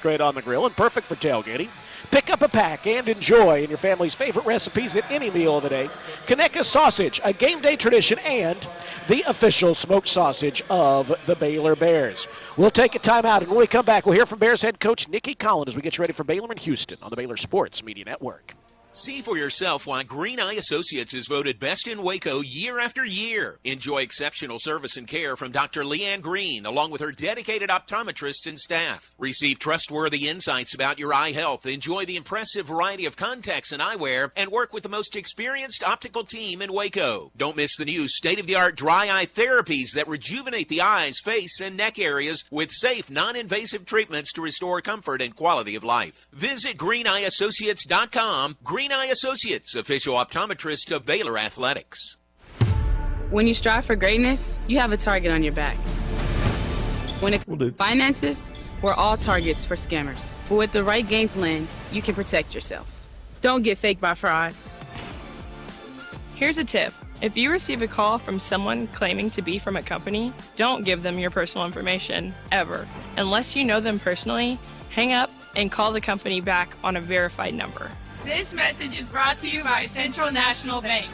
straight on the grill and perfect for tailgating. Pick up a pack and enjoy in your family's favorite recipes at any meal of the day. Conecuh sausage, a game day tradition, and the official smoked sausage of the Baylor Bears. We'll take a timeout, and when we come back, we'll hear from Bears head coach Nikki Collins as we get you ready for Baylor and Houston on the Baylor Sports Media Network. See for yourself why Green Eye Associates is voted best in Waco year after year. Enjoy exceptional service and care from Dr. Leanne Green, along with her dedicated optometrists and staff. Receive trustworthy insights about your eye health, enjoy the impressive variety of contacts and eyewear, and work with the most experienced optical team in Waco. Don't miss the new state-of-the-art dry eye therapies that rejuvenate the eyes, face, and neck areas with safe, non-invasive treatments to restore comfort and quality of life. Visit greeneyeassociates.com. Green Eye Associates, official optometrist of Baylor Athletics. When you strive for greatness, you have a target on your back. When it comes to finances, we're all targets for scammers. But with the right game plan, you can protect yourself. Don't get faked by fraud. Here's a tip. If you receive a call from someone claiming to be from a company, don't give them your personal information, ever. Unless you know them personally, hang up and call the company back on a verified number. This message is brought to you by Central National Bank.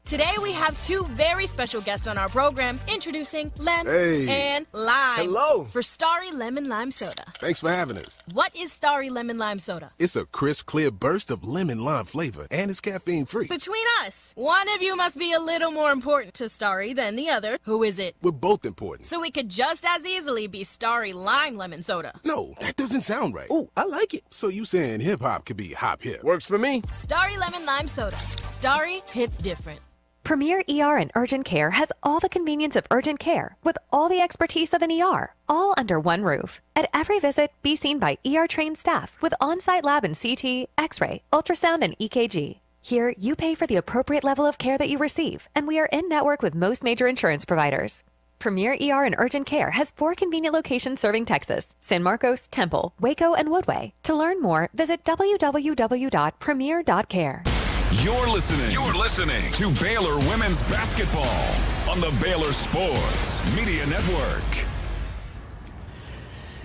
Today we have two very special guests on our program, introducing Len and Lime. Hello. For Starry Lemon Lime Soda. Thanks for having us. What is Starry Lemon Lime Soda? It's a crisp, clear burst of lemon lime flavor, and it's caffeine-free. Between us, one of you must be a little more important to Starry than the other. Who is it? We're both important. So it could just as easily be Starry Lime Lemon Soda. No, that doesn't sound right. Oh, I like it. So you saying hip-hop could be hop-hip? Works for me. Starry Lemon Lime Soda. Starry hits different. Premier ER and Urgent Care has all the convenience of urgent care with all the expertise of an ER, all under one roof. At every visit, be seen by ER-trained staff with on-site lab and CT, X-ray, ultrasound, and EKG. Here, you pay for the appropriate level of care that you receive, and we are in-network with most major insurance providers. Premier ER and Urgent Care has 4 convenient locations serving Texas: San Marcos, Temple, Waco, and Woodway. To learn more, visit www.premier.care. You're listening to Baylor Women's Basketball on the Baylor Sports Media Network.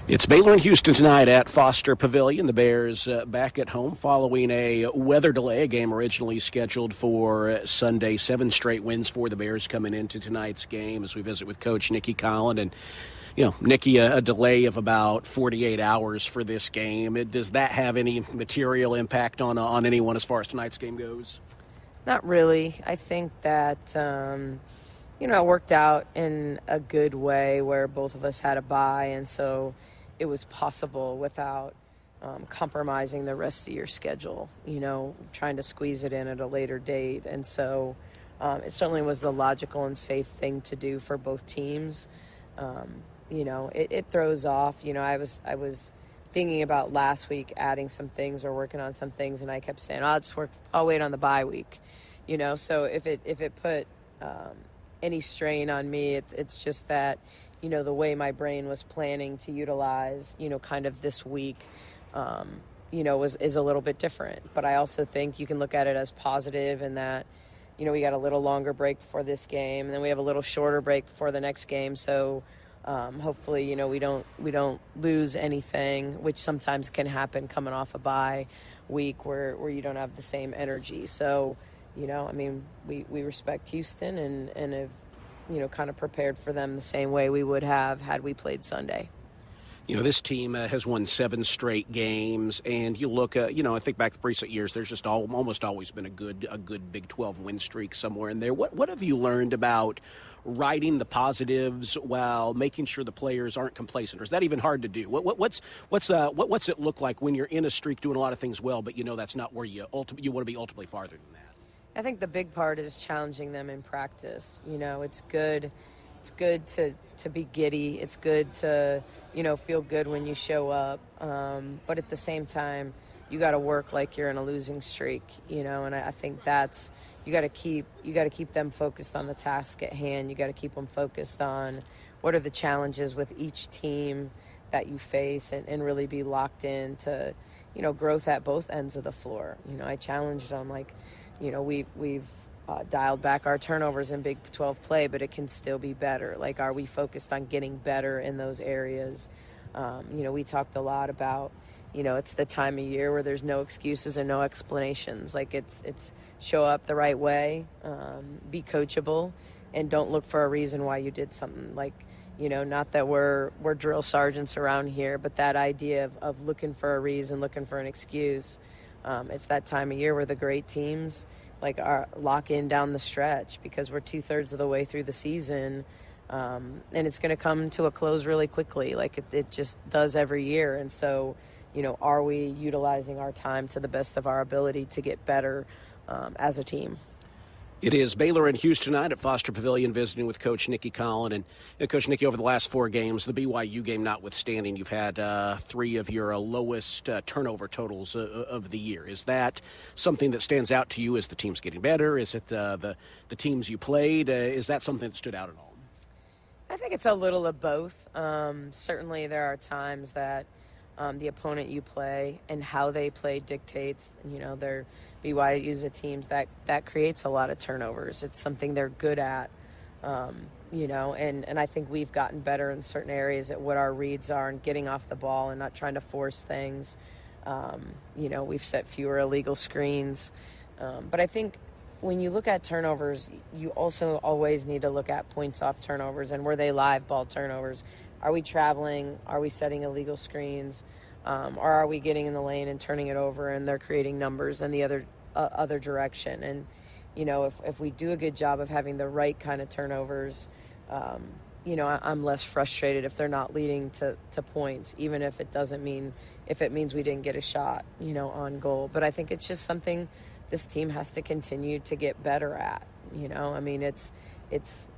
It's Baylor and Houston tonight at Foster Pavilion. The Bears back at home following a weather delay, a game originally scheduled for Sunday. 7 straight wins for the Bears coming into tonight's game as we visit with Coach Nikki Collins. And, you know, Nikki, a delay of about 48 hours for this game. Does that have any material impact on anyone as far as tonight's game goes? Not really. I think that, it worked out in a good way where both of us had a bye, and so it was possible without compromising the rest of your schedule, trying to squeeze it in at a later date. And so it certainly was the logical and safe thing to do for both teams. It throws off. I was thinking about last week adding some things or working on some things, and I kept saying, I'll wait on the bye week. So if it put any strain on me, it's just that, the way my brain was planning to utilize, kind of this week, is a little bit different. But I also think you can look at it as positive in that, we got a little longer break before this game, and then we have a little shorter break before the next game. So hopefully, we don't lose anything, which sometimes can happen coming off a bye week where you don't have the same energy. So, we respect Houston and have, kind of prepared for them the same way we would have had we played Sunday. This team has won 7 straight games, and you look at, I think back to recent years, there's just almost always been a good Big 12 win streak somewhere in there. What have you learned about riding the positives while making sure the players aren't complacent? Or is that even hard to do? What's it look like when you're in a streak doing a lot of things well, but that's not where you want to be ultimately farther than that? I think the big part is challenging them in practice. It's good to be giddy. It's good to, feel good when you show up. But at the same time, you got to work like you're in a losing streak, and I think that's, you got to keep them focused on the task at hand. You got to keep them focused on what are the challenges with each team that you face and really be locked in to, growth at both ends of the floor. I challenged them we've dialed back our turnovers in Big 12 play, but it can still be better. Are we focused on getting better in those areas? We talked a lot about, it's the time of year where there's no excuses and no explanations. Like it's show up the right way, be coachable, and don't look for a reason why you did something. Like, not that we're drill sergeants around here, but that idea of looking for a reason, looking for an excuse. It's that time of year where the great teams are lock in down the stretch because we're 2/3 of the way through the season. And it's going to come to a close really quickly, like it just does every year. And so, are we utilizing our time to the best of our ability to get better as a team? It is Baylor and Houston tonight at Foster Pavilion, visiting with Coach Nikki Collin. And Coach Nikki, over the last 4 games, the BYU game notwithstanding, you've had 3 of your lowest turnover totals of the year. Is that something that stands out to you as the team's getting better? Is it the teams you played? Is that something that stood out at all? I think it's a little of both. Certainly there are times that the opponent you play and how they play dictates, their BYU's a teams that creates a lot of turnovers. It's something they're good at, and I think we've gotten better in certain areas at what our reads are and getting off the ball and not trying to force things. We've set fewer illegal screens. But I think when you look at turnovers, you also always need to look at points off turnovers and were they live ball turnovers. Are we traveling? Are we setting illegal screens? Or are we getting in the lane and turning it over and they're creating numbers in the other direction? And, if we do a good job of having the right kind of turnovers, I'm less frustrated if they're not leading to points, even if it means we didn't get a shot, on goal. But I think it's just something this team has to continue to get better at. It's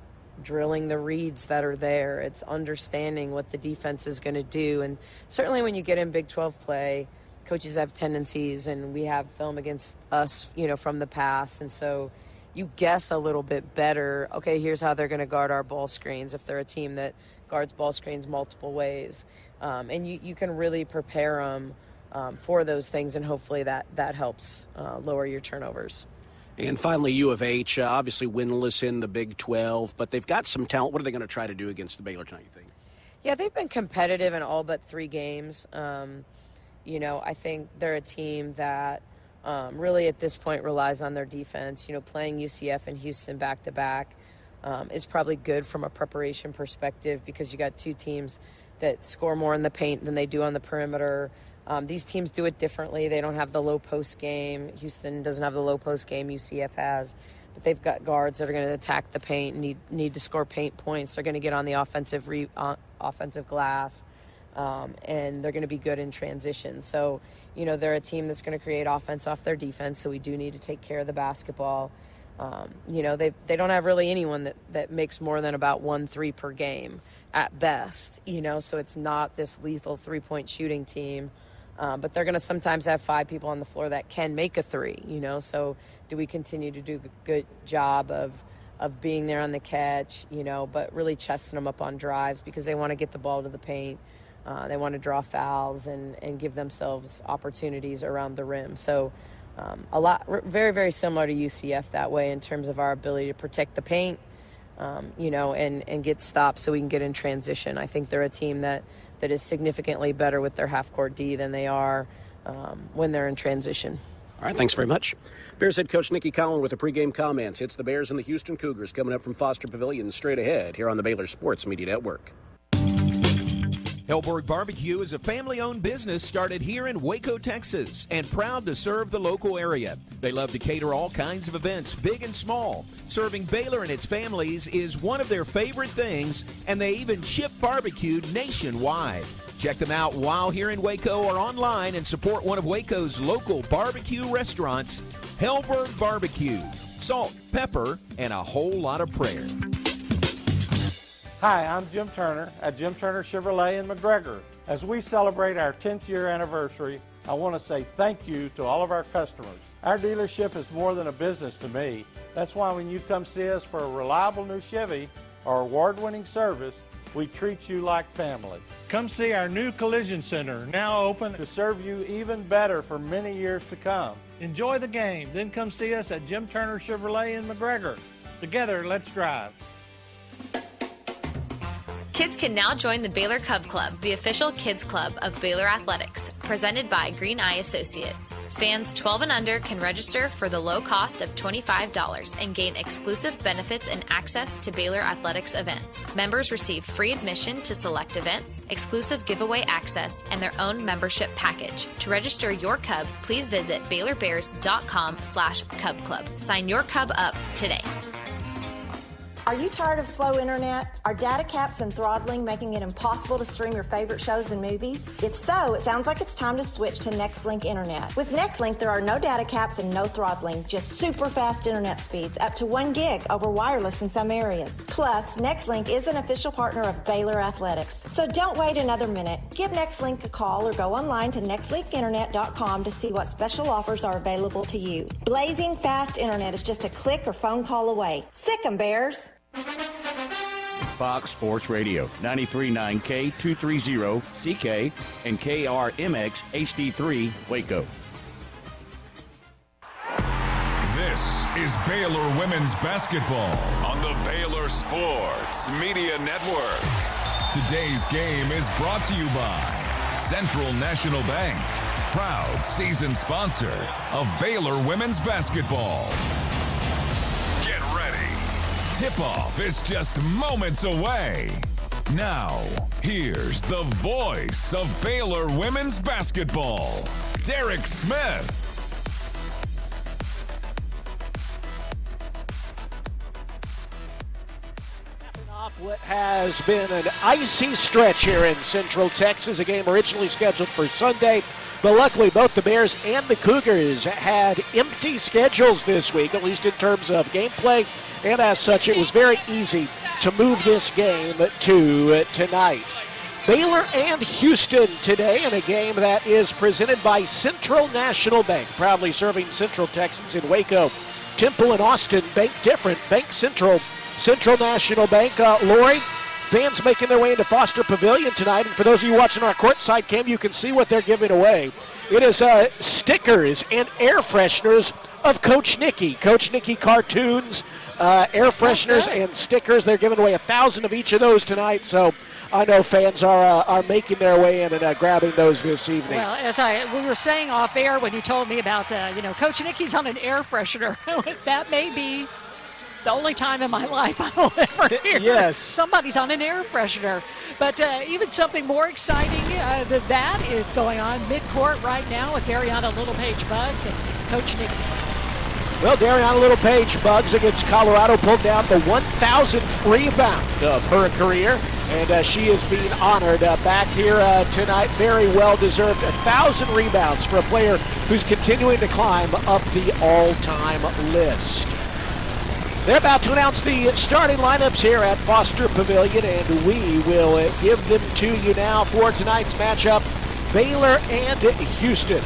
drilling the reads that are there. It's understanding what the defense is going to do. And certainly when you get in Big 12 play, coaches have tendencies, and we have film against us, from the past. And so you guess a little bit better, okay, here's how they're going to guard our ball screens if they're a team that guards ball screens multiple ways. And you can really prepare them for those things, and hopefully that helps lower your turnovers. And finally, U of H, obviously winless in the Big 12, but they've got some talent. What are they going to try to do against the Baylor tonight, you think? Yeah, they've been competitive in all but 3 games. I think they're a team that really at this point relies on their defense. Playing UCF and Houston back-to-back is probably good from a preparation perspective because you got 2 teams that score more in the paint than they do on the perimeter. These teams do it differently. They don't have the low post game. Houston doesn't have the low post game UCF has. But they've got guards that are going to attack the paint and need to score paint points. They're going to get on the offensive glass, and they're going to be good in transition. So, they're a team that's going to create offense off their defense, so we do need to take care of the basketball. They don't have really anyone that makes more than about 1 3 per game at best, so it's not this lethal 3-point shooting team. But they're going to sometimes have 5 people on the floor that can make a 3, so do we continue to do a good job of being there on the catch, but really chesting them up on drives because they want to get the ball to the paint. They want to draw fouls and give themselves opportunities around the rim. So very, very similar to UCF that way in terms of our ability to protect the paint, and get stopped so we can get in transition. I think they're a team that is significantly better with their half-court D than they are when they're in transition. All right, thanks very much. Bears head coach Nikki Collin with the pregame comments. It's the Bears and the Houston Cougars coming up from Foster Pavilion straight ahead here on the Baylor Sports Media Network. Hellberg Barbecue is a family-owned business started here in Waco, Texas, and proud to serve the local area. They love to cater all kinds of events, big and small. Serving Baylor and its families is one of their favorite things, and they even ship barbecue nationwide. Check them out while here in Waco or online and support one of Waco's local barbecue restaurants, Hellberg Barbecue. Salt, pepper, and a whole lot of prayer. Hi, I'm Jim Turner at Jim Turner Chevrolet in McGregor. As we celebrate our 10th year anniversary, I want to say thank you to all of our customers. Our dealership is more than a business to me. That's why when you come see us for a reliable new Chevy or award-winning service, we treat you like family. Come see our new collision center, now open to serve you even better for many years to come. Enjoy the game, then come see us at Jim Turner Chevrolet in McGregor. Together, let's drive. Kids can now join the Baylor Cub Club, the official kids club of Baylor Athletics, presented by Green Eye Associates. Fans 12 and under can register for the low cost of $25 and gain exclusive benefits and access to Baylor Athletics events. Members receive free admission to select events, exclusive giveaway access, and their own membership package. To register your Cub, please visit BaylorBears.com/Cub Club. Sign your Cub up today. Are you tired of slow internet? Are data caps and throttling making it impossible to stream your favorite shows and movies? If so, it sounds like it's time to switch to Nextlink Internet. With Nextlink, there are no data caps and no throttling, just super fast internet speeds, up to 1 gig over wireless in some areas. Plus, Nextlink is an official partner of Baylor Athletics. So don't wait another minute. Give Nextlink a call or go online to nextlinkinternet.com to see what special offers are available to you. Blazing fast internet is just a click or phone call away. Sick 'em, Bears! Fox Sports Radio, 93.9 K230 CK and KRMX HD3 Waco. This is Baylor Women's Basketball on the Baylor Sports Media Network. Today's game is brought to you by Central National Bank, proud season sponsor of Baylor Women's Basketball. Get ready. Tip-off is just moments away. Now, here's the voice of Baylor Women's Basketball, Derek Smith. What has been an icy stretch here in Central Texas, a game originally scheduled for Sunday, but luckily both the Bears and the Cougars had empty schedules this week, at least in terms of gameplay, and as such it was very easy to move this game to tonight. Baylor and Houston today in a game that is presented by Central National Bank, proudly serving Central Texans in Waco, Temple, and Austin. Bank different, Bank Central. Central National Bank. Lori, fans making their way into Foster Pavilion tonight, and for those of you watching our courtside cam, you can see what they're giving away. It is stickers and air fresheners of Coach Nikki. Coach Nikki cartoons, air fresheners and stickers. They're giving away 1,000 of each of those tonight, so I know fans are making their way in and grabbing those this evening. Well, as we were saying off air when you told me about, Coach Nikki's on an air freshener, that may be the only time in my life I will ever hear somebody's on an air freshener. But even something more exciting than that is going on midcourt right now with Dariana Littlepage-Buggs and Coach Nikki. Well, Dariana Littlepage Bugs against Colorado pulled down the 1,000th rebound of her career, and she is being honored back here tonight. Very well-deserved. 1,000 rebounds for a player who's continuing to climb up the all-time list. They're about to announce the starting lineups here at Foster Pavilion, and we will give them to you now for tonight's matchup, Baylor and Houston.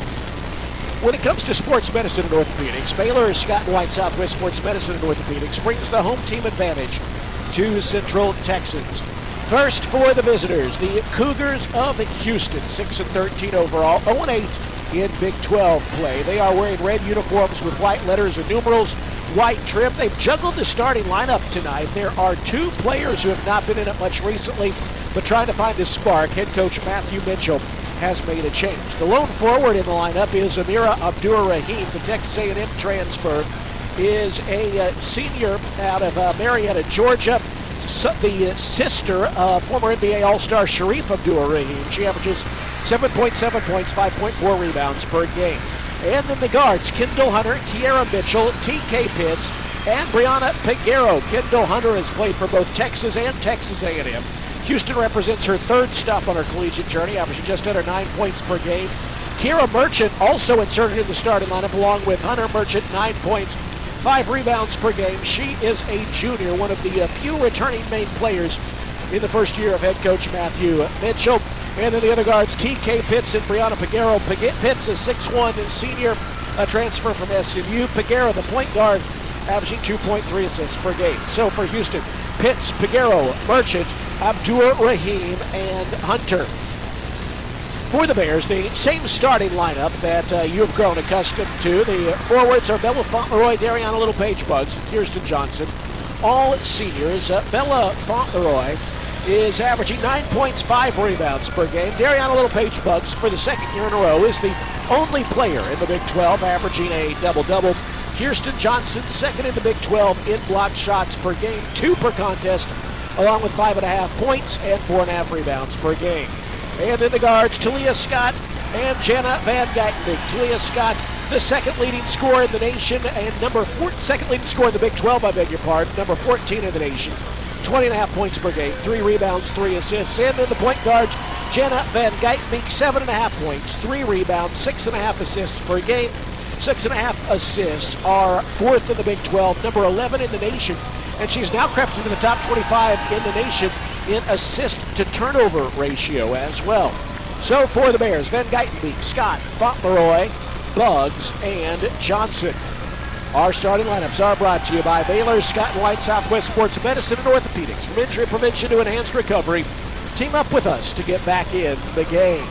When it comes to sports medicine and orthopedics, Baylor's Scott White Southwest Sports Medicine and Orthopedics brings the home team advantage to Central Texans. First for the visitors, the Cougars of Houston, 6-13 overall, 0-8 in Big 12 play. They are wearing red uniforms with white letters and numerals, white trim. They've juggled the starting lineup tonight. There are two players who have not been in it much recently, but trying to find a spark. Head coach Matthew Mitchell has made a change. The lone forward in the lineup is Amira Abdur-Rahim. The Texas A&M transfer is a senior out of Marietta, Georgia. The sister of former NBA All-Star Sharif Abdur-Rahim. She averages 7.7 points, 5.4 rebounds per game. And then the guards, Kendall Hunter, Kiera Mitchell, T.K. Pitts, and Brianna Peguero. Kendall Hunter has played for both Texas and Texas A&M. Houston represents her third stop on her collegiate journey, averaging just under 9 points per game. Kiera Merchant also inserted in the starting lineup along with Hunter Merchant, 9 points, 5 rebounds per game. She is a junior, one of the few returning main players in the first year of head coach Matthew Mitchell. And then the other guards, T.K. Pitts and Brianna Peguero. Pitts is 6'1", senior, a transfer from SMU. Peguero, the point guard, averaging 2.3 assists per game. So for Houston, Pitts, Peguero, Merchant, Abdur-Rahim, and Hunter. For the Bears, the same starting lineup that you have grown accustomed to. The forwards are Bella Fauntleroy, Dariana Littlepage-Buggs, and Kirsten Johnson. All seniors. Bella Fauntleroy is averaging 9 points, 5 rebounds per game. Dariana Littlepage Bugs, for the second year in a row, is the only player in the Big 12 averaging a double-double. Kirsten Johnson, second in the Big 12 in blocked shots per game, 2 per contest, along with 5.5 points and 4.5 rebounds per game. And in the guards, Talia Scott and Jana Van Geitenbeek. Talia Scott, the second leading scorer in the nation, and second leading scorer in the Big 12, I beg your pardon, number 14 in the nation. 20.5 points per game, 3 rebounds, 3 assists. And in the point guards, Jana Van Geitenbeek, 7.5 points, 3 rebounds, 6.5 assists per game. 6.5 assists are fourth in the Big 12, number 11 in the nation. And she's now crept into the top 25 in the nation in assist-to-turnover ratio as well. So for the Bears, Van Geitenbeek, Scott, Fauntleroy, Bugs, and Johnson. Our starting lineups are brought to you by Baylor, Scott and White, Southwest Sports Medicine and Orthopedics. From injury prevention to enhanced recovery, team up with us to get back in the game.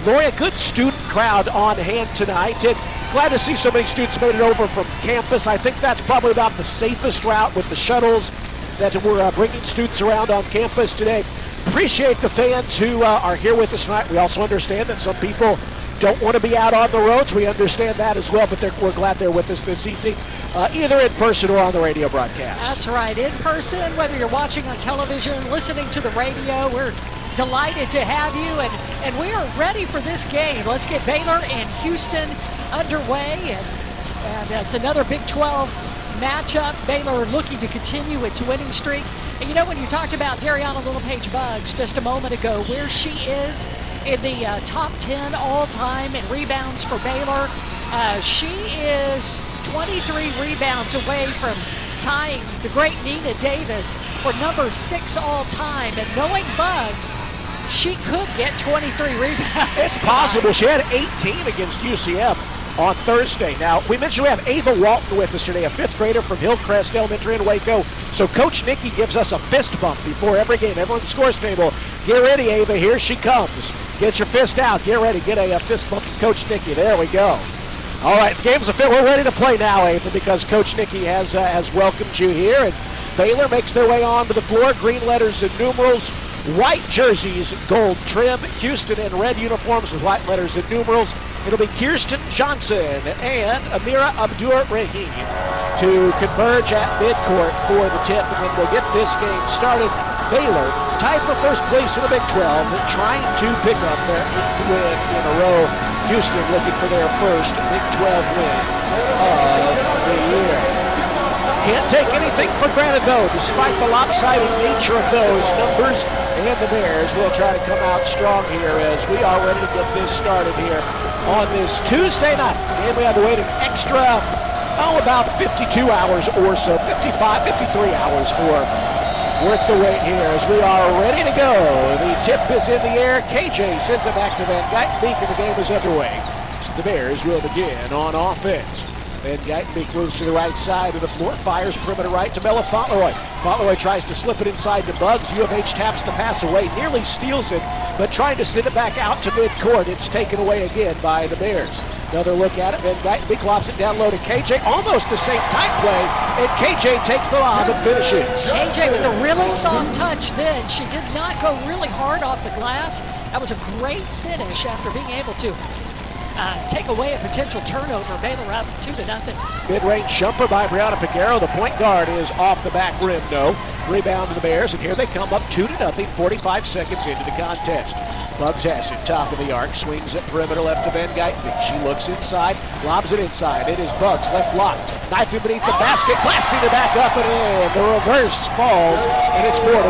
Lori, a good student crowd on hand tonight, and glad to see so many students made it over from campus. I think that's probably about the safest route with the shuttles that we're bringing students around on campus today. Appreciate the fans who are here with us tonight. We also understand that some people don't want to be out on the roads. We understand that as well, but we're glad they're with us this evening, either in person or on the radio broadcast. That's right, in person, whether you're watching on television, listening to the radio, we're delighted to have you, and we are ready for this game. Let's get Baylor and Houston underway, and it's another Big 12 matchup. Baylor looking to continue its winning streak. And you know, when you talked about Dariana Littlepage Bugs just a moment ago, where she is in the top 10 all-time in rebounds for Baylor, she is 23 rebounds away from tying the great Nina Davis for number 6 all-time. And knowing Bugs, she could get 23 rebounds. It's possible. She had 18 against UCF on Thursday. Now, we mentioned we have Ava Walton with us today, a 5th grader from Hillcrest Elementary in Waco. So Coach Nikki gives us a fist bump before every game. Everyone at the scores table, get ready, Ava. Here she comes. Get your fist out. Get ready. Get a fist bump from Coach Nikki. There we go. All right, the game's a fit. We're ready to play now, Ava, because Coach Nikki has welcomed you here. And Baylor makes their way onto the floor. Green letters and numerals. White jerseys, gold trim. Houston in red uniforms with white letters and numerals. It'll be Kirsten Johnson and Amira Abdur-Rahim to converge at midcourt for the tip, and then we'll get this game started. Baylor tied for first place in the Big 12, trying to pick up their 8th win in a row. Houston looking for their first Big 12 win of the year. Can't take anything for granted, though, despite the lopsided nature of those numbers. And the Bears will try to come out strong here as we are ready to get this started here on this Tuesday night. And we have to wait an extra, about 52 hours or so, 53 hours for worth the wait here as we are ready to go. The tip is in the air. KJ sends it back to Van Geitenbeek, and the game is underway. The Bears will begin on offense. Van Geitenbeek moves to the right side of the floor, fires perimeter right to Bella Fauntleroy. Fauntleroy tries to slip it inside to Bugs. U of H taps the pass away, nearly steals it, but trying to send it back out to midcourt. It's taken away again by the Bears. Another look at it. Van Geitenbeek lobs it down low to KJ. Almost the same type play, and KJ takes the lob and finishes. KJ with a really soft touch then. She did not go really hard off the glass. That was a great finish after being able to take away a potential turnover. Baylor up 2-0. Mid-range jumper by Brianna Peguero. The point guard is off the back rim, no. Rebound to the Bears, and here they come up 2-0, 45 seconds into the contest. Bugs has it, top of the arc, swings it perimeter left to Van Geitenbeek. She looks inside, lobs it inside. It is Bugs, left block. Knifing beneath the basket, blasting it back up and in. The reverse falls, and it's 4-0.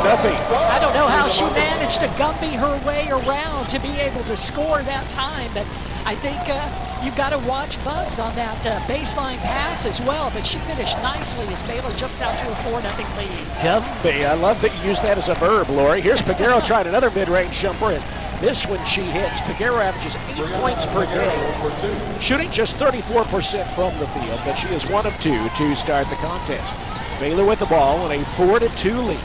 I don't know how she managed to Gumby her way around to be able to score that time, but I think you've got to watch Bugs on that baseline pass as well, but she finished nicely as Baylor jumps out to a 4-0 lead. Gumby, I love that you use that as a verb, Lori. Here's Peguero trying another mid-range jumper, and this one she hits. Peguero averages 8 points per game, shooting just 34% from the field, but she is 1 of 2 to start the contest. Baylor with the ball and a 4-2 lead.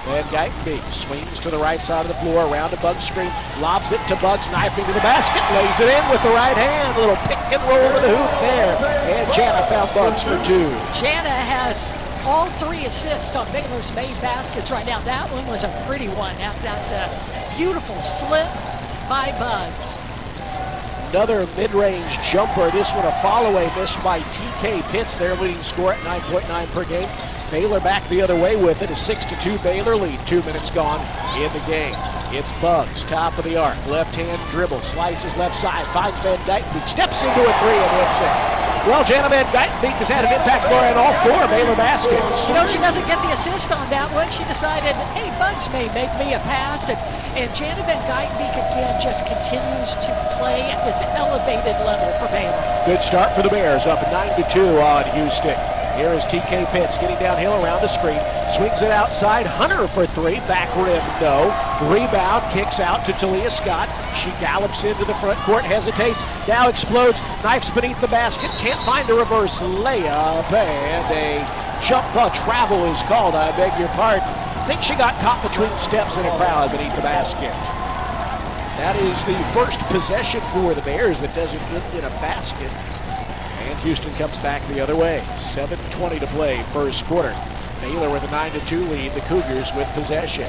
Van Geitenbeek swings to the right side of the floor, around a Bugs screen, lobs it to Bugs, knifing to the basket, lays it in with the right hand. A little pick and roll to the hoop there. And Jana found Bugs for 2. Jana has all 3 assists on Baylor's made baskets right now. That one was a pretty one. That beautiful slip by Bugs. Another mid-range jumper. This one a follow-away missed by TK Pitts, their leading scorer at 9.9 per game. Baylor back the other way with it. A 6-2 Baylor lead. 2 minutes gone in the game. It's Bugs, top of the arc. Left-hand dribble, slices left side, finds Van Dyke, steps into a 3 and hits it. Well, Jana Van Dyke has had an impact more on all 4 Baylor baskets. You know, she doesn't get the assist on that one. She decided, hey, Bugs may make me a pass. And Jana Van Dyke again just continues to play at this elevated level for Baylor. Good start for the Bears, up 9-2 on Houston. Here is TK Pitts getting downhill around the screen. Swings it outside. Hunter for 3. Back rim, no. Rebound, kicks out to Talia Scott. She gallops into the front court, hesitates, now explodes. Knifes beneath the basket. Can't find a reverse layup. And a jump ball travel is called. I beg your pardon. I think she got caught between steps in a crowd beneath the basket. That is the first possession for the Bears that doesn't get in a basket. And Houston comes back the other way. 7:20 to play, first quarter. Baylor with a 9-2 lead. The Cougars with possession.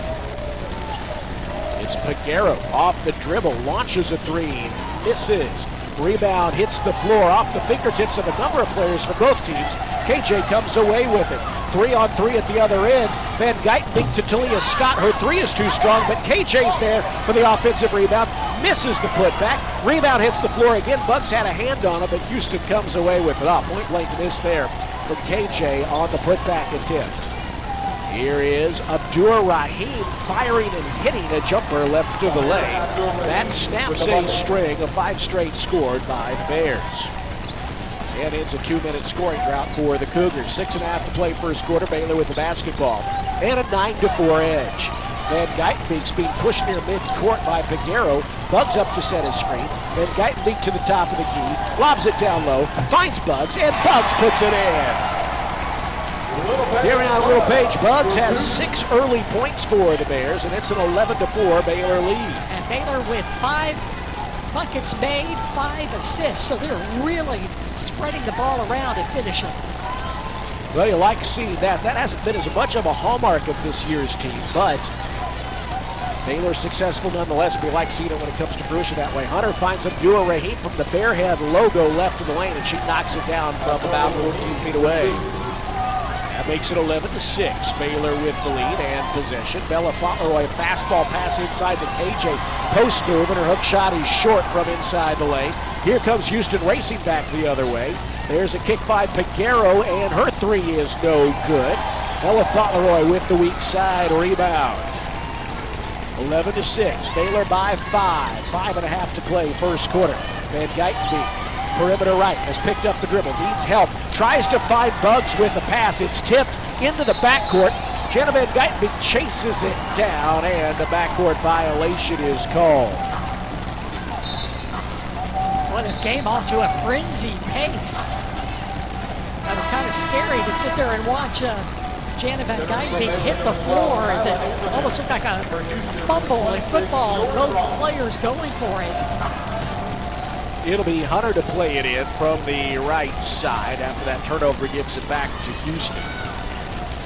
It's Peguero off the dribble, launches a 3, misses. Rebound hits the floor off the fingertips of a number of players for both teams. KJ comes away with it. 3-on-3 at the other end. Van Geitenbeek to Talia Scott. Her 3 is too strong, but KJ's there for the offensive rebound. Misses the putback. Rebound hits the floor again. Bucks had a hand on it, but Houston comes away with it. Point blank miss there from KJ on the putback attempt. Here is Abdur Rahim firing and hitting a jumper left to the lane. That snaps a string of 5 straight scored by the Bears. And it's a 2-minute scoring drought for the Cougars. 6.5 to play first quarter. Baylor with the basketball. And a 9-4 edge. Van Geitenbeek's being pushed near mid-court by Peguero. Bugs up to set his screen. Van Geitenbeek to the top of the key. Lobs it down low. Finds Bugs, and Bugs puts it in. Here on Little Page, Bugs has 6 early points for the Bears, and it's an 11-4 Baylor lead. And Baylor with 5 buckets made, 5 assists, so they're really spreading the ball around and finishing. Well, you like seeing that. That hasn't been as much of a hallmark of this year's team, but Baylor successful nonetheless. We like seeing it when it comes to fruition that way. Hunter finds Abdur Rahim from the Bearhead logo left of the lane, and she knocks it down from about 14 feet away. That makes it 11-6. Baylor with the lead and possession. Bella Fauntleroy, fastball pass inside the KJ. Post move, and her hook shot is short from inside the lane. Here comes Houston racing back the other way. There's a kick by Peguero, and her 3 is no good. Bella Fauntleroy with the weak side rebound. 11-6. Baylor by 5. 5.5 to play first quarter. Van Geitenbeek. Perimeter right, has picked up the dribble, needs help, tries to find Bugs with the pass. It's tipped into the backcourt. Jana Van Geitenbeek chases it down, and the backcourt violation is called. Well, this game off to a frenzied pace. That was kind of scary to sit there and watch Jana Van Geitenbeek hit the floor as it almost looked like a fumble in football. Both players going for it. It'll be Hunter to play it in from the right side after that turnover gives it back to Houston.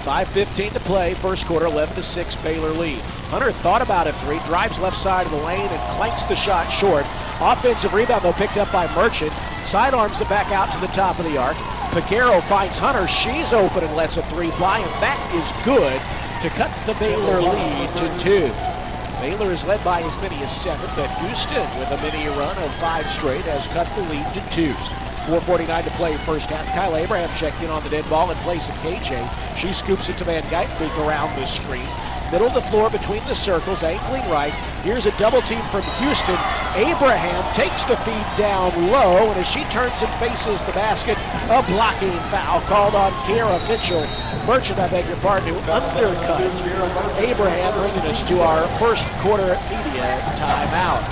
5:15 to play, first quarter, 11-6 Baylor lead. Hunter thought about a 3, drives left side of the lane and clanks the shot short. Offensive rebound though picked up by Merchant. Sidearms it back out to the top of the arc. Peguero finds Hunter, she's open and lets a 3 fly, and that is good to cut the Baylor lead to 2. Baylor is led by as many as 7, but Houston, with a mini run of 5 straight, has cut the lead to 2. 4:49 to play first half. Kyle Abraham checked in on the dead ball in place of KJ. She scoops it to Van Geitenbeek around the screen. Middle of the floor between the circles, ankling right. Here's a double team from Houston. Abraham takes the feed down low, and as she turns and faces the basket, a blocking foul called on Kiera Mitchell. Merchant, I beg your pardon, who undercut Abraham, bringing us to our first quarter media timeout.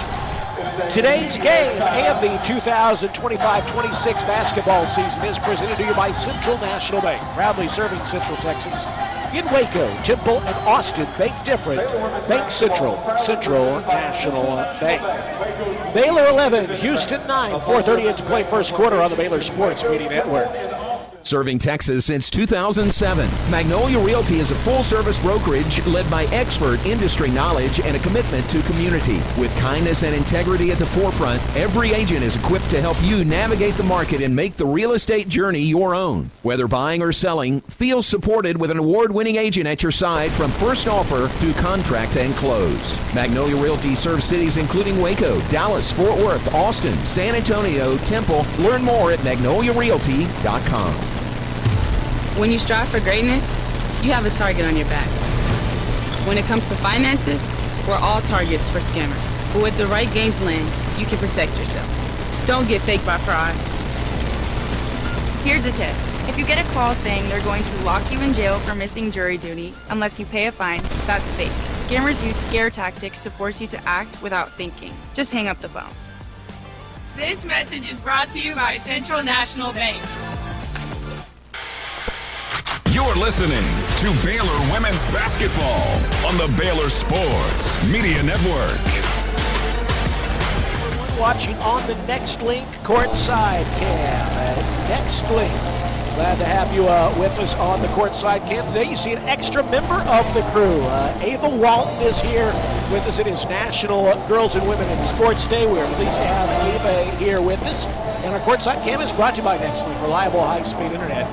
Today's game and the 2025-26 basketball season is presented to you by Central National Bank, proudly serving Central Texas. In Waco, Temple, and Austin, bank different. Bank Central, Central National Bank. Baylor 11, Houston 9, 4:38 to play first quarter on the Baylor Sports Media Network. Serving Texas since 2007, Magnolia Realty is a full-service brokerage led by expert industry knowledge and a commitment to community. With kindness and integrity at the forefront, every agent is equipped to help you navigate the market and make the real estate journey your own. Whether buying or selling, feel supported with an award-winning agent at your side from first offer to contract and close. Magnolia Realty serves cities including Waco, Dallas, Fort Worth, Austin, San Antonio, Temple. Learn more at magnoliarealty.com. When you strive for greatness, you have a target on your back. When it comes to finances, we're all targets for scammers. But with the right game plan, you can protect yourself. Don't get faked by fraud. Here's a tip. If you get a call saying they're going to lock you in jail for missing jury duty unless you pay a fine, that's fake. Scammers use scare tactics to force you to act without thinking. Just hang up the phone. This message is brought to you by Central National Bank. You're listening to Baylor Women's Basketball on the Baylor Sports Media Network. Everyone watching on the Next Link Courtside cam. Next Link. Glad to have you with us on the Courtside cam today. You see an extra member of the crew. Ava Walton is here with us. It is National Girls and Women in Sports Day. We are pleased to have Ava here with us. And our Courtside cam is brought to you by Next Link, reliable high-speed internet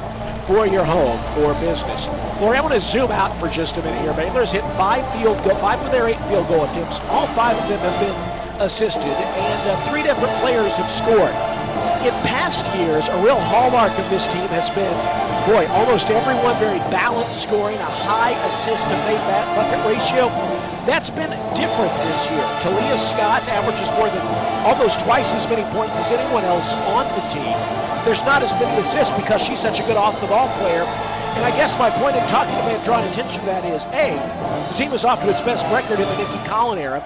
for your home or business. Lori, I want to zoom out for just a minute here. Baylor's hit 5 of their 8 field goal attempts. All 5 of them have been assisted, and 3 different players have scored. In past years, a real hallmark of this team has been, almost everyone very balanced, scoring a high assist to made bucket ratio. That's been different this year. Talia Scott averages more than almost twice as many points as anyone else on the team. There's not as many assists because she's such a good off-the-ball player. And I guess my point in talking to me and drawing attention to that is, A, the team is off to its best record in the Nikki Collin era.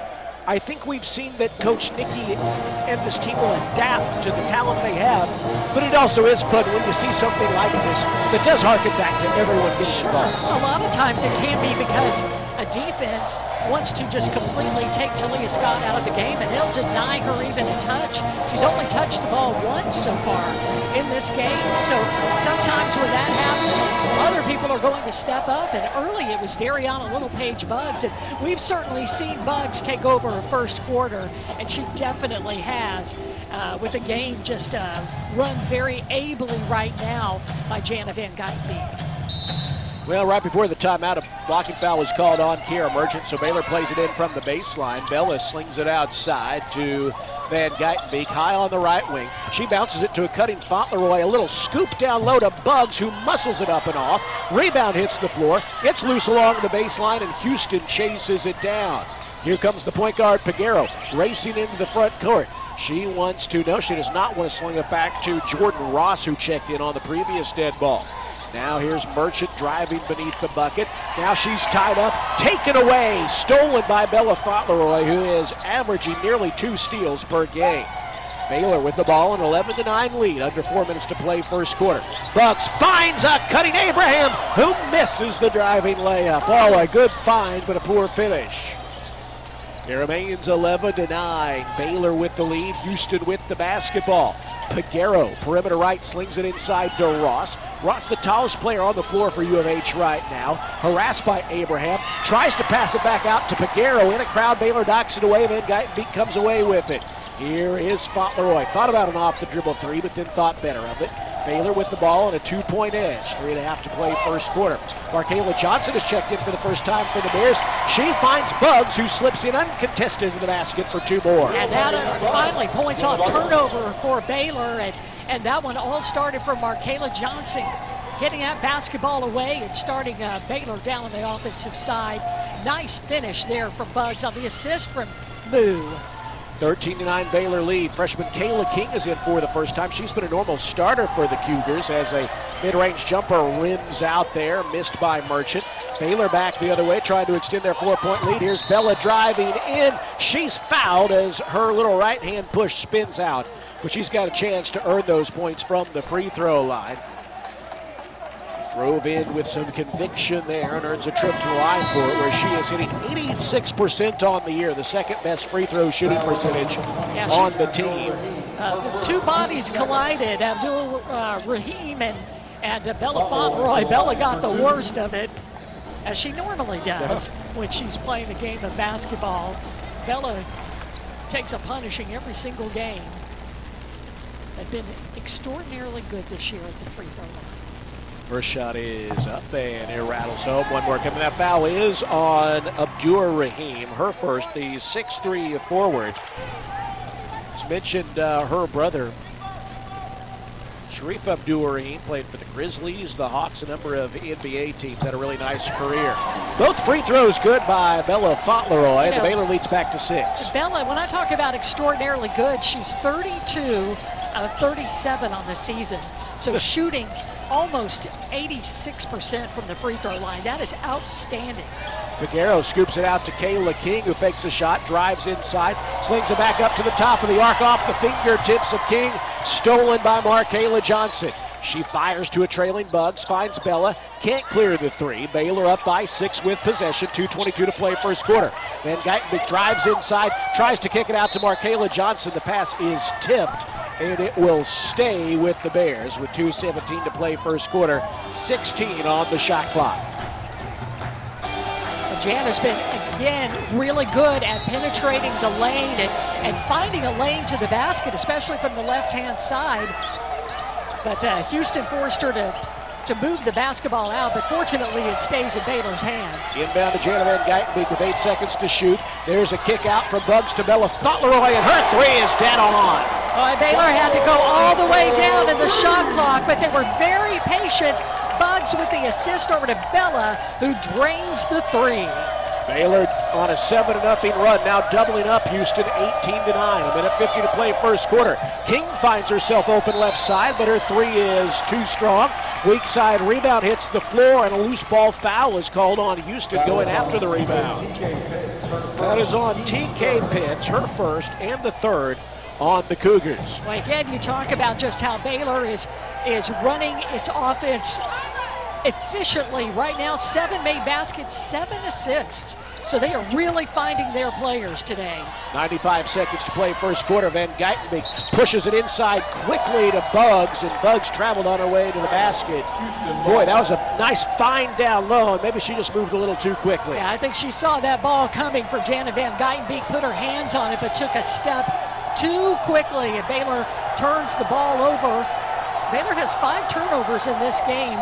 I think we've seen that Coach Nikki and this team will adapt to the talent they have, but it also is fun when you see something like this that does harken back to everyone getting involved. A lot of times it can be because a defense wants to just completely take Talia Scott out of the game, and they'll deny her even a touch. She's only touched the ball once so far in this game, so sometimes when that happens, other people are going to step up, and early it was Dariana Littlepage Buggs, and we've certainly seen Buggs take over her first quarter, and she definitely has, with the game just run very ably right now by Jana Van Geitenbeek. Well, right before the timeout, a blocking foul was called on Kiera Merchant, so Baylor plays it in from the baseline. Bella slings it outside to Van Geitenbeek, high on the right wing. She bounces it to a cutting Fauntleroy, a little scoop down low to Buggs, who muscles it up and off. Rebound hits the floor. It's loose along the baseline, and Houston chases it down. Here comes the point guard, Piguero, racing into the front court. She does not want to sling it back to Jordan Ross, who checked in on the previous dead ball. Now here's Merchant driving beneath the bucket. Now she's tied up, taken away, stolen by Bella Fauntleroy, who is averaging nearly 2 steals per game. Baylor with the ball, an 11-9 lead, under 4 minutes to play first quarter. Buggs finds a cutting Abraham, who misses the driving layup. Oh, a good find, but a poor finish. It remains 11-9. Baylor with the lead, Houston with the basketball. Piguero, perimeter right, slings it inside to Ross. Ross, the tallest player on the floor for U of H right now. Harassed by Abraham. Tries to pass it back out to Piguero. In a crowd, Baylor knocks it away. Van Geitenbeek comes away with it. Here is Fauntleroy. Thought about an off-the-dribble 3, but then thought better of it. Baylor with the ball and a 2-point edge. 3.5 to play first quarter. Markayla Johnson has checked in for the first time for the Bears. She finds Buggs, who slips in uncontested to the basket for 2 more. And that finally points off turnover for Baylor, and that one all started from Markayla Johnson getting that basketball away and starting Baylor down on the offensive side. Nice finish there from Buggs on the assist from Moo. 13-9 Baylor lead. Freshman Kayla King is in for the first time. She's been a normal starter for the Cougars as a mid-range jumper rims out there, missed by Merchant. Baylor back the other way, trying to extend their 4-point lead. Here's Bella driving in. She's fouled as her little right-hand push spins out, but she's got a chance to earn those points from the free throw line. Drove in with some conviction there and earns a trip to the line for it, where she is hitting 86% on the year, the second best free throw shooting percentage on the team. The 2 bodies collided, Abdul Rahim and And Bella Fauntleroy, Bella got the worst of it, as she normally does when she's playing a game of basketball. Bella takes a punishing every single game. They've been extraordinarily good this year at the free throw line. First shot is up, and it rattles home. One more coming. That foul is on Abdur-Rahim, her first, the 6'3" forward. As mentioned, her brother, Sharif Abdur-Rahim, played for the Grizzlies, the Hawks, a number of NBA teams, had a really nice career. Both free throws good by Bella Fauntleroy. You know, the Baylor leads back to 6. Bella, when I talk about extraordinarily good, she's 32 out of 37 on the season. So shooting almost 86% from the free throw line. That is outstanding. Figueroa scoops it out to Kayla King, who fakes the shot, drives inside, slings it back up to the top of the arc, off the fingertips of King, stolen by Markayla Johnson. She fires to a trailing Bugs, finds Bella, can't clear the 3. Baylor up by 6 with possession, 2:22 to play first quarter. Van Geitenbeek drives inside, tries to kick it out to Markayla Johnson. The pass is tipped, and it will stay with the Bears with 2:17 to play first quarter, 16 on the shot clock. Jan has been, again, really good at penetrating the lane and finding a lane to the basket, especially from the left-hand side. But Houston forced her to move the basketball out, but fortunately it stays in Baylor's hands. Inbound to Jana Van Geitenbeek with 8 seconds to shoot. There's a kick out from Bugs to Bella Fauntleroy, and her 3 is dead on. Baylor had to go all the way down in the shot clock, but they were very patient. Bugs with the assist over to Bella, who drains the 3. Baylor on a 7-0 run, now doubling up Houston, 18-9. A minute 50 to play first quarter. King finds herself open left side, but her 3 is too strong. Weak side rebound hits the floor, and a loose ball foul is called on Houston going after the rebound. That is on TK Pitts, her first and the 3rd on the Cougars. Well, again, you talk about just how Baylor is running its offense efficiently right now. 7 made baskets, 7 assists. So they are really finding their players today. 95 seconds to play first quarter. Van Geitenbeek pushes it inside quickly to Bugs, and Bugs traveled on her way to the basket. Boy, that was a nice find down low, and maybe she just moved a little too quickly. Yeah, I think she saw that ball coming from Jana Van Geitenbeek, put her hands on it, but took a step too quickly, and Baylor turns the ball over. Baylor has 5 turnovers in this game.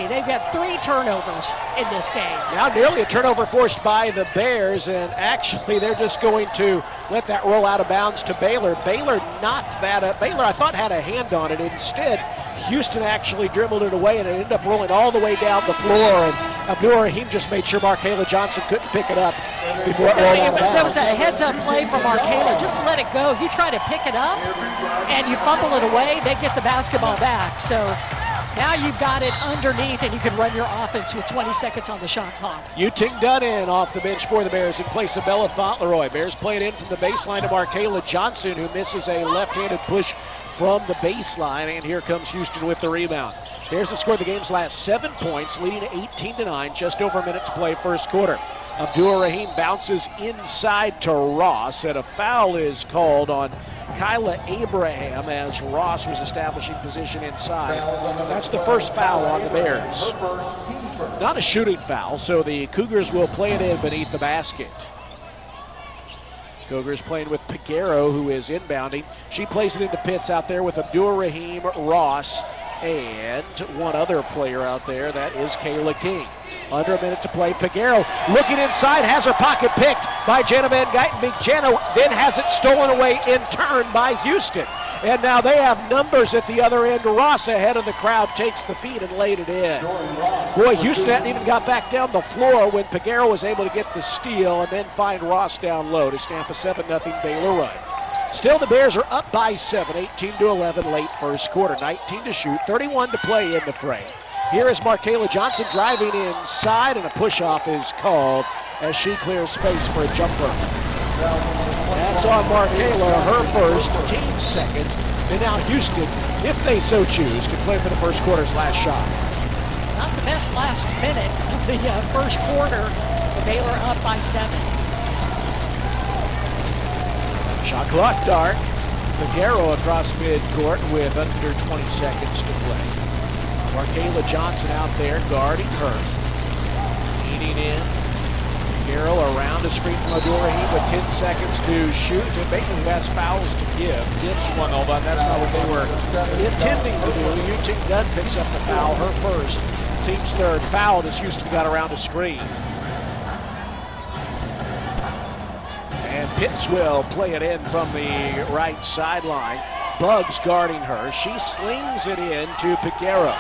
They've got 3 turnovers in this game. Now nearly a turnover forced by the Bears, and actually they're just going to let that roll out of bounds to Baylor. Baylor knocked that up. Baylor, I thought, had a hand on it. Instead, Houston actually dribbled it away, and it ended up rolling all the way down the floor, and Abdur-Rahim just made sure Markayla Johnson couldn't pick it up before it rolled out of bounds. There was a heads-up play from Markayla. Just let it go. You try to pick it up, and you fumble it away, they get the basketball back. So now you've got it underneath, and you can run your offense with 20 seconds on the shot clock. Yuting Dunn off the bench for the Bears in place of Bella Fauntleroy. Bears play it in from the baseline to Markayla Johnson, who misses a left-handed push from the baseline, and here comes Houston with the rebound. Bears have scored the game's last 7 points, leading 18-9, just over a minute to play first quarter. Abdur-Rahim bounces inside to Ross, and a foul is called on Kyla Abraham as Ross was establishing position inside. That's the first foul on the Bears. Not a shooting foul, so the Cougars will play it in beneath the basket. Cougars playing with Figueroa, who is inbounding. She plays it into Pitts out there with Abdur-Rahim, Ross, and one other player out there. That is Kayla King. Under a minute to play. Figueroa looking inside, has her pocket picked by Jana Van Geitenbeek. Jana then has it stolen away in turn by Houston. And now they have numbers at the other end. Ross ahead of the crowd takes the feed and laid it in. Boy, Houston hadn't even got back down the floor when Figueroa was able to get the steal and then find Ross down low to stamp a 7-0 Baylor run. Still, the Bears are up by 7, 18-11 late first quarter. 19 to shoot, 31 to play in the frame. Here is Markayla Johnson driving inside, and a push-off is called as she clears space for a jumper. That's on Markayla, her first, team second. And now Houston, if they so choose, can play for the first quarter's last shot. Not the best last minute of the first quarter. The Baylor up by 7. Shot clock dark. Figueroa across midcourt with under 20 seconds to play. Markayla Johnson out there guarding her. Leaning in. Figueroa around the screen from Abdul-Rahim with 10 seconds to shoot. And Baylor has fouls to give. Tips one, although that's not what they were intending to do. Eugene Dunn picks up the foul, her first. Team's third foul as Houston got around the screen. And Pitts will play it in from the right sideline. Buggs guarding her. She slings it in to Figueroa.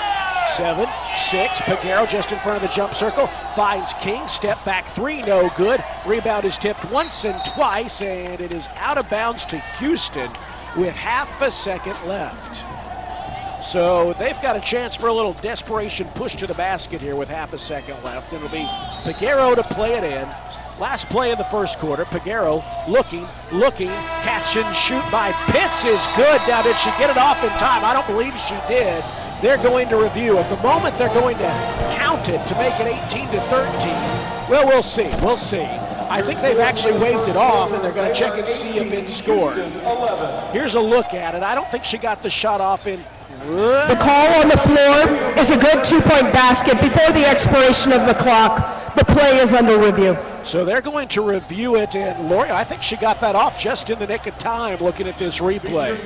7-6. Figueroa just in front of the jump circle. Finds King. Step back three. No good. Rebound is tipped once and twice, and it is out of bounds to Houston with half a second left. So they've got a chance for a little desperation push to the basket here with half a second left. It'll be Figueroa to play it in. Last play of the first quarter. Figueroa looking, catch and shoot by Pitts is good. Now, did she get it off in time? I don't believe she did. They're going to review. At the moment, they're going to count it to make it 18-13. Well, we'll see. We'll see. I think they've actually waved it off, and they're going to check and see if it's scored. Here's a look at it. I don't think she got the shot off in. The call on the floor is a good two-point basket before the expiration of the clock. The play is under review. So they're going to review it, and Lori, I think she got that off just in the nick of time looking at this replay.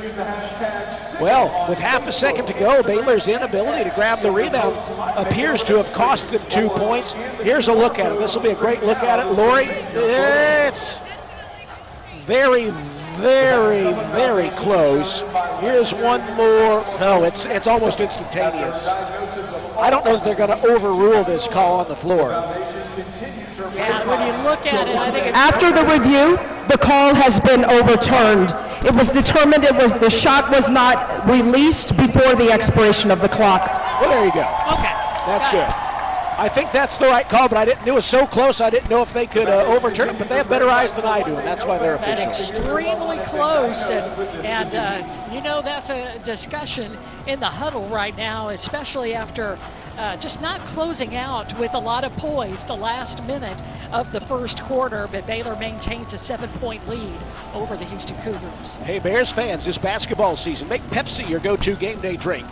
Well, with half a second to go, Baylor's inability to grab the rebound appears to have cost them 2 points. Here's a look at it. This will be a great look at it. Lori, it's very, very, very close. Here's one more. No, it's almost instantaneous. I don't know if they're going to overrule this call on the floor. Yeah, when you look at it, I think it's... After the review, the call has been overturned. It was determined the shot was not released before the expiration of the clock. Well, there you go. Okay. That's good. I think that's the right call, but it was so close I didn't know if they could overturn it, but they have better eyes than I do, and that's why they're officials. Extremely close, and that's a discussion in the huddle right now, especially after just not closing out with a lot of poise the last minute of the first quarter, but Baylor maintains a 7-point lead over the Houston Cougars. Hey, Bears fans, this basketball season, make Pepsi your go-to game day drink,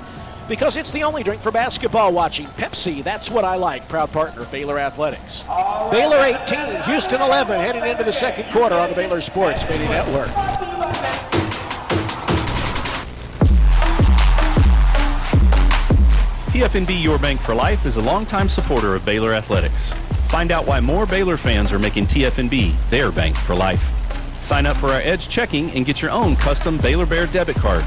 because it's the only drink for basketball watching. Pepsi, that's what I like. Proud partner of Baylor Athletics. Baylor 18, Houston 11, heading into the second quarter on the Baylor Sports Media Network. TFNB Your Bank for Life is a longtime supporter of Baylor Athletics. Find out why more Baylor fans are making TFNB their bank for life. Sign up for our Edge checking and get your own custom Baylor Bear debit card.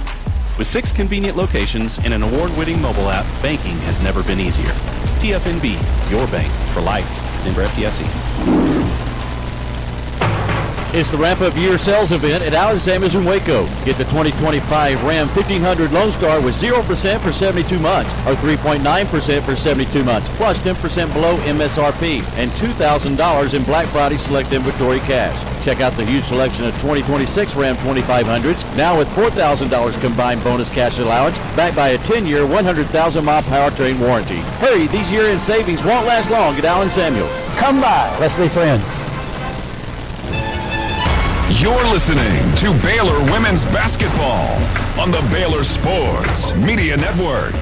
With 6 convenient locations and an award-winning mobile app, banking has never been easier. TFNB, your bank for life. Member FDIC. It's the wrap-up year sales event at Alexander's in Waco. Get the 2025 Ram 1500 Lone Star with 0% for 72 months or 3.9% for 72 months, plus 10% below MSRP and $2,000 in Black Friday select inventory cash. Check out the huge selection of 2026 Ram 2500s, now with $4,000 combined bonus cash allowance, backed by a 10-year, 100,000-mile powertrain warranty. Hurry, these year-end savings won't last long at Allen Samuel. Come by. Let's be friends. You're listening to Baylor Women's Basketball on the Baylor Sports Media Network.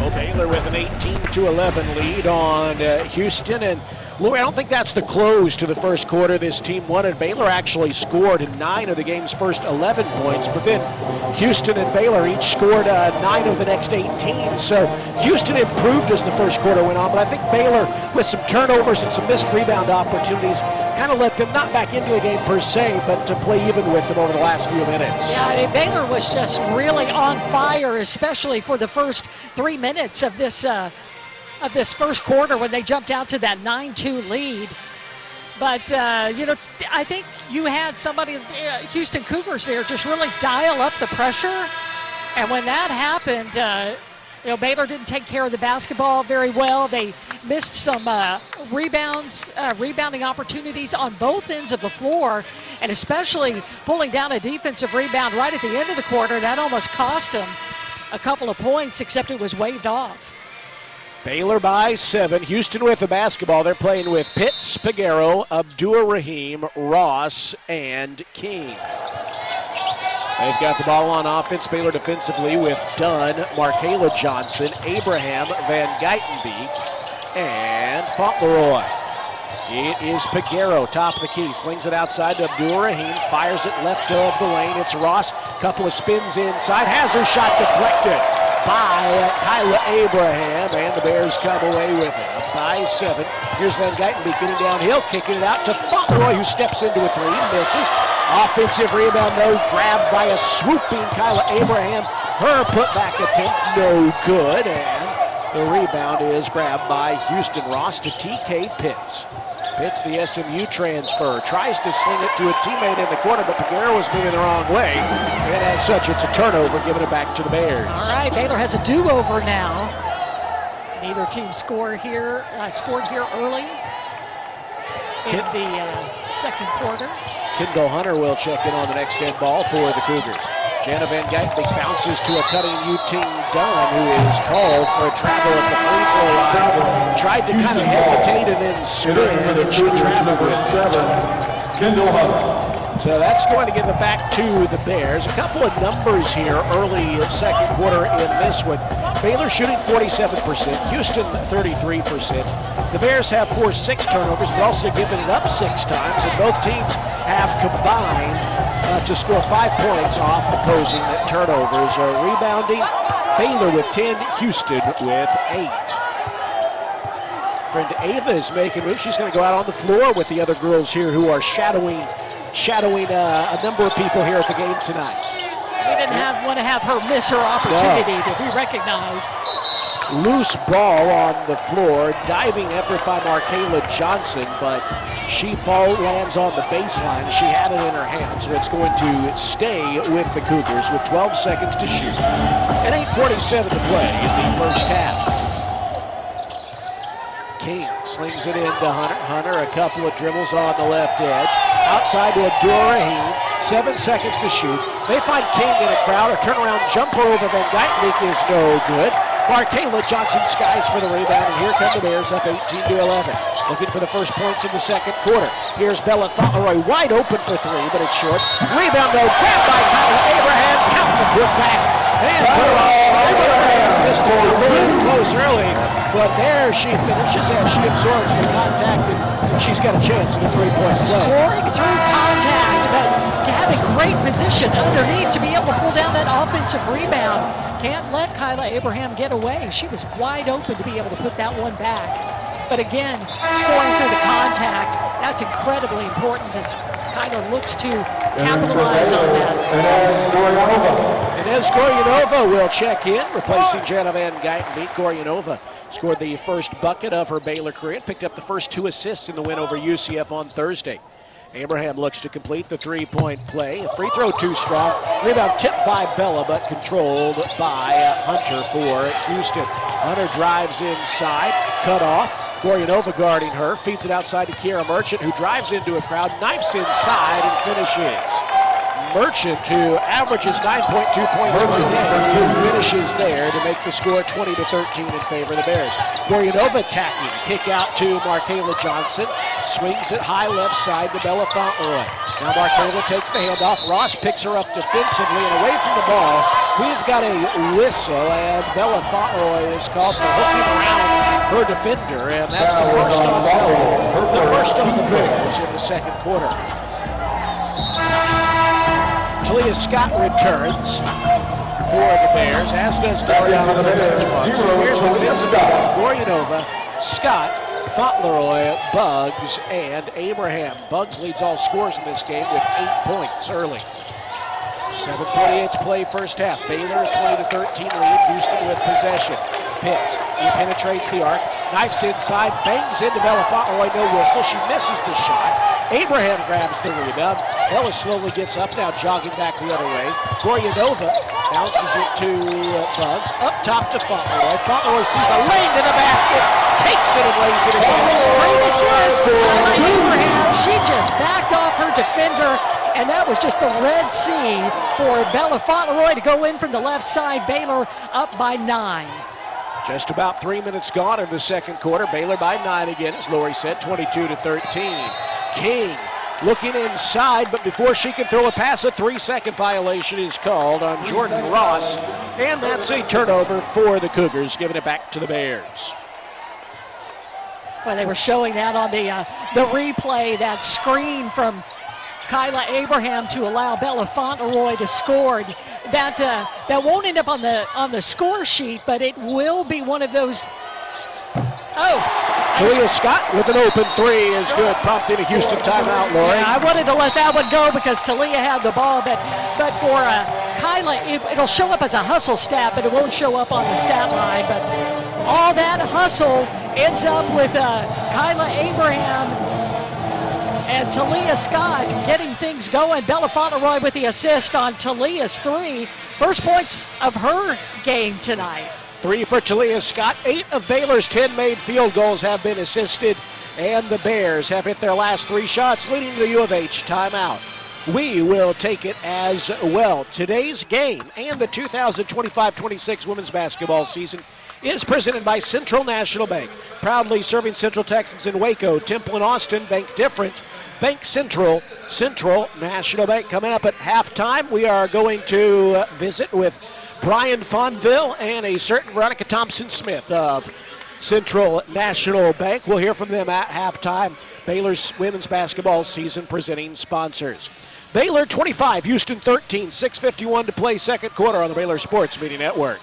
Well, Baylor with an 18-11 lead on Houston, and Lou, I don't think that's the close to the first quarter this team wanted. Baylor actually scored 9 of the game's first 11 points, but then Houston and Baylor each scored 9 of the next 18. So Houston improved as the first quarter went on, but I think Baylor, with some turnovers and some missed rebound opportunities, kind of let them not back into the game per se, but to play even with them over the last few minutes. Yeah, I mean, Baylor was just really on fire, especially for the first 3 minutes of this first quarter when they jumped out to that 9-2 lead. But, I think you had somebody, Houston Cougars there, just really dial up the pressure. And when that happened, Baylor didn't take care of the basketball very well. They missed some rebounding opportunities on both ends of the floor, and especially pulling down a defensive rebound right at the end of the quarter. That almost cost them a couple of points, except it was waved off. Baylor by 7. Houston with the basketball. They're playing with Pitts, Figueroa, Abdul-Rahim, Ross, and King. They've got the ball on offense. Baylor defensively with Dunn, Markayla Johnson, Abraham, Van Geitenbeek, and Fauntleroy. It is Peguero, top of the key, slings it outside to Abdur-Rahim, fires it left of the lane. It's Ross, couple of spins inside, has her shot deflected by Kyla Abraham, and the Bears come away with it by 7. Here's Van Geitenbeek getting downhill, kicking it out to Fauntleroy, who steps into a 3, misses. Offensive rebound, though, grabbed by a swooping Kyla Abraham. Her putback attempt, no good, and the rebound is grabbed by Houston Ross to TK Pitts. Pitts, the SMU transfer, tries to sling it to a teammate in the corner, but Peguero was moving the wrong way. And as such, it's a turnover, giving it back to the Bears. All right, Baylor has a do-over now. Neither team scored here early in the second quarter. Kendall Hunter will check in on the next end ball for the Cougars. Jana Van Geitenbeek bounces to a cutting Eugene Dunn, who is called for a travel at the free throw line. Tried to kind of hesitate and then spin, and she traveled with it. Kendall Hunter. So that's going to give it back to the Bears. A couple of numbers here early second quarter in this one. Baylor shooting 47%, Houston 33%. The Bears have forced 6 turnovers, but also given it up 6 times, and both teams have combined to score 5 points off opposing turnovers. Rebounding, Baylor with 10, Houston with 8. Friend Ava is making moves. She's going to go out on the floor with the other girls here who are shadowing a number of people here at the game tonight. We didn't want to have her miss her opportunity to be recognized. Loose ball on the floor, diving effort by Markayla Johnson, but she lands on the baseline. She had it in her hand, so it's going to stay with the Cougars with 12 seconds to shoot and 8:47 to play in the first half. King slings it into Hunter. Hunter, a couple of dribbles on the left edge. Outside to Abdur-Rahim. 7 seconds to shoot. They find King in a crowd. A turnaround jumper over Van Geitenbeek is no good. Markayla Johnson skies for the rebound, and here come the Bears up 18-11. Looking for the first points in the second quarter. Here's Bella Fauntleroy wide open for 3, but it's short. Rebound, though, grabbed by Kyla Abraham. Count the putback. And Abraham missed it a little close early, but there she finishes as she absorbs the contact, and she's got a chance at a 3-point play. Scoring through contact, but having great position underneath to be able to pull down that offensive rebound. Can't let Kyla Abraham get away. She was wide open to be able to put that one back. But again, scoring through the contact, that's incredibly important as Kyla looks to capitalize on that. Inez Goryanova will check in, replacing Jana Van Geitenbeek. Goryanova scored the first bucket of her Baylor career and picked up the first 2 assists in the win over UCF on Thursday. Abraham looks to complete the 3-point play. A free throw too strong. Rebound tipped by Bella, but controlled by Hunter for Houston. Hunter drives inside, cut off. Goryanova guarding her, feeds it outside to Kiera Merchant, who drives into a crowd, knifes inside and finishes. Merchant, who averages 9.2 points per game, finishes there to make the score 20-13 in favor of the Bears. Goryanova attacking, kick out to Markayla Johnson, swings it high left side to Bella Fauntleroy. Now Markayla takes the handoff. Ross picks her up defensively and away from the ball. We've got a whistle, and Bella Fauntleroy is called for hooking around her defender, and that's the first on Bella. The first on the Bears in the second quarter. Talia Scott returns for the Bears, as does Doriana on the bench. So here's the offensive Goryanova, Scott, Fauntleroy, Buggs, and Abraham. Buggs leads all scores in this game with 8 points early. 7:48 to play first half. Baylor 20-13 lead. Houston with possession. Pitts, he penetrates the arc, knifes inside, bangs into Bella Fauntleroy, no whistle. She misses the shot. Abraham grabs the rebound. Bella slowly gets up, now jogging back the other way. Goryanova bounces it to Buggs, up top to Fauntleroy. Fauntleroy sees a lane to the basket, takes it and lays it in. Great assist by Abraham. She just backed off her defender, and that was just the Red Sea for Bella Fauntleroy to go in from the left side. Baylor up by 9. Just about 3 minutes gone in the second quarter. Baylor by 9 again, as Lori said, 22-13. King looking inside, but before she can throw a pass, a 3-second violation is called on Jordan Ross, and that's a turnover for the Cougars, giving it back to the Bears. Well, they were showing that on the replay, that screen from Kyla Abraham to allow Bella Fauntleroy to score. That won't end up on the score sheet, but it will be one of those. Talia Scott with an open three is good, prompting a Houston timeout, Lori. Yeah, I wanted to let that one go because Talia had the ball, but for Kyla, it'll show up as a hustle stat, but it won't show up on the stat line. But all that hustle ends up with Kyla Abraham and Talia Scott getting things going. Bella Fauntleroy with the assist on Talia's three. First points of her game tonight. 3 for Talia Scott. 8 of Baylor's 10 made field goals have been assisted, and the Bears have hit their last 3 shots, leading to the U of H timeout. We will take it as well. Today's game and the 2025-26 women's basketball season is presented by Central National Bank, proudly serving Central Texans in Waco, Temple, and Austin. Bank different. Bank Central, Central National Bank. Coming up at halftime, we are going to visit with Brian Fonville and a certain Veronica Thompson-Smith of Central National Bank. We'll hear from them at halftime. Baylor's women's basketball season presenting sponsors. Baylor 25, Houston 13, 6:51 to play second quarter on the Baylor Sports Media Network.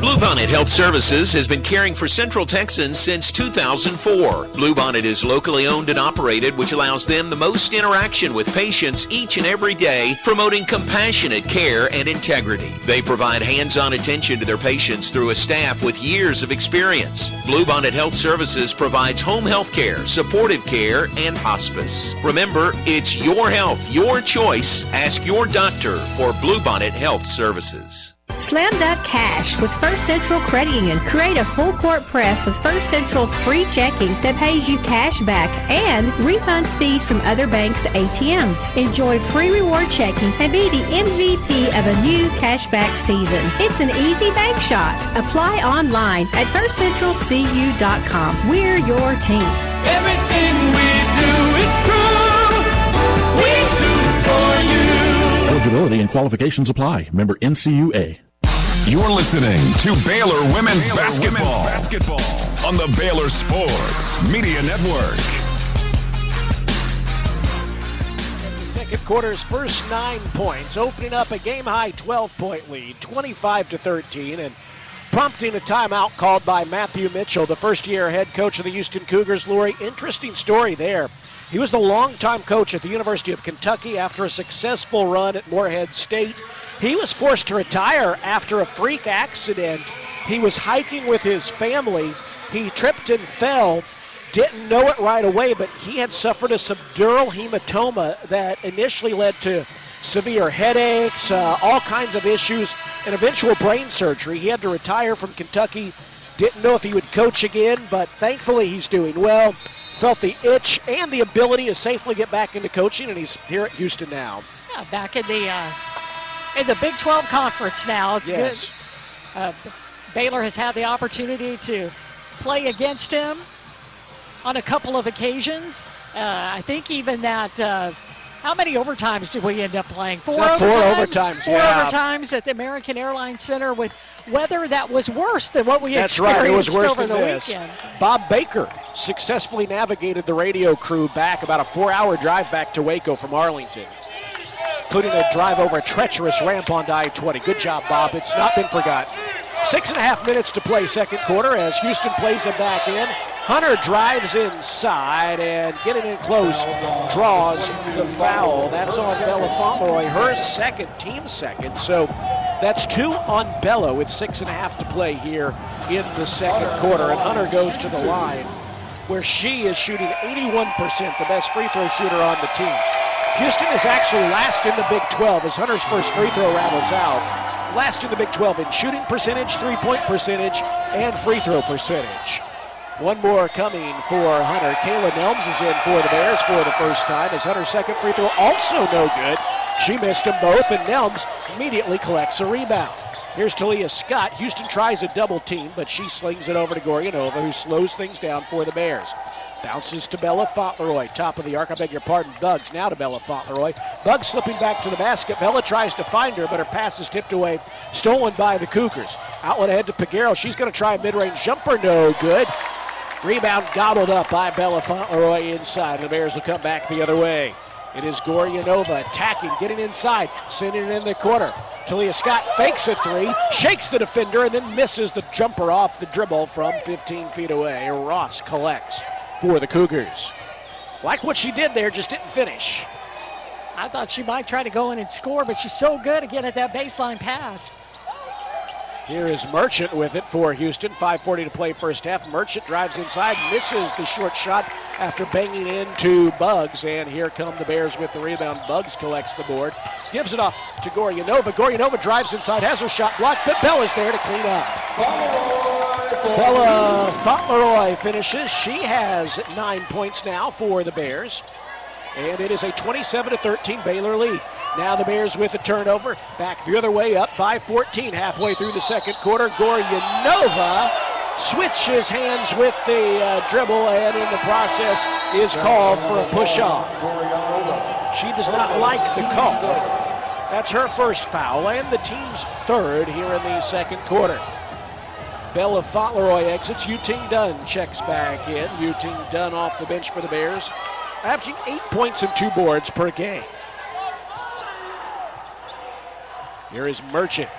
Bluebonnet Health Services has been caring for Central Texans since 2004. Bluebonnet is locally owned and operated, which allows them the most interaction with patients each and every day, promoting compassionate care and integrity. They provide hands-on attention to their patients through a staff with years of experience. Bluebonnet Health Services provides home health care, supportive care, and hospice. Remember, it's your health, your choice. Ask your doctor for Bluebonnet Health Services. Slam that cash with First Central Credit Union. Create a full court press with First Central's free checking that pays you cash back and refunds fees from other banks' ATMs. Enjoy free reward checking and be the MVP of a new cashback season. It's an easy bank shot. Apply online at firstcentralcu.com. We're your team. Everything we do is true. We do for you. Eligibility and qualifications apply. Member NCUA. You're listening to Baylor Women's Basketball on the Baylor Sports Media Network. The second quarter's first 9 points, opening up a game-high 12-point lead, 25-13, and prompting a timeout called by Matthew Mitchell, the first-year head coach of the Houston Cougars. Lori, interesting story there. He was the longtime coach at the University of Kentucky after a successful run at Morehead State. He was forced to retire after a freak accident. He was hiking with his family. He tripped and fell. Didn't know it right away, but he had suffered a subdural hematoma that initially led to severe headaches, all kinds of issues, and eventual brain surgery. He had to retire from Kentucky. Didn't know if he would coach again, but thankfully he's doing well. Felt the itch and the ability to safely get back into coaching, and he's here at Houston now. Yeah, back in the Big 12 Conference now. It's yes. Good. Baylor has had the opportunity to play against him on a couple of occasions. I think even that, how many overtimes did we end up playing? Four overtimes at the American Airlines Center with weather that was worse than what we experienced right. It was worse over than the this. weekend. Bob Baker successfully navigated the radio crew back, about a 4-hour drive back to Waco from Arlington, including a drive over a treacherous ramp onto I-20. Good job, Bob. It's not been forgotten. 6.5 minutes to play second quarter as Houston plays it back in. Hunter drives inside and getting in close, draws the foul. That's on Bella Fauntleroy, her second, team second. So that's 2 on Bella with 6.5 to play here in the second quarter. And Hunter goes to the line where she is shooting 81%, the best free throw shooter on the team. Houston is actually last in the Big 12 as Hunter's first free throw rattles out. Last in the Big 12 in shooting percentage, three-point percentage, and free throw percentage. One more coming for Hunter. Kayla Nelms is in for the Bears for the first time as Hunter's second free throw also no good. She missed them both, and Nelms immediately collects a rebound. Here's Talia Scott. Houston tries a double team, but she slings it over to Goryanova, who slows things down for the Bears. Bounces to Bella Fauntleroy. Top of the arc, I beg your pardon, Buggs. Now to Bella Fauntleroy. Buggs slipping back to the basket. Bella tries to find her, but her pass is tipped away. Stolen by the Cougars. Outlet ahead to Peguero. She's going to try a mid-range jumper. No good. Rebound gobbled up by Bella Fauntleroy inside. The Bears will come back the other way. It is Goryanova attacking, getting inside, sending it in the corner. Talia Scott fakes a three, shakes the defender, and then misses the jumper off the dribble from 15 feet away. Ross collects for the Cougars. Like what she did there, just didn't finish. I thought she might try to go in and score, but she's so good again at that baseline pass. Here is Merchant with it for Houston. 5:40 to play first half. Merchant drives inside, misses the short shot after banging into Buggs. And here come the Bears with the rebound. Buggs collects the board, gives it off to Goryanova. Goryanova drives inside, has her shot blocked, but Bella's there to clean up. Bella Fauntleroy finishes. She has 9 points now for the Bears. And it is a 27-13 Baylor lead. Now the Bears with a turnover. Back the other way, up by 14 halfway through the second quarter. Goryanova switches hands with the dribble, and in the process is called for a push-off. She does not like the call. That's her first foul and the team's third here in the second quarter. Bella Fauntleroy exits. Yu-Ting Dunn checks back in. Yu-Ting Dunn off the bench for the Bears, averaging 8 points and 2 boards per game. Here is Merchant.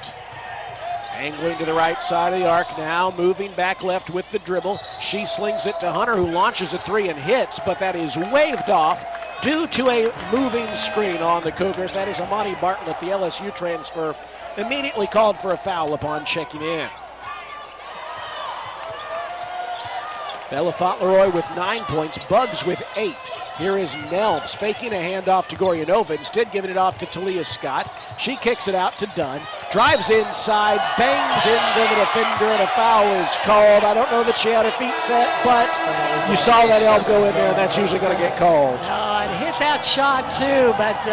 Angling to the right side of the arc now, moving back left with the dribble. She slings it to Hunter, who launches a three and hits, but that is waved off due to a moving screen on the Cougars. That is Amani Bartlett, the LSU transfer, immediately called for a foul upon checking in. Bella Fauntleroy with 9 points, Buggs with 8. Here is Nelms faking a handoff to Goryanova, instead giving it off to Talia Scott. She kicks it out to Dunn, drives inside, bangs into the defender, and a foul is called. I don't know that she had her feet set, but you saw that elbow in there, and that's usually going to get called. It hit that shot too, but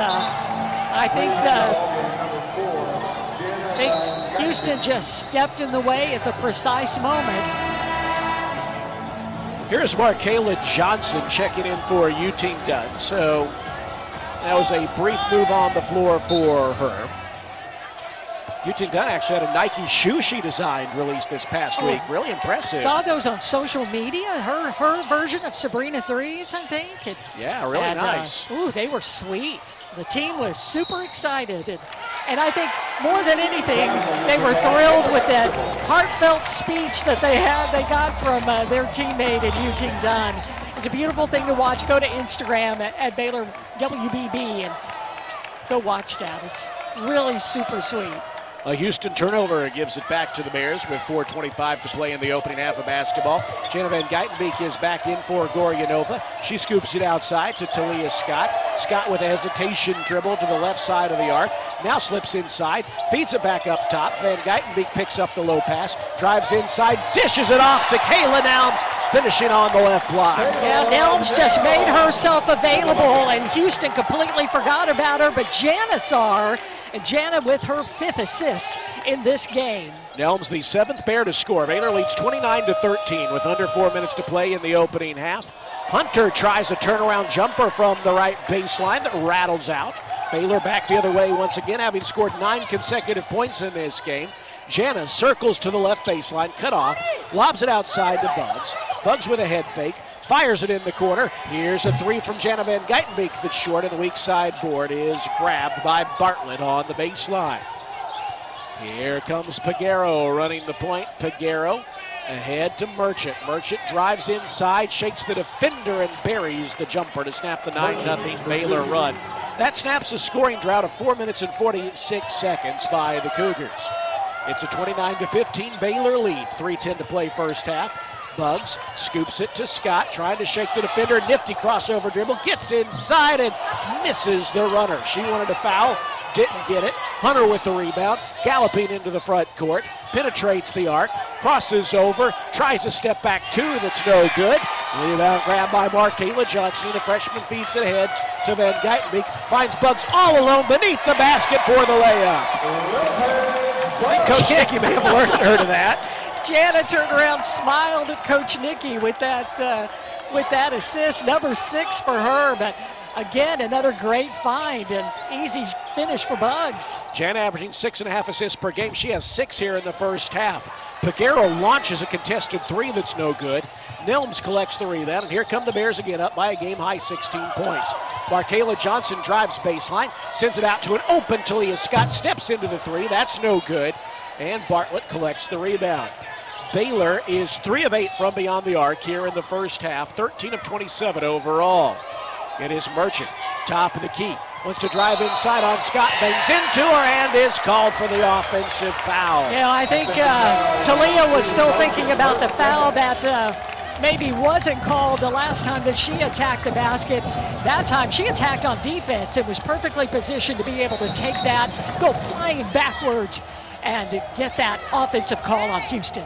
I think Houston just stepped in the way at the precise moment. Here's Markayla Johnson checking in for Yu-Ting Dunn. So that was a brief move on the floor for her. Yu-Ting Dunn actually had a Nike shoe she designed released this past week. Really impressive. Saw those on social media. Her version of Sabrina threes, I think. Yeah, really nice. They were sweet. The team was super excited. And I think more than anything, they were thrilled with that heartfelt speech that they got from their teammate at Yu-Ting Dunn. It's a beautiful thing to watch. Go to Instagram at Baylor WBB and go watch that. It's really super sweet. A Houston turnover gives it back to the Bears with 4:25 to play in the opening half of basketball. Jana Van Geitenbeek is back in for Goryanova. She scoops it outside to Talia Scott. Scott with a hesitation dribble to the left side of the arc. Now slips inside, feeds it back up top. Van Geitenbeek picks up the low pass, drives inside, dishes it off to Kayla Nelms, finishing on the left block. Yeah, Nelms just made herself available, and Houston completely forgot about her, but Jana saw her, and Jana with her 5th assist in this game. Nelms, the 7th Bear to score. Baylor leads 29-13 with under 4 minutes to play in the opening half. Hunter tries a turnaround jumper from the right baseline that rattles out. Baylor back the other way once again, having scored 9 consecutive points in this game. Jana circles to the left baseline, cut off, lobs it outside to Buggs. Buggs with a head fake, fires it in the corner. Here's a three from Jana Van Geitenbeek that's short, and the weak side board is grabbed by Bartlett on the baseline. Here comes Peguero running the point. Peguero ahead to Merchant. Merchant drives inside, shakes the defender, and buries the jumper to snap the 9-0 Baylor run. That snaps a scoring drought of 4 minutes and 46 seconds by the Cougars. It's a 29-15 Baylor lead. 3:10 to play first half. Buggs scoops it to Scott, trying to shake the defender. Nifty crossover dribble, gets inside and misses the runner. She wanted a foul, didn't get it. Hunter with the rebound, galloping into the front court, penetrates the arc, crosses over, tries a step back two that's no good. Rebound grab by Markayla Johnson. The freshman feeds it ahead to Van Geitenbeek, finds Buggs all alone beneath the basket for the layup. Coach Nicky may have alerted her to that. Jana turned around, smiled at Coach Nicky with that with that assist, number 6 for her. But again, another great find and easy finish for Bugs. Jana averaging 6.5 assists per game. She has 6 here in the first half. Piguero launches a contested 3 that's no good. Nelms collects the rebound, and here come the Bears again, up by a game-high 16 points. Markayla Johnson drives baseline, sends it out to an open Talia Scott, steps into the 3. That's no good, and Bartlett collects the rebound. Baylor is 3 of 8 from beyond the arc here in the first half, 13 of 27 overall. It is Merchant, top of the key. Wants to drive inside on Scott, bangs into her, and is called for the offensive foul. Yeah, I think Talia was still thinking about the foul that maybe wasn't called the last time that she attacked the basket. That time she attacked on defense. It was perfectly positioned to be able to take that, go flying backwards, and get that offensive call on Houston.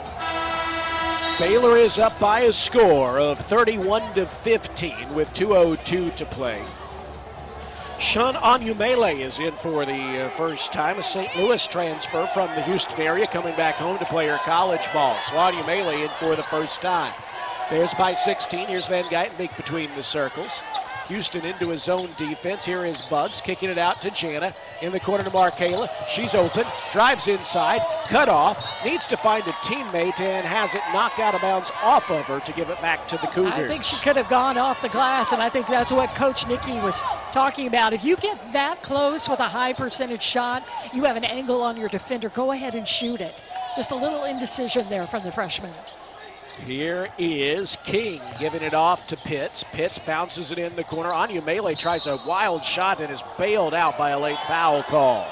Baylor is up by a score of 31-15 with 2:02 to play. Sean Anyumele is in for the first time, a St. Louis transfer from the Houston area, coming back home to play her college ball. So Anyumele in for the first time. Bears by 16. Here's Van Geitenbeek between the circles. Houston into his zone defense. Here is Bugs kicking it out to Jana. In the corner to Markayla. She's open, drives inside, cut off, needs to find a teammate, and has it knocked out of bounds off of her to give it back to the Cougars. I think she could have gone off the glass, and I think that's what Coach Nikki was talking about. If you get that close with a high percentage shot, you have an angle on your defender, go ahead and shoot it. Just a little indecision there from the freshman. Here is King giving it off to Pitts. Pitts bounces it in the corner. Anyumele tries a wild shot and is bailed out by a late foul call.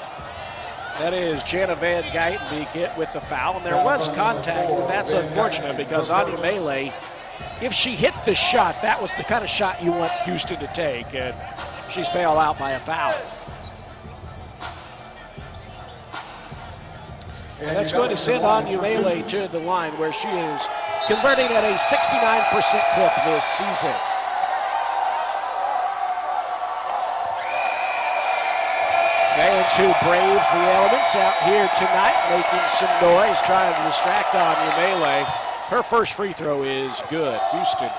That is Jana Van Geitenbeek with the foul, and there was contact, but that's unfortunate because Anyumele, if she hit the shot, that was the kind of shot you want Houston to take, and she's bailed out by a foul. And that's going to send Anyumele to the line where she is converting at a 69% clip this season. Fans who brave the elements out here tonight, making some noise, trying to distract Anyumele. Her first free throw is good. Houston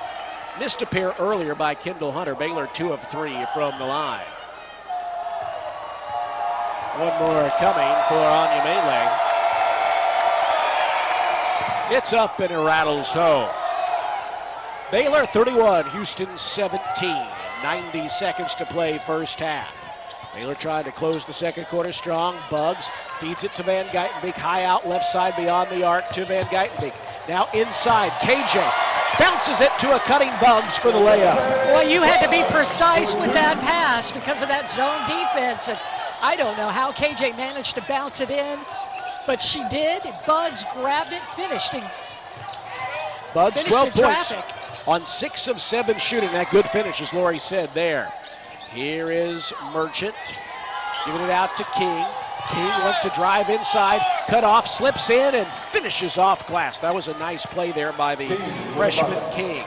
missed a pair earlier by Kendall Hunter. Baylor 2 of 3 from the line. One more coming for Anyumele. It's up and it rattles home. Baylor 31, Houston 17. 90 seconds to play first half. Baylor trying to close the second quarter strong. Bugs feeds it to Van Geitenbeek. High out left side beyond the arc to Van Geitenbeek. Now inside, KJ bounces it to a cutting Bugs for the layup. Well, you had to be precise with that pass because of that zone defense. And I don't know how KJ managed to bounce it in, but she did. Bugs grabbed it, finished. Bugs 12 points on 6 of 7 shooting. That good finish, as Lori said there. Here is Merchant giving it out to King. King wants to drive inside, cut off, slips in, and finishes off glass. That was a nice play there by the freshman King.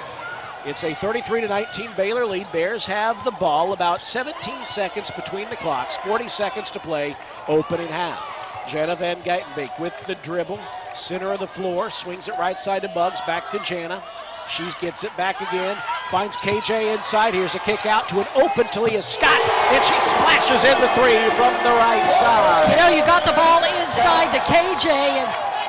It's a 33-19 Baylor lead. Bears have the ball, about 17 seconds between the clocks, 40 seconds to play, opening half. Jana Van Geitenbeek with the dribble, center of the floor, swings it right side to Bugs, back to Jana. She gets it back again, finds KJ inside. Here's a kick out to an open Talia Scott, and she splashes in the 3 from the right side. You know, you got the ball inside to KJ,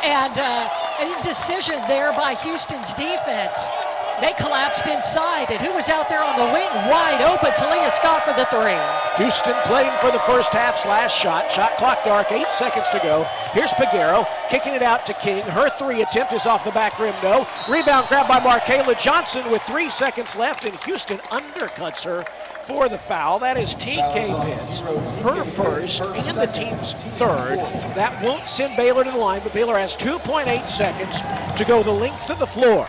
and an indecision there by Houston's defense. They collapsed inside, and who was out there on the wing? Wide open, Talia Scott for the 3. Houston playing for the first half's last shot. Shot clock dark, 8 seconds to go. Here's Piguero kicking it out to King. Her 3 attempt is off the back rim, no. Rebound grabbed by Markayla Johnson with 3 seconds left, and Houston undercuts her for the foul. That is T.K. Pitts, her first and the team's 3rd. That won't send Baylor to the line, but Baylor has 2.8 seconds to go the length of the floor.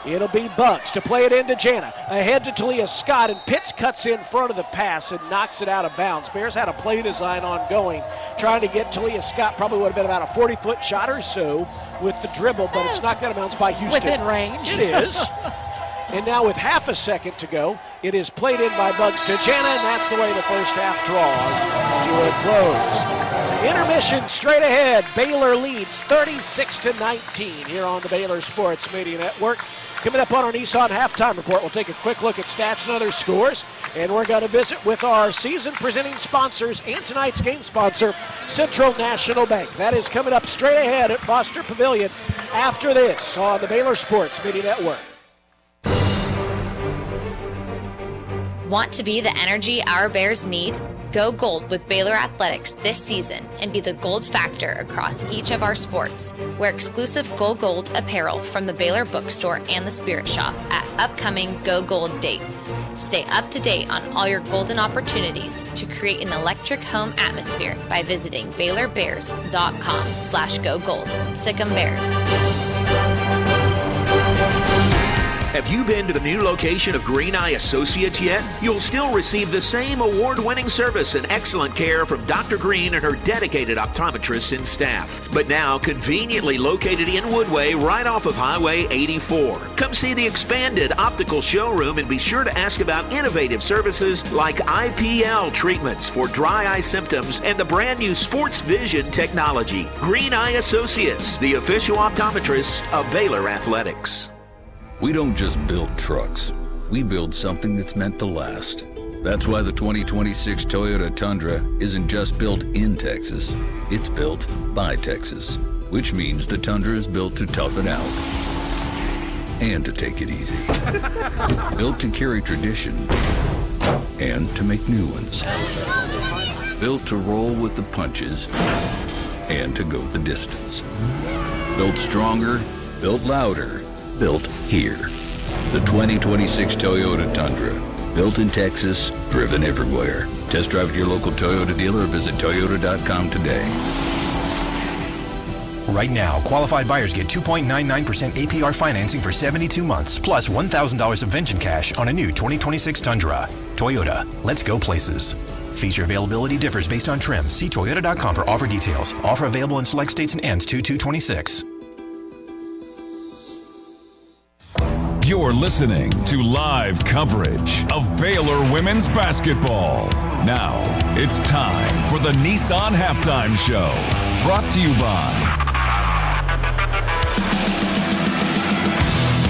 It'll be Bugs to play it into Jana. Ahead to Talia Scott, and Pitts cuts in front of the pass and knocks it out of bounds. Bears had a play design ongoing, trying to get Talia Scott. Probably would have been about a 40-foot shot or so with the dribble, but it's knocked out of bounds by Houston. Within range. It is. And now with half a second to go, it is played in by Bugs to Jana, and that's the way the first half draws to a close. Intermission straight ahead. Baylor leads 36-19 here on the Baylor Sports Media Network. Coming up on our Nissan Halftime Report, we'll take a quick look at stats and other scores, and we're going to visit with our season presenting sponsors and tonight's game sponsor, Central National Bank. That is coming up straight ahead at Foster Pavilion after this on the Baylor Sports Media Network. Want to be the energy our Bears need? Go gold with Baylor Athletics this season and be the gold factor across each of our sports. Wear exclusive Go Gold apparel from the Baylor Bookstore and the Spirit Shop at upcoming Go Gold dates. Stay up to date on all your golden opportunities to create an electric home atmosphere by visiting BaylorBears.com/Go Gold. Sic 'em Bears. Have you been to the new location of Green Eye Associates yet? You'll still receive the same award-winning service and excellent care from Dr. Green and her dedicated optometrists and staff. But now conveniently located in Woodway right off of Highway 84. Come see the expanded optical showroom and be sure to ask about innovative services like IPL treatments for dry eye symptoms and the brand new Sports Vision technology. Green Eye Associates, the official optometrist of Baylor Athletics. We don't just build trucks. We build something that's meant to last. That's why the 2026 Toyota Tundra isn't just built in Texas. It's built by Texas, which means the Tundra is built to tough it out and to take it easy. Built to carry tradition and to make new ones. Built to roll with the punches and to go the distance. Built stronger, built louder, built here. The 2026 Toyota Tundra. Built in Texas, driven everywhere. Test drive at your local Toyota dealer or visit Toyota.com today. Right now, qualified buyers get 2.99% APR financing for 72 months, plus $1,000 of Venture cash on a new 2026 Tundra. Toyota, let's go places. Feature availability differs based on trim. See Toyota.com for offer details. Offer available in select states and ends 2/2/26. You're listening to live coverage of Baylor women's basketball. Now, it's time for the Nissan Halftime Show. Brought to you by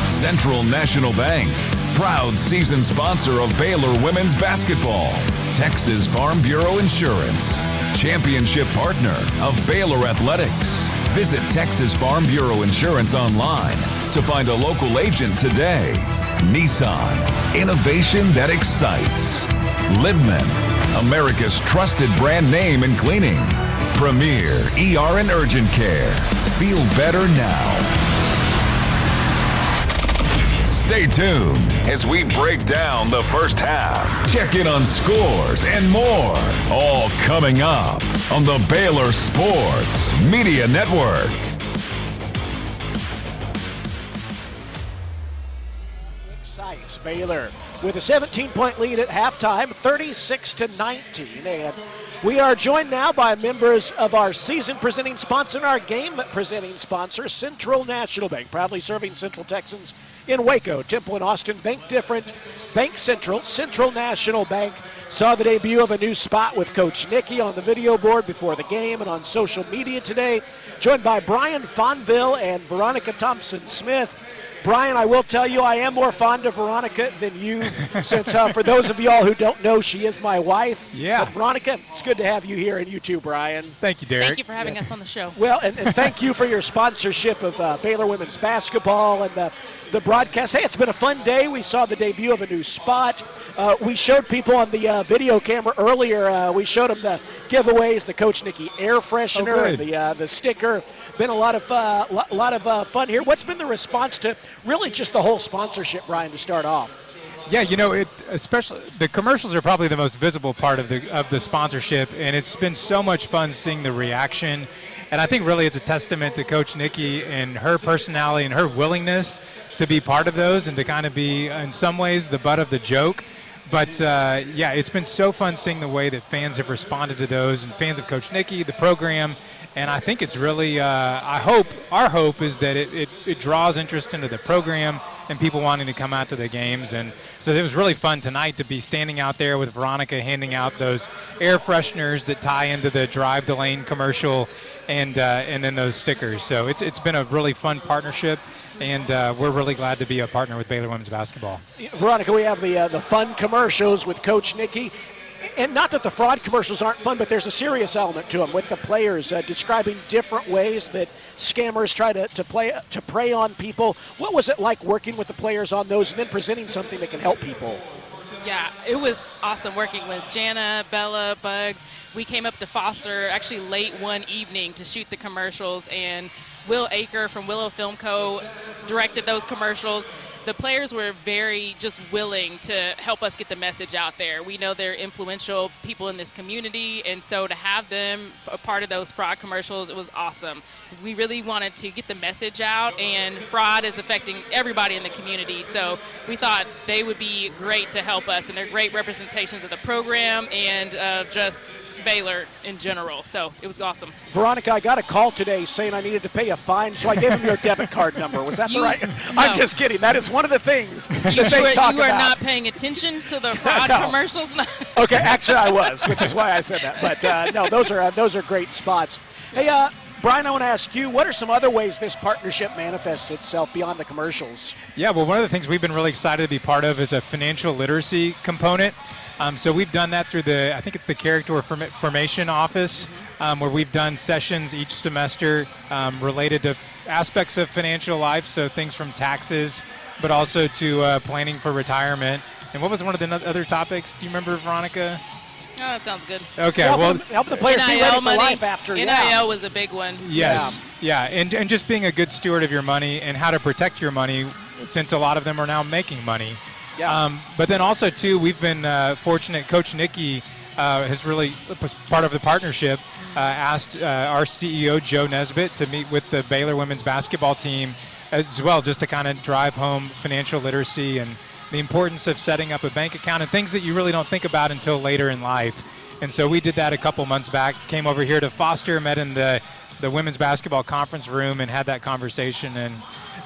Central National Bank, proud season sponsor of Baylor women's basketball. Texas Farm Bureau Insurance, championship partner of Baylor Athletics. Visit Texas Farm Bureau Insurance online to find a local agent today. Nissan, innovation that excites. Libman, America's trusted brand name in cleaning. Premier ER and Urgent Care. Feel better now. Stay tuned as we break down the first half. Check in on scores and more. All coming up on the Baylor Sports Media Network. Excites Baylor with a 17-point lead at halftime, 36-19. And we are joined now by members of our season presenting sponsor and our game presenting sponsor, Central National Bank, proudly serving Central Texans in Waco, Temple, and Austin. Bank different, Bank Central. Central National Bank saw the debut of a new spot with Coach Nicky on the video board before the game and on social media today, joined by Brian Fonville and Veronica Thompson-Smith. Brian, I will tell you I am more fond of Veronica than you, since for those of y'all who don't know, she is my wife. Yeah. But Veronica, it's good to have you here, and you too, Brian. Thank you, Derek. Thank you for having us on the show. Well, and thank you for your sponsorship of Baylor women's basketball and the broadcast. Hey, it's been a fun day. We saw the debut of a new spot. We showed people on the video camera earlier. We showed them the giveaways, the Coach Nicky air freshener, and the sticker. Been a lot of fun here. What's been the response to really just the whole sponsorship, Brian, to start off? Yeah, especially the commercials are probably the most visible part of the sponsorship, and it's been so much fun seeing the reaction. And I think really it's a testament to Coach Nicky and her personality and her willingness to be part of those and to kind of be, in some ways, the butt of the joke. But, yeah, it's been so fun seeing the way that fans have responded to those and fans of Coach Nicky, the program. And I think it's really, our hope is that it draws interest into the program and people wanting to come out to the games. And so it was really fun tonight to be standing out there with Veronica handing out those air fresheners that tie into the Drive the Lane commercial and then those stickers. So it's been a really fun partnership. and we're really glad to be a partner with Baylor women's basketball. Veronica, we have the fun commercials with Coach Nikki. And not that the fraud commercials aren't fun, but there's a serious element to them with the players describing different ways that scammers try to prey on people. What was it like working with the players on those and then presenting something that can help people? Yeah, it was awesome working with Jana, Bella, Bugs. We came up to Foster actually late one evening to shoot the commercials, and Will Aker from Willow Film Co. directed those commercials. The players were very just willing to help us get the message out there. We know they're influential people in this community, and so to have them a part of those fraud commercials, it was awesome. We really wanted to get the message out, and fraud is affecting everybody in the community, so we thought they would be great to help us, and they're great representations of the program and just Baylor in general, so it was awesome. Veronica, I got a call today saying I needed to pay a fine, so I gave him your debit card number. Was that the right? No. I'm just kidding. That is one of the things that they talk about. You are not paying attention to the fraud commercials? Okay, actually I was, which is why I said that. But no, those are great spots. Hey, Brian, I want to ask you, what are some other ways this partnership manifests itself beyond the commercials? Yeah, well, one of the things we've been really excited to be part of is a financial literacy component. So we've done that through I think it's the Character Formation Office, where we've done sessions each semester related to aspects of financial life, so things from taxes, but also to planning for retirement. And what was one of the other topics? Do you remember, Veronica? Oh, that sounds good. Okay, help the players be ready for life after. NIL was a big one. Yes, yeah, and just being a good steward of your money and how to protect your money, since a lot of them are now making money. Yeah. But then also, too, we've been fortunate. Coach Nikki has really, part of the partnership, asked our CEO, Joe Nesbitt, to meet with the Baylor women's basketball team as well, just to kind of drive home financial literacy and the importance of setting up a bank account and things that you really don't think about until later in life. And so we did that a couple months back, came over here to Foster, met in the women's basketball conference room and had that conversation. And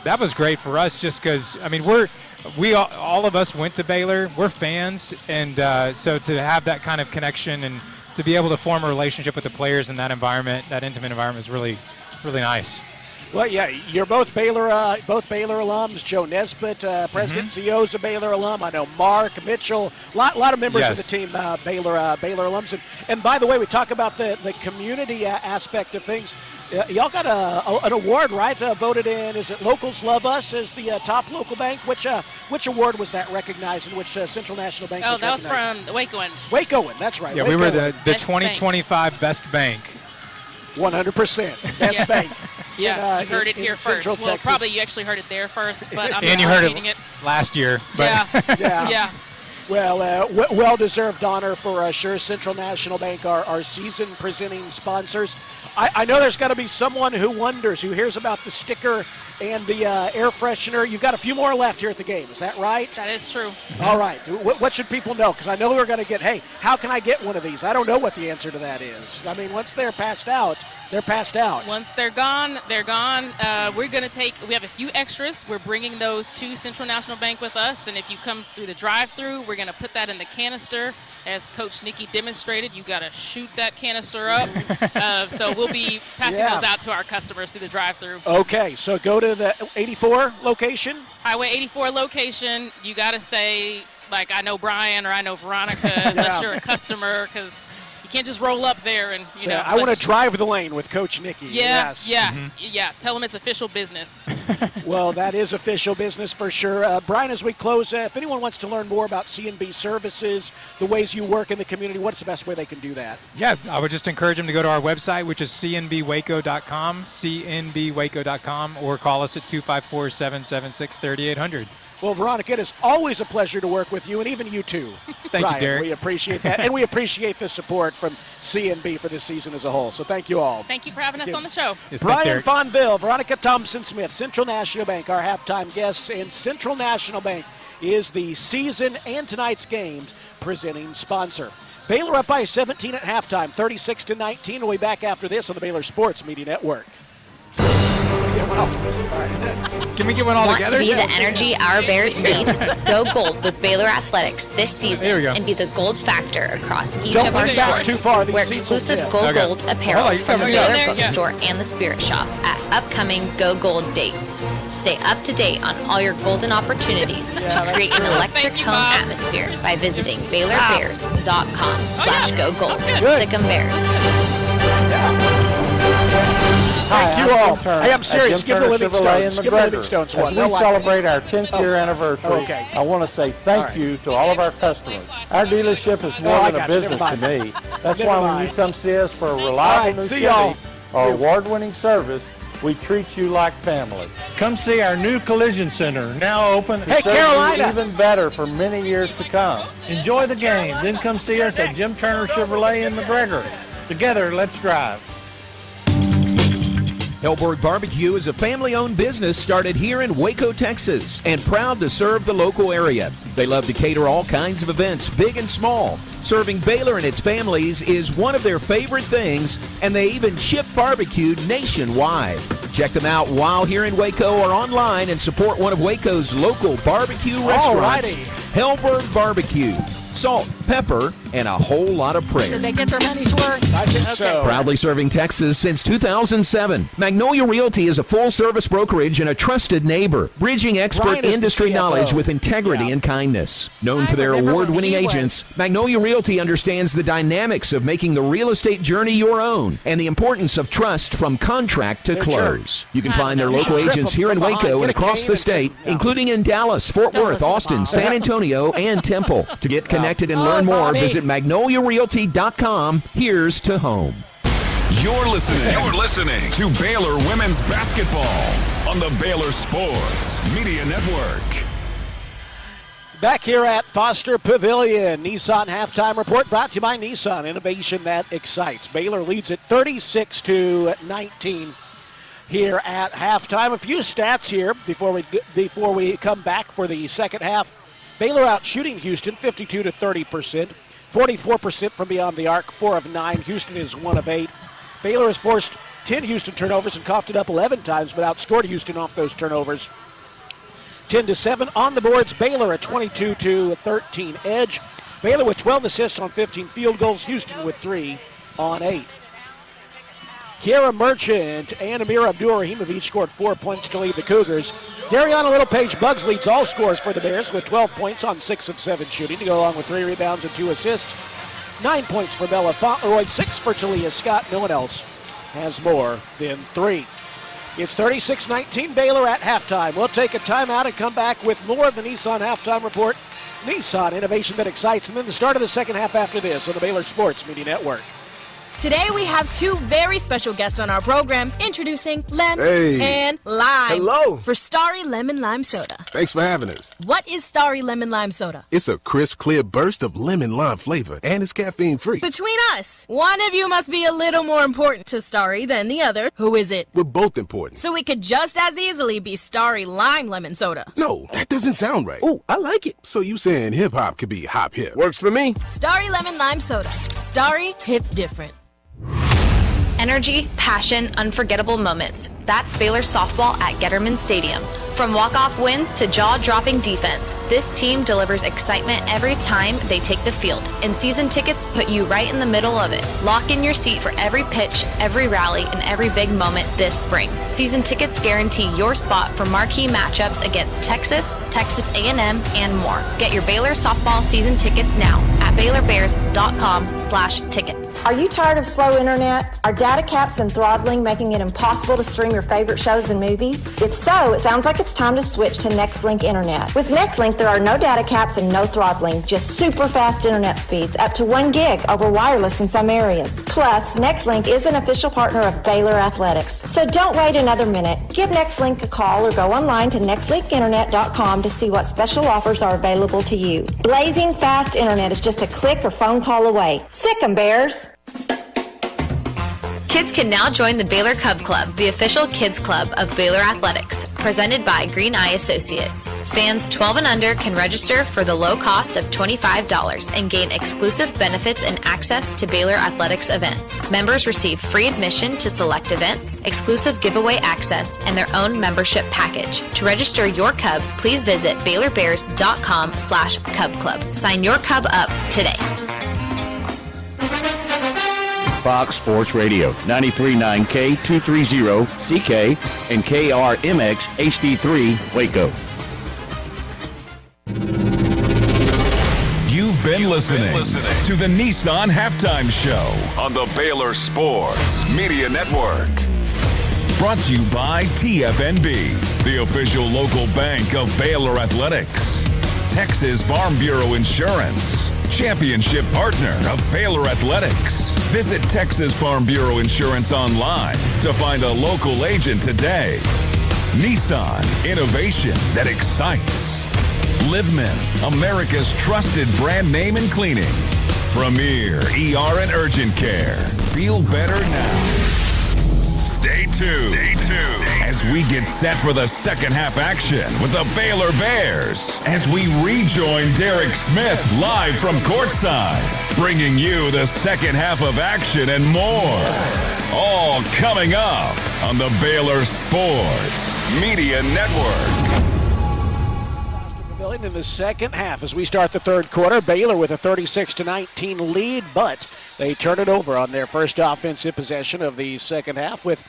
that was great for us just because, I mean, all of us went to Baylor. We're fans, and so to have that kind of connection and to be able to form a relationship with the players in that environment, that intimate environment, is really, really nice. Well, yeah, you're both Baylor alums. Joe Nesbitt, president CEO, is a Baylor alum. I know Mark Mitchell, a lot of members of the team, Baylor alums. And by the way, we talk about the community aspect of things. Y'all got an award, right? Voted in. Is it Locals Love Us as the top local bank? Which award was that recognized? In which Central National Bank? Oh, that was from Wacoan. Wacoan, that's right. Yeah, we were the 2025 best bank. 100% best bank. Yeah, you heard it here first. Well, Texas. Probably you actually heard it there first, but I'm and you heard it last year. But yeah. Well, well-deserved honor for sure. Central National Bank, our season presenting sponsors. I know there's got to be someone who hears about the sticker and the air freshener. You've got a few more left here at the game. Is that right? That is true. All right. What should people know? Because I know we're going to get, hey, how can I get one of these? I don't know what the answer to that is. I mean, once they're passed out, they're passed out. Once they're gone, they're gone. We have a few extras. We're bringing those to Central National Bank with us. And if you come through the drive-thru, we're going to put that in the canister. As Coach Nikki demonstrated, you got to shoot that canister up. So we'll be passing those out to our customers through the drive-thru. Okay, so go to the 84 location. Highway 84 location. You got to say, like, I know Brian or I know Veronica, unless you're a customer, because you can't just roll up there and, you know. I want to drive the lane with Coach Nikki. Yeah. Tell them it's official business. Well, that is official business for sure. Brian, as we close, if anyone wants to learn more about C&B services, the ways you work in the community, what's the best way they can do that? Yeah, I would just encourage them to go to our website, which is cnbwaco.com, cnbwaco.com, or call us at 254-776-3800. Well, Veronica, it is always a pleasure to work with you, and even you too. Thank you, Derek. We appreciate that, and we appreciate the support from C&B for this season as a whole. So thank you all. Thank you for having us on the show. Yes, Brian Fonville, Veronica Thompson-Smith, Central National Bank, our halftime guests, and Central National Bank is the season and tonight's games presenting sponsor. Baylor up by 17 at halftime, 36-19. We'll be back after this on the Baylor Sports Media Network. Can we get one all Want together? to be the energy our Bears need? Go gold with Baylor Athletics this season There we go. and be the gold factor across each Don't of our lean back sports. too far. These Wear seats will exclusive tip. Go Okay. Gold apparel Hold on, from the you got Baylor it. Bookstore and the Spirit Shop at upcoming Go Gold dates. Stay up to date on all your golden opportunities to create an electric home atmosphere by visiting BaylorBears.com/GoGold. Sick 'em Bears. Thank you all. I am serious. Give the Livingstones. Give the Livingstones one. As we They'll like it. celebrate our 10th year anniversary, Okay. I want to say thank you to all of our customers. Our dealership is more I than a got you. business Never to mind. me. That's Never why when mind. you come see us for a All reliable right, new see y'all. Chevy or award-winning service, we treat you like family. Come see our new collision center, now open and Hey, serve Carolina. you even better for many years to come. Enjoy the game, then come see us at Jim Turner Chevrolet in McGregor. Together, let's drive. Hellberg Barbecue is a family-owned business started here in Waco, Texas, and proud to serve the local area. They love to cater all kinds of events, big and small. Serving Baylor and its families is one of their favorite things, and they even ship barbecue nationwide. Check them out while here in Waco or online and support one of Waco's local barbecue restaurants, Alrighty. Hellberg Barbecue. Salt, pepper, and a whole lot of prayer. Did they get their money's worth? I think so. Proudly serving Texas since 2007, Magnolia Realty is a full-service brokerage and a trusted neighbor, bridging expert Brian is the industry CFO. knowledge with integrity Yeah. and kindness. Known I for their remember when award-winning he was- agents, Magnolia Realty understands the dynamics of making the real estate journey your own and the importance of trust from contract to They're close. jerks. You can find their You should local trip agents them here in from behind, Waco get and a across cane the and state, take them down. including in Dallas, Fort Don't Worth, listen to Austin, Bob. San Antonio, and Temple. To get connected and learn more, Bobby. visit MagnoliaRealty.com. Here's to home. You're listening to Baylor Women's Basketball on the Baylor Sports Media Network. Back here at Foster Pavilion, Nissan halftime report brought to you by Nissan, innovation that excites. Baylor leads at 36-19 here at halftime. A few stats here before we come back for the second half. Baylor out shooting Houston 52-30%, 44% from beyond the arc, 4 of 9. Houston is 1 of 8. Baylor has forced 10 Houston turnovers and coughed it up 11 times, but outscored Houston off those turnovers. 10-7 on the boards. Baylor a 22-13 edge. Baylor with 12 assists on 15 field goals. Houston with 3 on 8. Kiara Merchant and Amira Abdur-Rahim have each scored 4 points to lead the Cougars. Dariana Littlepage Buggs leads all scores for the Bears with 12 points on 6 of 7 shooting to go along with 3 rebounds and 2 assists. 9 points for Bella Fauntleroy, 6 for Talia Scott. No one else has more than 3. It's 36-19 Baylor at halftime. We'll take a timeout and come back with more of the Nissan halftime report. Nissan, innovation that excites, and then the start of the second half after this on the Baylor Sports Media Network. Today we have 2 very special guests on our program. Introducing Lem Hey. and Lime. Hello. For Starry Lemon Lime Soda. Thanks for having us. What is Starry Lemon Lime Soda? It's a crisp, clear burst of lemon lime flavor, and it's caffeine free. Between us, one of you must be a little more important to Starry than the other. Who is it? We're both important. So it could just as easily be Starry Lime Lemon Soda. No, that doesn't sound right. Oh, I like it. So you saying hip hop could be hop hip? Works for me. Starry Lemon Lime Soda. Starry hits different. Energy, passion, unforgettable moments. That's Baylor softball at Getterman Stadium. From walk-off wins to jaw-dropping defense, this team delivers excitement every time they take the field, and season tickets put you right in the middle of it. Lock in your seat for every pitch, every rally, and every big moment this spring. Season tickets guarantee your spot for marquee matchups against Texas, Texas A&M, and more. Get your Baylor softball season tickets now at BaylorBears.com/tickets. Are you tired of slow internet? Are data caps and throttling making it impossible to stream your favorite shows and movies? If so, it sounds like it's time to switch to Nextlink Internet. With Nextlink, there are no data caps and no throttling, just super fast internet speeds, up to 1 gig over wireless in some areas. Plus, Nextlink is an official partner of Baylor Athletics. So don't wait another minute. Give Nextlink a call or go online to nextlinkinternet.com to see what special offers are available to you. Blazing fast internet is just a click or phone call away. Sick 'em, Bears! Kids can now join the Baylor Cub Club, the official kids club of Baylor Athletics, presented by Green Eye Associates. Fans 12 and under can register for the low cost of $25 and gain exclusive benefits and access to Baylor Athletics events. Members receive free admission to select events, exclusive giveaway access, and their own membership package. To register your Cub, please visit BaylorBears.com/Cub Club. Sign your Cub up today. Fox Sports Radio, 93.9 K230 CK and KRMX HD3 Waco. You've been listening to the Nissan Halftime Show on the Baylor Sports Media Network. Brought to you by TFNB, the official local bank of Baylor Athletics. Texas Farm Bureau Insurance, championship partner of Baylor Athletics. Visit Texas Farm Bureau Insurance online to find a local agent today. Nissan, innovation that excites. Libman, America's trusted brand name in cleaning. Premier ER and Urgent Care. Feel better now. Stay tuned as we get set for the second half action with the Baylor Bears as we rejoin Derek Smith live from Courtside, bringing you the second half of action and more. All coming up on the Baylor Sports Media Network. In the second half as we start the third quarter, Baylor with a 36-19 lead, but they turn it over on their first offensive possession of the second half with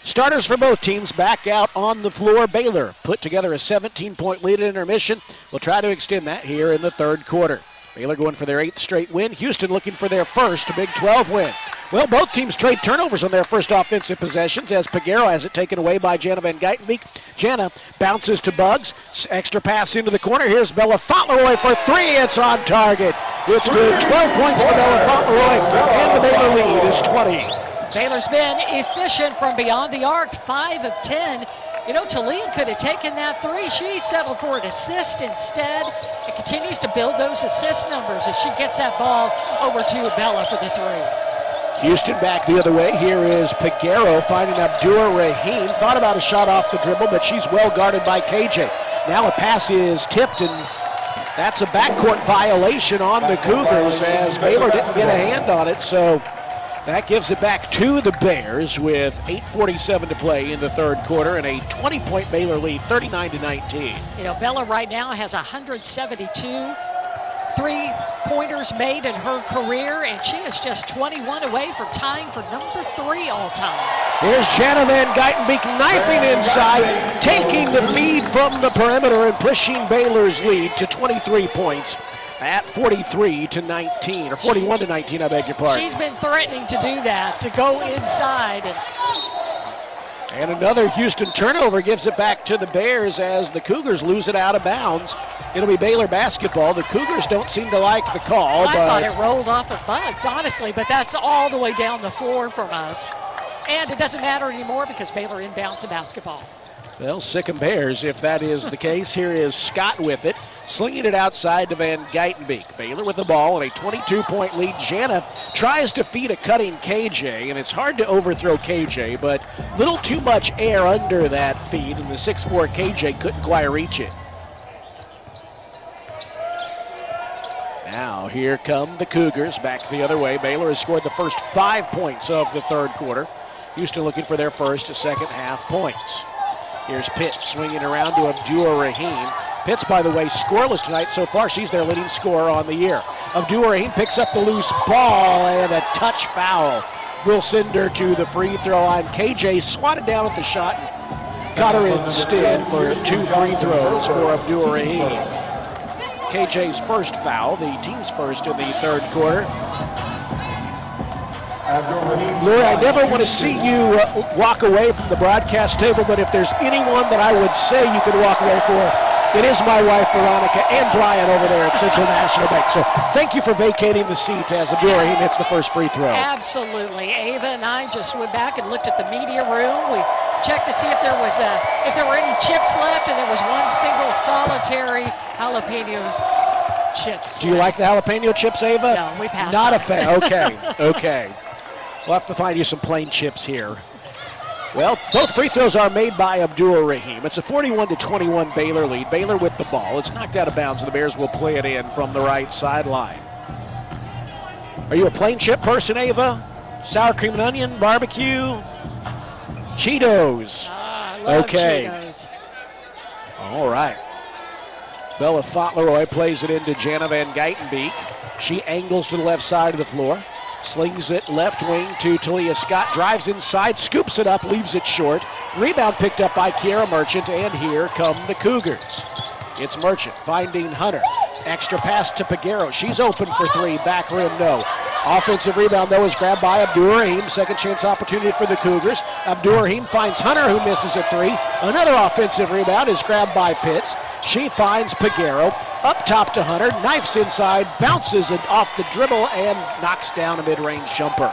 starters for both teams back out on the floor. Baylor put together a 17-point lead at intermission. We'll try to extend that here in the third quarter. Baylor going for their 8th straight win. Houston looking for their first Big 12 win. Well, both teams trade turnovers on their first offensive possessions as Peguero has it taken away by Jana Van Geitenbeek. Jana bounces to Bugs. Extra pass into the corner. Here's Bella Fauntleroy for three. It's on target. It's good. 12 points for Bella Fauntleroy, and the Baylor lead is 20. Baylor's been efficient from beyond the arc, 5 of 10. You know, Talia could have taken that three. She settled for an assist instead and continues to build those assist numbers as she gets that ball over to Bella for the three. Houston back the other way. Here is Peguero finding Abdur Rahim. Thought about a shot off the dribble, but she's well guarded by KJ. Now a pass is tipped, and that's a backcourt violation on the Cougars as Baylor didn't get a hand on it. So that gives it back to the Bears with 8:47 to play in the third quarter and a 20-point Baylor lead, 39-19. You know, Bella right now has 172 three-pointers made in her career, and she is just 21 away from tying for number 3 all-time. Here's Jana Van Geitenbeek knifing inside, taking the feed from the perimeter and pushing Baylor's lead to 23 points at 43-19, or 41-19, I beg your pardon. She's been threatening to do that, to go inside. And another Houston turnover gives it back to the Bears as the Cougars lose it out of bounds. It'll be Baylor basketball. The Cougars don't seem to like the call. I thought it rolled off of Bugs, honestly, but that's all the way down the floor from us. And it doesn't matter anymore because Baylor inbounds the basketball. Well, sick 'em Bears if that is the case. Here is Scott with it, slinging it outside to Van Geitenbeek. Baylor with the ball and a 22-point lead. Jana tries to feed a cutting KJ, and it's hard to overthrow KJ, but a little too much air under that feed, and the 6'4 KJ couldn't quite reach it. Now here come the Cougars back the other way. Baylor has scored the first 5 points of the third quarter. Houston looking for their first second half points. Here's Pitts swinging around to Abdur Rahim. Pitts, by the way, scoreless tonight. So far, she's their leading scorer on the year. Abdur Rahim picks up the loose ball and a touch foul will send her to the free throw line. KJ swatted down at the shot and got her instead for 2 free throws for Abdur Rahim. KJ's first foul, the team's first in the third quarter. Lori, I never want to see you walk away from the broadcast table, but if there's anyone that I would say you could walk away for, it is my wife, Veronica, and Brian over there at Central National Bank. So thank you for vacating the seat as Abdur Rahim hits the first free throw. Absolutely. Ava and I just went back and looked at the media room. We checked to see if there were any chips left, and there was one single solitary jalapeno chips. Do you like the jalapeno chips, Ava? No, we passed. Not a fan. Okay. Okay. We'll have to find you some plain chips here. Well, both free throws are made by Abdur-Rahim. It's a 41-21 Baylor lead. Baylor with the ball. It's knocked out of bounds, and the Bears will play it in from the right sideline. Are you a plain chip person, Ava? Sour cream and onion, barbecue, Cheetos. I love Cheetos. All right. Bella Fauntleroy plays it into Jana Van Geitenbeek. She angles to the left side of the floor. Slings it left wing to Talia Scott. Drives inside, scoops it up, leaves it short. Rebound picked up by Kiera Merchant, and here come the Cougars. It's Merchant finding Hunter. Extra pass to Piguero. She's open for three. Back rim, no. Offensive rebound, though, is grabbed by Abdur-Rahim. Second chance opportunity for the Cougars. Abdur-Rahim finds Hunter, who misses a three. Another offensive rebound is grabbed by Pitts. She finds Piguero. Up top to Hunter. Knifes inside, bounces it off the dribble, and knocks down a mid-range jumper.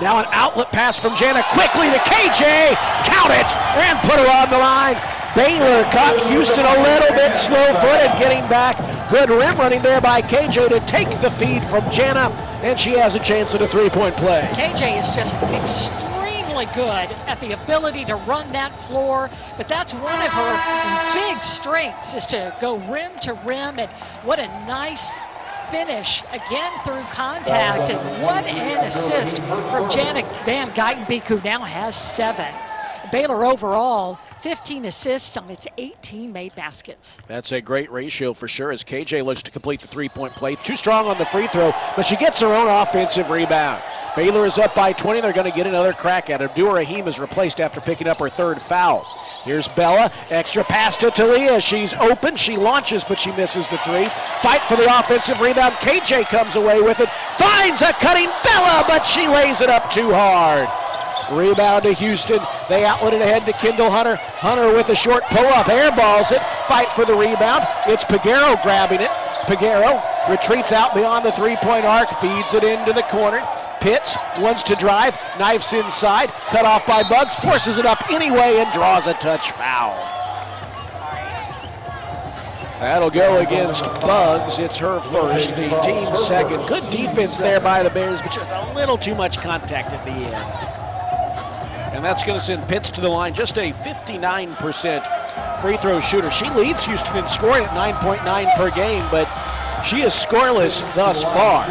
Now an outlet pass from Jana quickly to KJ. Count it, and put her on the line. Baylor caught Houston a little bit slow-footed getting back. Good rim running there by KJ to take the feed from Jana, and she has a chance at a three-point play. KJ is just extremely good at the ability to run that floor, but that's one of her big strengths is to go rim to rim, and what a nice finish again through contact, and what an assist from Jana Van Geitenbeek, who now has 7. Baylor overall 15 assists on its 18 made baskets. That's a great ratio for sure as KJ looks to complete the three-point play. Too strong on the free throw, but she gets her own offensive rebound. Baylor is up by 20. They're going to get another crack at it. Abdur-Rahim is replaced after picking up her third foul. Here's Bella. Extra pass to Talia. She's open. She launches, but she misses the three. Fight for the offensive rebound. KJ comes away with it. Finds a cutting Bella, but she lays it up too hard. Rebound to Houston. They outlet it ahead to Kendall Hunter. Hunter with a short pull-up. Airballs it. Fight for the rebound. It's Piguero grabbing it. Piguero retreats out beyond the three-point arc. Feeds it into the corner. Pitts wants to drive. Knifes inside. Cut off by Bugs. Forces it up anyway and draws a touch foul. That'll go against Bugs. It's her first, the team's second. Good defense there by the Bears, but just a little too much contact at the end. And that's going to send Pitts to the line, just a 59% free throw shooter. She leads Houston in scoring at 9.9 per game, but she is scoreless thus far.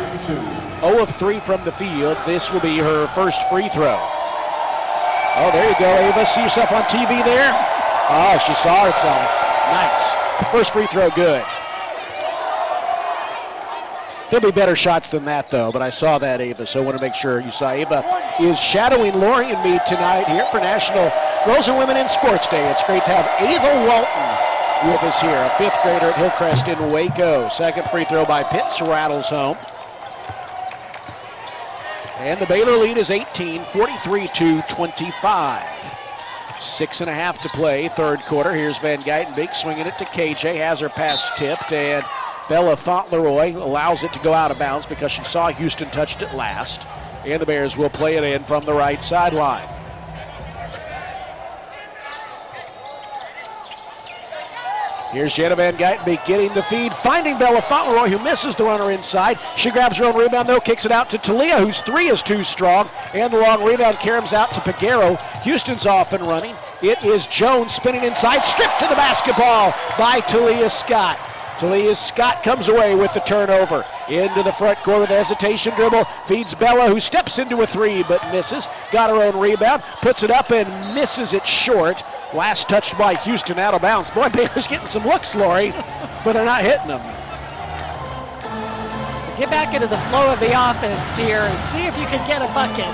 0 of 3 from the field. This will be her first free throw. Oh, there you go, Ava. See yourself on TV there? Oh, she saw herself. Nice. First free throw, good. There'll be better shots than that, though, but I saw that, Ava, so I want to make sure you saw. Ava is shadowing Lori and me tonight here for National Girls and Women in Sports Day. It's great to have Ava Walton with us here, a 5th grader at Hillcrest in Waco. Second free throw by Pitts, rattles home. And the Baylor lead is 18, 43-25. 6.5 to play, third quarter. Here's Van Geitenbeek swinging it to KJ, has her pass tipped, and Bella Fauntleroy allows it to go out of bounds because she saw Houston touched it last. And the Bears will play it in from the right sideline. Here's Jana Van Geitenbeek getting the feed, finding Bella Fauntleroy, who misses the runner inside. She grabs her own rebound, though, kicks it out to Talia, whose three is too strong. And the long rebound caroms out to Piguero. Houston's off and running. It is Jones spinning inside, stripped to the basketball by Talia Scott. Talia Scott comes away with the turnover. Into the front court with a hesitation dribble. Feeds Bella, who steps into a three but misses. Got her own rebound. Puts it up and misses it short. Last touched by Houston out of bounds. Boy, Baylor's getting some looks, Lori, but they're not hitting them. Get back into the flow of the offense here and see if you can get a bucket.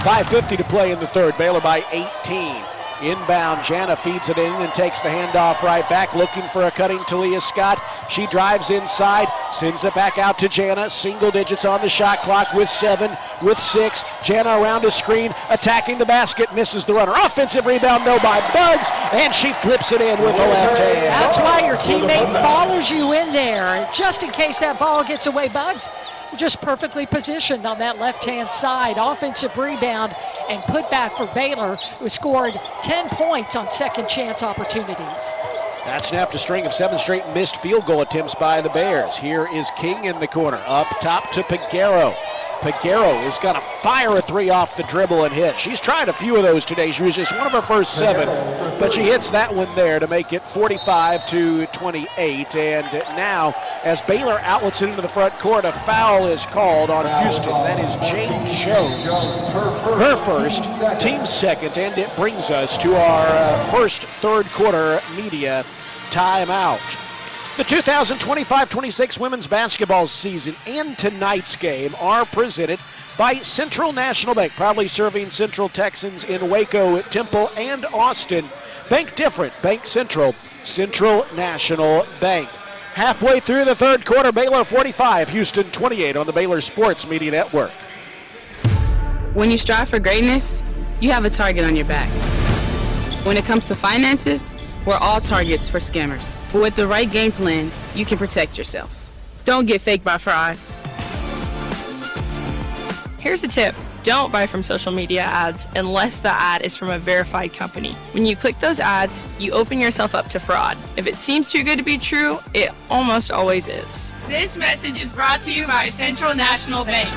5:50 to play in the third. Baylor by 18. Inbound, Jana feeds it in and takes the handoff right back, looking for a cutting Talia Scott. She drives inside, sends it back out to Jana. Single digits on the shot clock with 7, with 6. Jana around a screen, attacking the basket, misses the runner. Offensive rebound, though, by Bugs, and she flips it in with the left hand. That's why your teammate follows you in there. Just in case that ball gets away, Bugs just perfectly positioned on that left-hand side. Offensive rebound and put back for Baylor, who scored 10 points on second chance opportunities. That snapped a string of 7 straight missed field goal attempts by the Bears. Here is King in the corner. Up top to Peguero. Peguero is going to fire a 3 off the dribble and hit. She's tried a few of those today. She was just one of her first 7, but she hits that one there to make it 45-28. And now, as Baylor outlets it into the front court, a foul is called on Houston. That is Jane Jones. Her first, team second, and it brings us to our first third quarter media timeout. The 2025-26 women's basketball season and tonight's game are presented by Central National Bank, proudly serving Central Texans in Waco, Temple, and Austin. Bank different, Bank Central, Central National Bank. Halfway through the third quarter, Baylor 45, Houston 28 on the Baylor Sports Media Network. When you strive for greatness, you have a target on your back. When it comes to finances, we're all targets for scammers. But with the right game plan, you can protect yourself. Don't get faked by fraud. Here's a tip. Don't buy from social media ads unless the ad is from a verified company. When you click those ads, you open yourself up to fraud. If it seems too good to be true, it almost always is. This message is brought to you by Central National Bank.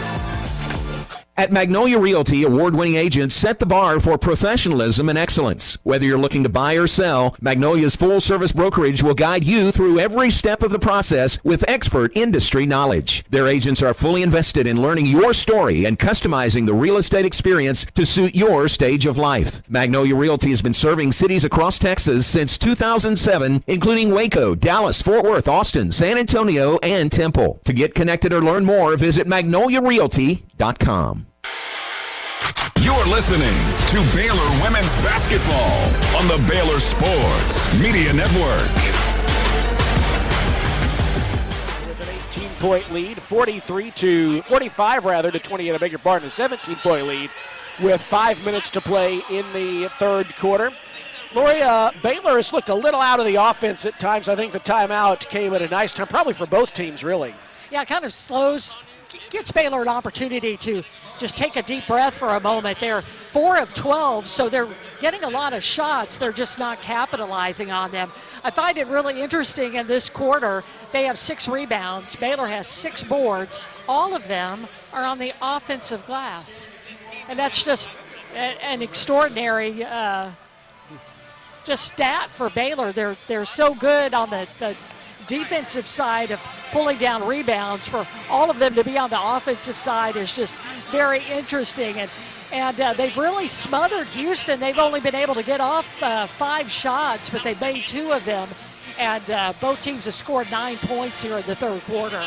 At Magnolia Realty, award-winning agents set the bar for professionalism and excellence. Whether you're looking to buy or sell, Magnolia's full-service brokerage will guide you through every step of the process with expert industry knowledge. Their agents are fully invested in learning your story and customizing the real estate experience to suit your stage of life. Magnolia Realty has been serving cities across Texas since 2007, including Waco, Dallas, Fort Worth, Austin, San Antonio, and Temple. To get connected or learn more, visit magnoliarealty.com. You're listening to Baylor Women's Basketball on the Baylor Sports Media Network. With an 18-point lead, 45 to 28, I beg your pardon, a 17-point lead with 5 minutes to play in the third quarter. Lori, Baylor has looked a little out of the offense at times. I think the timeout came at a nice time, probably for both teams, really. Yeah, it kind of gets Baylor an opportunity to just take a deep breath for a moment. They're 4 of 12, so they're getting a lot of shots. They're just not capitalizing on them. I find it really interesting in this quarter, they have 6 rebounds. Baylor has 6 boards. All of them are on the offensive glass. And that's just an extraordinary just stat for Baylor. They're so good on the defensive side of pulling down rebounds. For all of them to be on the offensive side is just very interesting. And they've really smothered Houston. They've only been able to get off 5 shots, but they've made 2 of them. And both teams have scored 9 points here in the third quarter.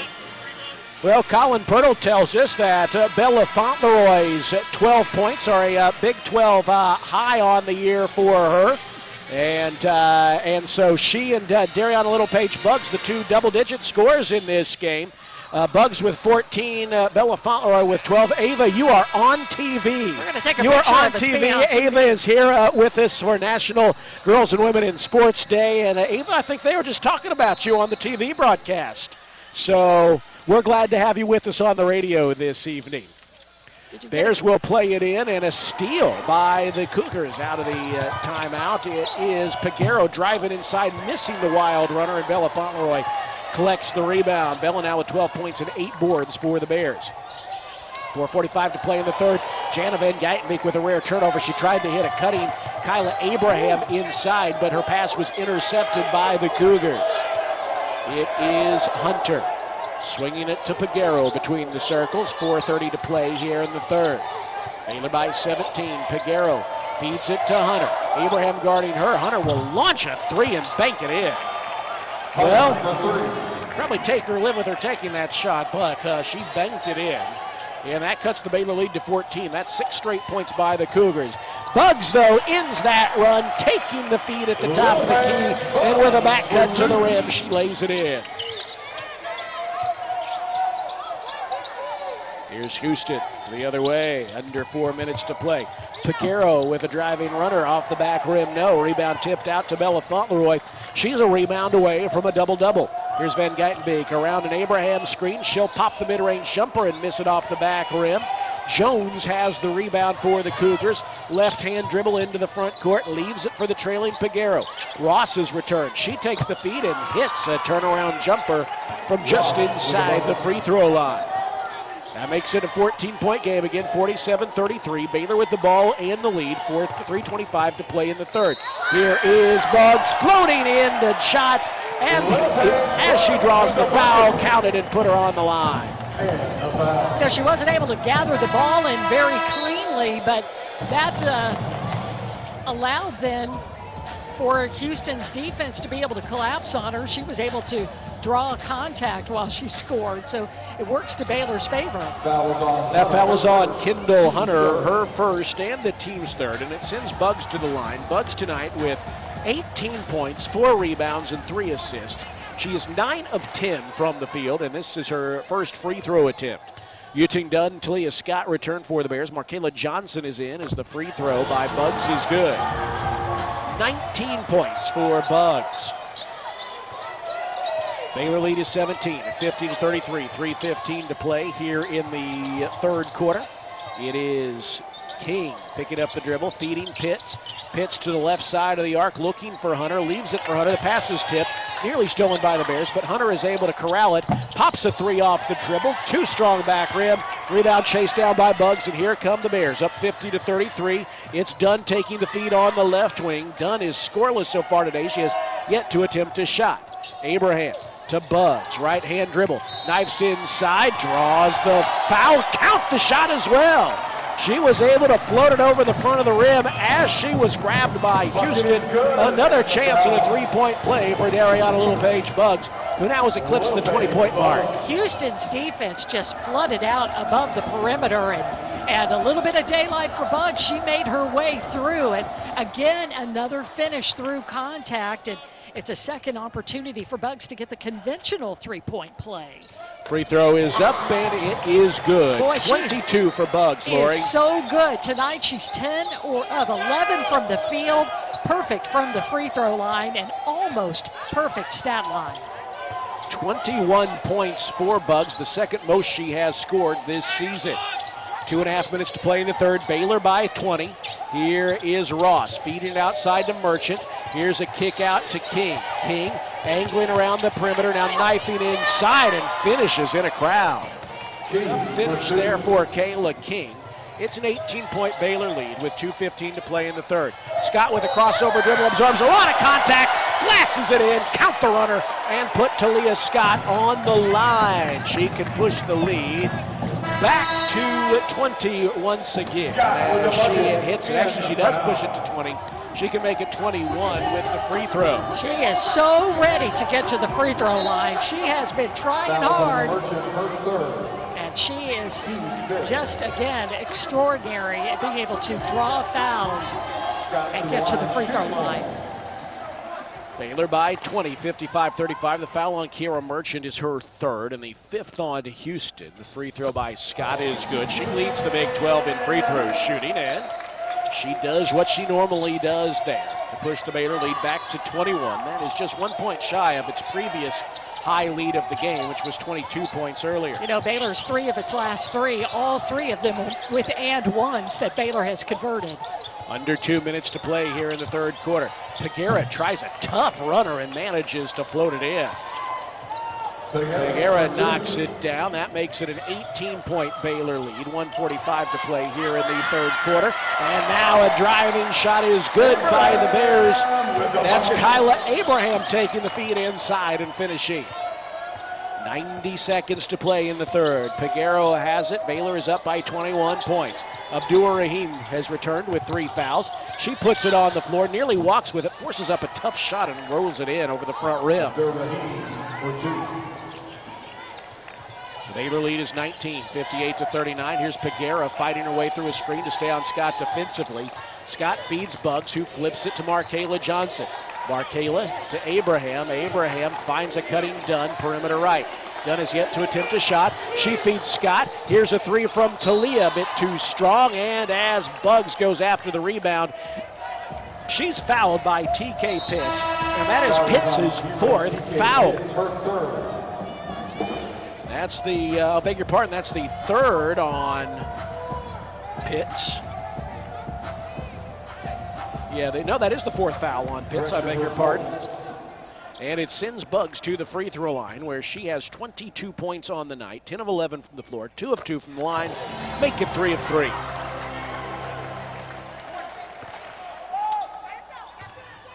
Well, Colin Pirtle tells us that Bella Fauntleroy's 12 points are a Big 12 high on the year for her. And so she and Dariana Littlepage-Buggs, the 2 double-digit scorers in this game. Buggs with 14, Bella Fauntleroy with 12. Ava, you are on TV. We're going to take a picture. You are on TV. Ava is here with us for National Girls and Women in Sports Day. And Ava, I think they were just talking about you on the TV broadcast. So we're glad to have you with us on the radio this evening. Bears will play it in, and a steal by the Cougars out of the timeout. It is Peguero driving inside, missing the wild runner, and Bella Fauntleroy collects the rebound. Bella now with 12 points and 8 boards for the Bears. 4:45 to play in the third. Jana Van Geitenbeek with a rare turnover. She tried to hit a cutting Kyla Abraham inside, but her pass was intercepted by the Cougars. It is Hunter swinging it to Peguero between the circles. 4:30 to play here in the third. Baylor by 17. Peguero feeds it to Hunter. Abraham guarding her. Hunter will launch a 3 and bank it in. Well, probably take her, live with her taking that shot, but she banked it in. And that cuts the Baylor lead to 14. That's 6 straight points by the Cougars. Buggs, though, ends that run, taking the feed at the top of the key, and with a back cut to the rim, she lays it in. Here's Houston the other way, under 4 minutes to play. Peguero with a driving runner off the back rim, no. Rebound tipped out to Bella Fauntleroy. She's a rebound away from a double-double. Here's Van Geitenbeek around an Abraham screen. She'll pop the mid-range jumper and miss it off the back rim. Jones has the rebound for the Cougars. Left-hand dribble into the front court, leaves it for the trailing Peguero. Ross's return. She takes the feed and hits a turnaround jumper from just inside the free throw line. That makes it a 14-point game again, 47-33. Baylor with the ball and the lead, 3:25 to play in the third. Here is Buggs floating in the shot, and as she draws the foul, counted and put her on the line. She wasn't able to gather the ball in very cleanly, but that allowed then for Houston's defense to be able to collapse on her. She was able to draw contact while she scored, so it works to Baylor's favor. That foul was on Kendall Hunter, her first and the team's third, and it sends Buggs to the line. Buggs tonight with 18 points, 4 rebounds, and 3 assists. She is 9 of 10 from the field, and this is her first free throw attempt. Yuting Dunn, Talia Scott return for the Bears. Markayla Johnson is in as the free throw by Buggs is good. 19 points for Buggs. Baylor lead is 17 at 50-33. 3:15 to play here in the third quarter. It is King picking up the dribble, feeding Pitts. Pitts to the left side of the arc, looking for Hunter, leaves it for Hunter. The pass is tipped, nearly stolen by the Bears, but Hunter is able to corral it. Pops a 3 off the dribble, too strong back rim. Rebound chased down by Buggs, and here come the Bears, up 50-33. It's Dunn taking the feed on the left wing. Dunn is scoreless so far today. She has yet to attempt a shot. Abraham to Buggs, right-hand dribble, knifes inside, draws the foul, count the shot as well. She was able to float it over the front of the rim as she was grabbed by Houston. Another chance at a 3-point play for Dariana Littlepage Buggs, who now has eclipsed the 20-point mark. Houston's defense just flooded out above the perimeter, and a little bit of daylight for Buggs. She made her way through, and again, another finish through contact, and it's a second opportunity for Buggs to get the conventional 3-point play. Free throw is up, and it is good. Boy, 22 for Buggs, Lori. Is so good. Tonight she's 10 of 11 from the field, perfect from the free throw line, and almost perfect stat line. 21 points for Buggs, the second most she has scored this season. 2.5 minutes to play in the third. Baylor by 20. Here is Ross feeding it outside to Merchant. Here's a kick out to King. King angling around the perimeter, now knifing inside and finishes in a crowd. Finish there for Kayla King. It's an 18-point Baylor lead with 2:15 to play in the third. Scott with a crossover dribble, absorbs a lot of contact, glasses it in, count the runner, and put Talia Scott on the line. She can push the lead back to 20 once again. As she hits it, actually she does push it to 20. She can make it 21 with the free throw. She is so ready to get to the free throw line. She has been trying hard, and she is just, again, extraordinary at being able to draw fouls and get to the free throw line. Baylor by 20, 55-35. The foul on Kiera Merchant is her third, and the fifth on Houston. The free throw by Scott is good. She leads the Big 12 in free throw shooting, and she does what she normally does there to push the Baylor lead back to 21. That is just 1 point shy of its previous high lead of the game, which was 22 points earlier. You know, Baylor's 3 of its last 3, all 3 of them with and ones that Baylor has converted. Under 2 minutes to play here in the third quarter. Peguera tries a tough runner and manages to float it in. Peguera knocks it down. That makes it an 18-point Baylor lead. 1:45 to play here in the third quarter. And now a driving shot is good by the Bears. That's Kyla Abraham taking the feed inside and finishing. 90 seconds to play in the third. Peguero has it. Baylor is up by 21 points. Abdur-Rahim has returned with 3 fouls. She puts it on the floor, nearly walks with it, forces up a tough shot and rolls it in over the front rim. The Baylor lead is 19, 58-39. Here's Peguera fighting her way through a screen to stay on Scott defensively. Scott feeds Buggs, who flips it to Markayla Johnson. Markayla to Abraham. Abraham finds a cutting Dunn, perimeter right. Dunn has yet to attempt a shot. She feeds Scott. Here's a 3 from Talia, a bit too strong, and as Buggs goes after the rebound, she's fouled by TK Pitts, and that is Pitts' 4th foul. That's the, beg your pardon, that's the 3rd on Pitts. Yeah, that is the fourth foul on Pitts, I beg your pardon. And it sends Buggs to the free throw line where she has 22 points on the night, 10 of 11 from the floor, 2 of 2 from the line, make it 3 of 3.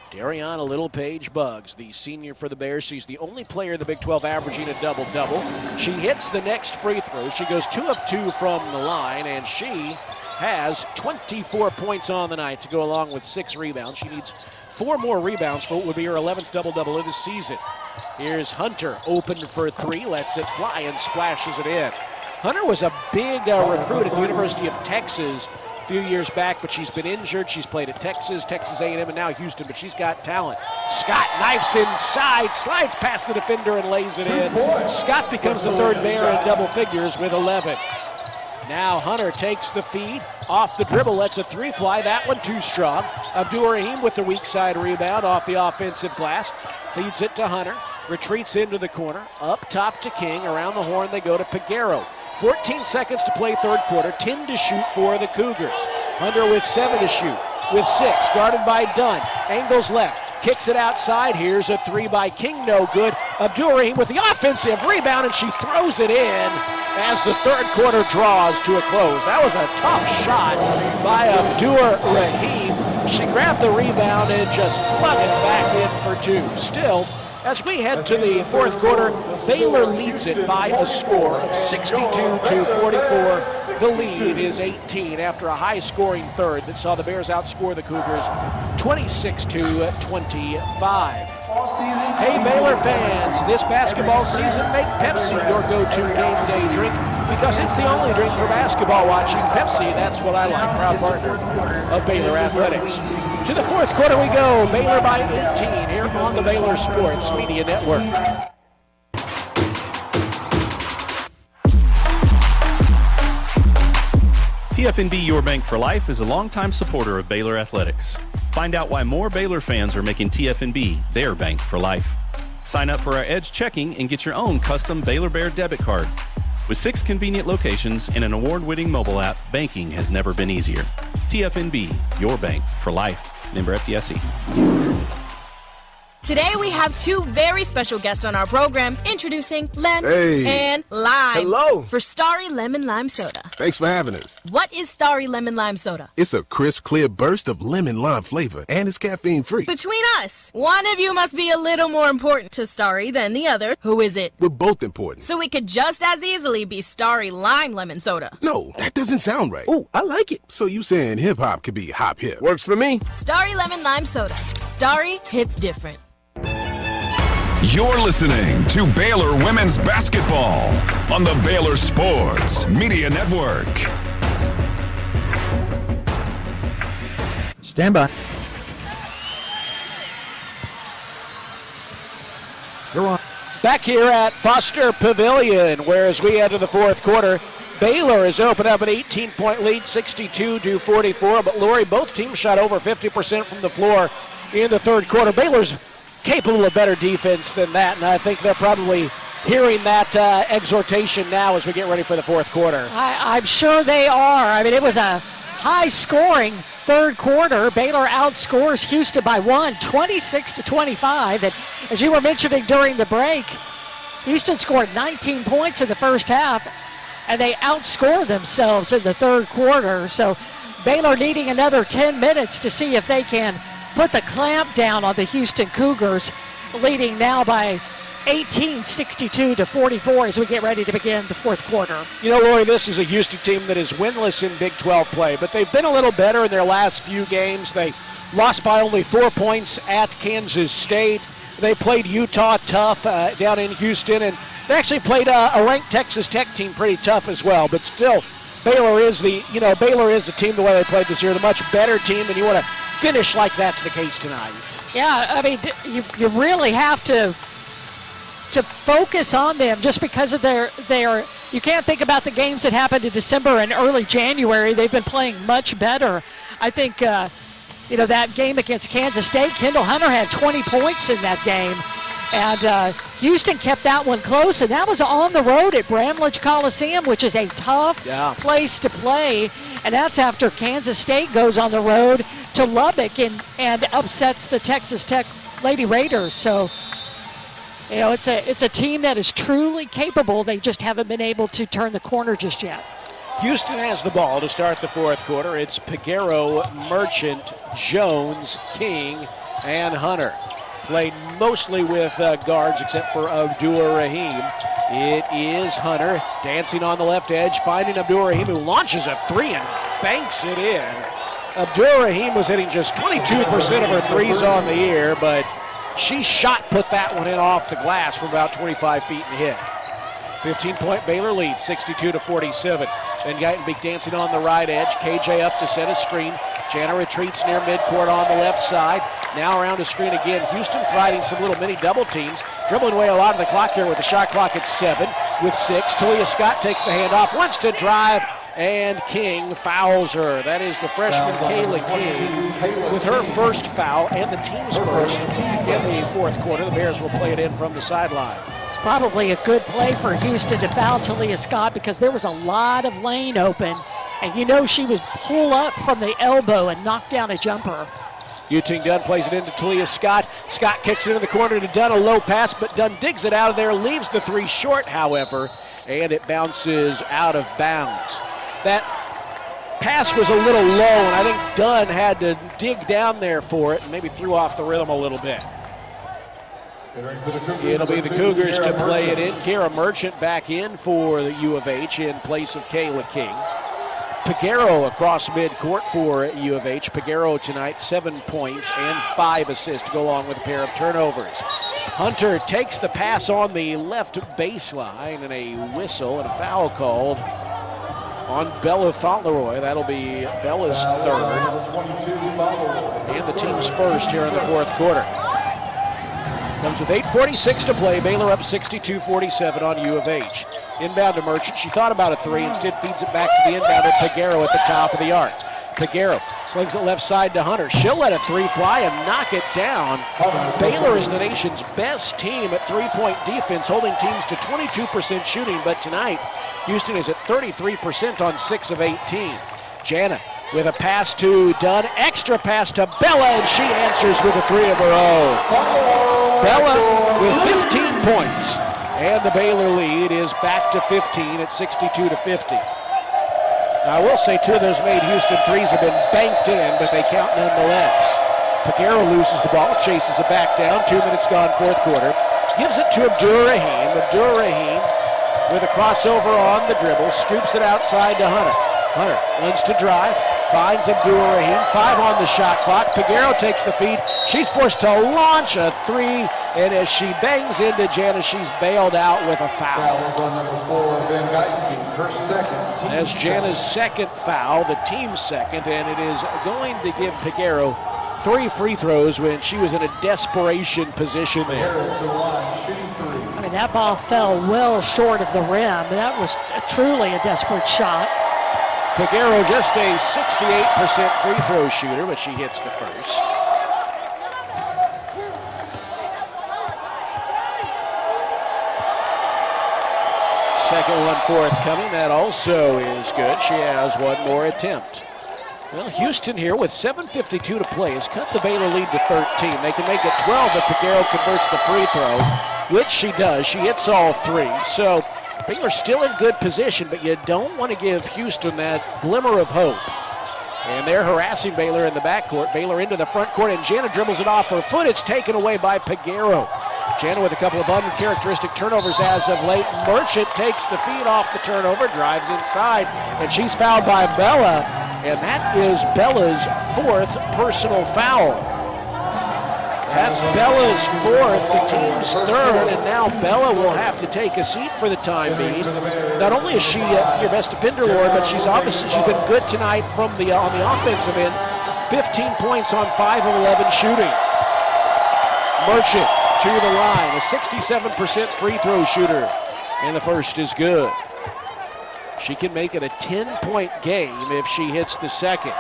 Dariana Littlepage Buggs, the senior for the Bears. She's the only player in the Big 12 averaging a double-double. She hits the next free throw. She goes 2 of 2 from the line, and she has 24 points on the night to go along with 6 rebounds. She needs 4 more rebounds for what would be her 11th double-double of the season. Here's Hunter, open for 3, lets it fly and splashes it in. Hunter was a big recruit at the University of Texas a few years back, but she's been injured. She's played at Texas, Texas A&M, and now Houston, but she's got talent. Scott knifes inside, slides past the defender and lays it in. Scott becomes the third Bear in double figures with 11. Now Hunter takes the feed, off the dribble, lets a 3 fly. That one too strong. Abdur-Rahim with the weak side rebound off the offensive glass. Feeds it to Hunter, retreats into the corner, up top to King. Around the horn they go to Peguero. 14 seconds to play third quarter, 10 to shoot for the Cougars. Hunter with 7 to shoot, with 6, guarded by Dunn. Angles left, kicks it outside. Here's a 3 by King, no good. Abdur-Rahim with the offensive rebound, and she throws it in as the third quarter draws to a close. That was a tough shot by Abdur-Rahim. She grabbed the rebound and just flung it back in for 2. Still, as we head to the fourth quarter, Baylor leads it by a score of 62-44. The lead is 18 after a high-scoring third that saw the Bears outscore the Cougars 26-25. Hey, Baylor fans, this basketball season, make Pepsi your go-to game day drink because it's the only drink for basketball watching. Pepsi, that's what I like, proud partner of Baylor Athletics. To the fourth quarter we go, Baylor by 18 here on the Baylor Sports Media Network. TFNB Your Bank for Life is a longtime supporter of Baylor Athletics. Find out why more Baylor fans are making TFNB their bank for life. Sign up for our Edge checking and get your own custom Baylor Bear debit card. With 6 convenient locations and an award-winning mobile app, banking has never been easier. TFNB, your bank for life. Member FDIC. Today we have 2 very special guests on our program, introducing Len and Lime. Hello. For Starry Lemon Lime Soda. Thanks for having us. What is Starry Lemon Lime Soda? It's a crisp, clear burst of lemon lime flavor, and it's caffeine-free. Between us, one of you must be a little more important to Starry than the other. Who is it? We're both important. So we could just as easily be Starry Lime Lemon Soda. No, that doesn't sound right. Oh, I like it. So you saying hip-hop could be hop-hip? Works for me. Starry Lemon Lime Soda. Starry hits different. You're listening to Baylor Women's Basketball on the Baylor Sports Media Network. Stand by. You're on. Back here at Foster Pavilion, where as we enter the fourth quarter, Baylor has opened up an 18-point lead, 62-44. But Lori, both teams shot over 50% from the floor in the third quarter. Baylor's capable of better defense than that, and I think they're probably hearing that exhortation now as we get ready for the fourth quarter. I'm sure they are. I mean, it was a high-scoring third quarter. Baylor outscores Houston by 1, 26-25. And as you were mentioning during the break, Houston scored 19 points in the first half, and they outscored themselves in the third quarter. So Baylor needing another 10 minutes to see if they can put the clamp down on the Houston Cougars, leading now by 18, 62-44 as we get ready to begin the fourth quarter. You know, Lori, this is a Houston team that is winless in Big 12 play, but they've been a little better in their last few games. They lost by only 4 points at Kansas State. They played Utah tough down in Houston, and they actually played a ranked Texas Tech team pretty tough as well. But still, Baylor is the team the way they played this year, the much better team, and you want to finish like that's the case tonight. Yeah, I mean, you really have to focus on them just because of their you can't think about the games that happened in December and early January. They've been playing much better. I think that game against Kansas State, Kendall Hunter had 20 points in that game, and Houston kept that one close, and that was on the road at Bramlage Coliseum, which is a tough place to play. And that's after Kansas State goes on the road to Lubbock and upsets the Texas Tech Lady Raiders. So, you know, it's a team that is truly capable. They just haven't been able to turn the corner just yet. Houston has the ball to start the fourth quarter. It's Peguero, Merchant, Jones, King, and Hunter. Played mostly with guards except for Abdur-Rahim. It is Hunter dancing on the left edge, finding Abdur-Rahim, who launches a three and banks it in. Abdur-Rahim was hitting just 22% of her threes on the year, but she put that one in off the glass from about 25 feet and hit. 15-point Baylor lead, 62-47. Van Geitenbeek dancing on the right edge. KJ up to set a screen. Jana retreats near midcourt on the left side. Now around the screen again. Houston providing some little mini double teams. Dribbling away a lot of the clock here with the shot clock at 7 with 6. Talia Scott takes the handoff, wants to drive, and King fouls her. That is the freshman Kayla King with her first foul and the team's first in the fourth quarter. The Bears will play it in from the sideline. It's probably a good play for Houston to foul Talia Scott because there was a lot of lane open. And you know she was pull up from the elbow and knock down a jumper. Yuting Dunn plays it into Talia Scott. Scott kicks it in the corner to Dunn, a low pass, but Dunn digs it out of there, leaves the three short, however, and it bounces out of bounds. That pass was a little low, and I think Dunn had to dig down there for it and maybe threw off the rhythm a little bit. It'll be the Cougars to play it in. Kara Merchant back in for the U of H in place of Kayla King. Peguero across midcourt for U of H. Peguero tonight, 7 points and 5 assists to go along with a pair of turnovers. Hunter takes the pass on the left baseline and a whistle and a foul called on Bella Fauntleroy. That'll be Bella's third and the team's first here in the fourth quarter. Comes with 8:46 to play. Baylor up 62-47 on U of H. Inbound to Merchant. She thought about a three. Instead feeds it back to the inbounder, Peguero at the top of the arc. Peguero slings it left side to Hunter. She'll let a three fly and knock it down. Baylor is the nation's best team at three-point defense, holding teams to 22% shooting. But tonight, Houston is at 33% on 6 of 18. Jana with a pass to Dunn. Extra pass to Bella, and she answers with a three of her own. Bella with 15 points, and the Baylor lead is back to 15 at 62-50. Now, I will say 2 of those made Houston threes have been banked in, but they count nonetheless. Peguero loses the ball, chases it back down. 2 minutes gone, fourth quarter. Gives it to Abdur-Rahim. Abdur-Rahim with a crossover on the dribble, scoops it outside to Hunter. Hunter runs to drive. Finds Abdur-Rahim, 5 on the shot clock. Peguero takes the feed. She's forced to launch a three, and as she bangs into Jana, she's bailed out with a foul. That's Jana's second foul, the team's second, and it is going to give Peguero 3 free throws when she was in a desperation position there. I mean, that ball fell well short of the rim. That was truly a desperate shot. Peguero just a 68% free throw shooter, but she hits the first. Second one forthcoming. That also is good. She has one more attempt. Well, Houston here with 7:52 to play has cut the Baylor lead to 13. They can make it 12 if Peguero converts the free throw, which she does. She hits all 3. So Baylor still in good position, but you don't want to give Houston that glimmer of hope. And they're harassing Baylor in the backcourt. Baylor into the front court, and Jana dribbles it off her foot. It's taken away by Peguero. Jana with a couple of uncharacteristic turnovers as of late. Merchant takes the feed off the turnover, drives inside, and she's fouled by Bella. And that is Bella's 4th personal foul. That's Bella's 4th, the team's 3rd, and now Bella will have to take a seat for the time being. Not only is she your best defender, Lauren, but she's been good tonight from on the offensive end. 15 points on 5 of 11 shooting. Merchant to the line, a 67% free throw shooter, and the first is good. She can make it a 10-point game if she hits the second.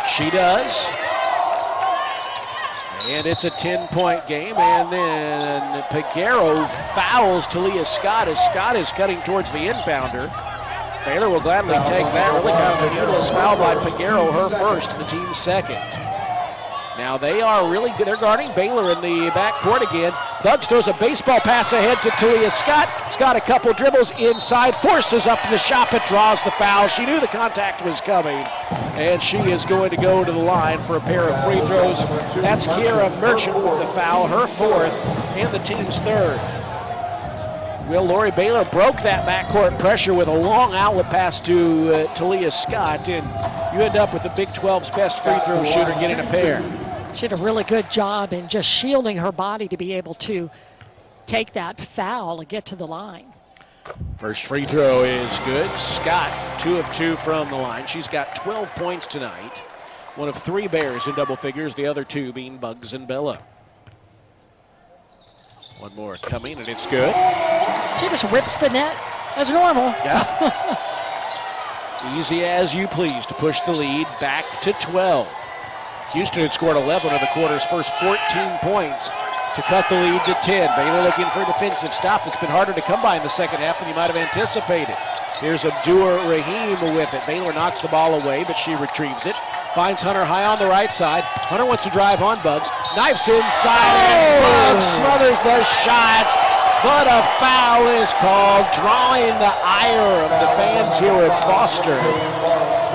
She does. And it's a 10-point game, and then Peguero fouls Talia Scott as Scott is cutting towards the inbounder. Baylor will gladly take that. Really kind of a useless foul by Peguero, her first, the team's second. Now they are really good. They're guarding Baylor in the backcourt again. Bugs throws a baseball pass ahead to Talia Scott. Scott a couple dribbles inside, forces up the shot, but draws the foul. She knew the contact was coming, and she is going to go to the line for a pair of free throws. That's Kiera Merchant with the foul, her fourth, and the team's third. Well, Lori Baylor broke that backcourt pressure with a long outlet pass to Talia Scott, and you end up with the Big 12's best free throw shooter getting a pair. She did a really good job in just shielding her body to be able to take that foul and get to the line. First free throw is good. Scott, 2 of 2 from the line. She's got 12 points tonight. One of 3 Bears in double figures, the other 2 being Bugs and Bella. One more coming, and it's good. She just rips the net as normal. Yeah. Easy as you please to push the lead back to 12. Houston had scored 11 of the quarter's first 14 points to cut the lead to 10. Baylor looking for a defensive stop. It's been harder to come by in the second half than you might have anticipated. Here's Abdur Rahim with it. Baylor knocks the ball away, but she retrieves it. Finds Hunter high on the right side. Hunter wants to drive on Bugs. Knifes inside, and Bugs smothers the shot. But a foul is called, drawing the ire of the fans here at Foster.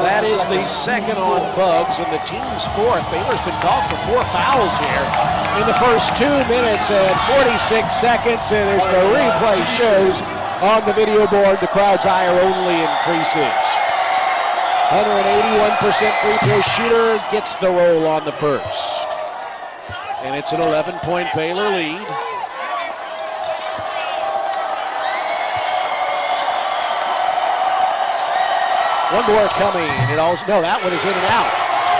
That is the second on Bugs and the team's fourth. Baylor's been called for 4 fouls here in the first 2 minutes and 46 seconds. And as the replay shows on the video board, the crowd's ire only increases. Hunter, an 81% free throw shooter, gets the roll on the first. And it's an 11-point Baylor lead. One more coming. That one is in and out.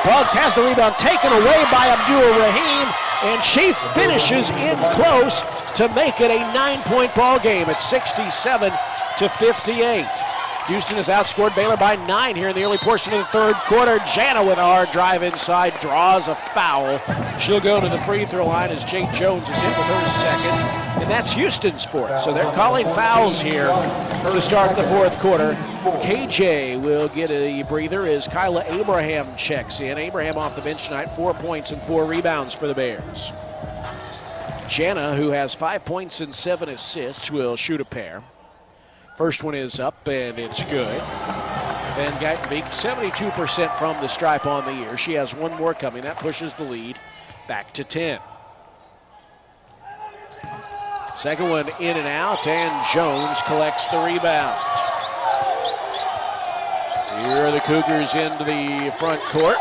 Bugs has the rebound taken away by Abdur Rahim, and she finishes in close to make it a 9-point ball game at 67-58. Houston has outscored Baylor by 9 here in the early portion of the third quarter. Jana with a hard drive inside, draws a foul. She'll go to the free throw line as Jade Jones is hit with her second, and that's Houston's fourth. So they're calling fouls here to start the fourth quarter. KJ will get a breather as Kyla Abraham checks in. Abraham off the bench tonight, 4 points and 4 rebounds for the Bears. Jana, who has 5 points and 7 assists, will shoot a pair. First one is up, and it's good. Van Geitenbeek, 72% from the stripe on the year. She has one more coming. That pushes the lead back to 10. Second one in and out, and Jones collects the rebound. Here are the Cougars into the front court.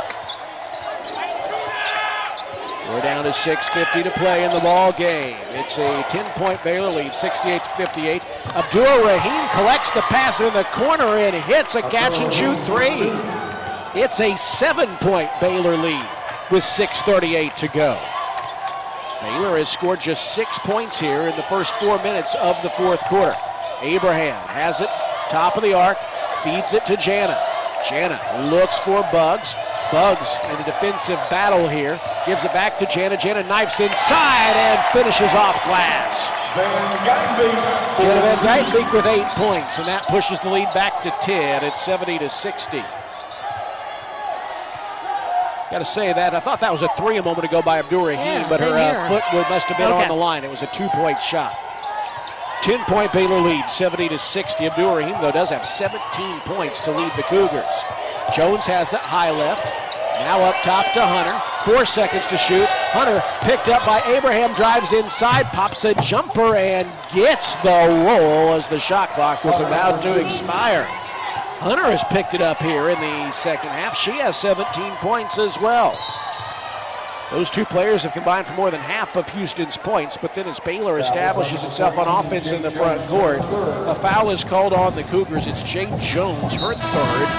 We're down to 6:50 to play in the ball game. It's a 10-point Baylor lead, 68-58. Abdur Rahim collects the pass in the corner and hits a catch-and-shoot 3. It's a 7-point Baylor lead with 6:38 to go. Baylor has scored just 6 points here in the first 4 minutes of the fourth quarter. Abraham has it, top of the arc, feeds it to Jana. Jana looks for Bugs. Bugs in a defensive battle here. Gives it back to Jana. Jana knifes inside and finishes off glass. Jana Van Geitenbeek with 8 points, and that pushes the lead back to 10 at 70-60. Got to say that I thought that was a 3 a moment ago by Abdur Rahim, but her foot must have been on the line. It was a 2-point shot. 10-point Baylor lead, 70-60. Abdur Rahim, though, does have 17 points to lead the Cougars. Jones has it high left. Now up top to Hunter. 4 seconds to shoot. Hunter picked up by Abraham, drives inside, pops a jumper, and gets the roll as the shot clock was about to expire. Hunter has picked it up here in the second half. She has 17 points as well. Those two players have combined for more than half of Houston's points, but then as Baylor establishes itself on offense in the front court, a foul is called on the Cougars. It's Jade Jones, her third.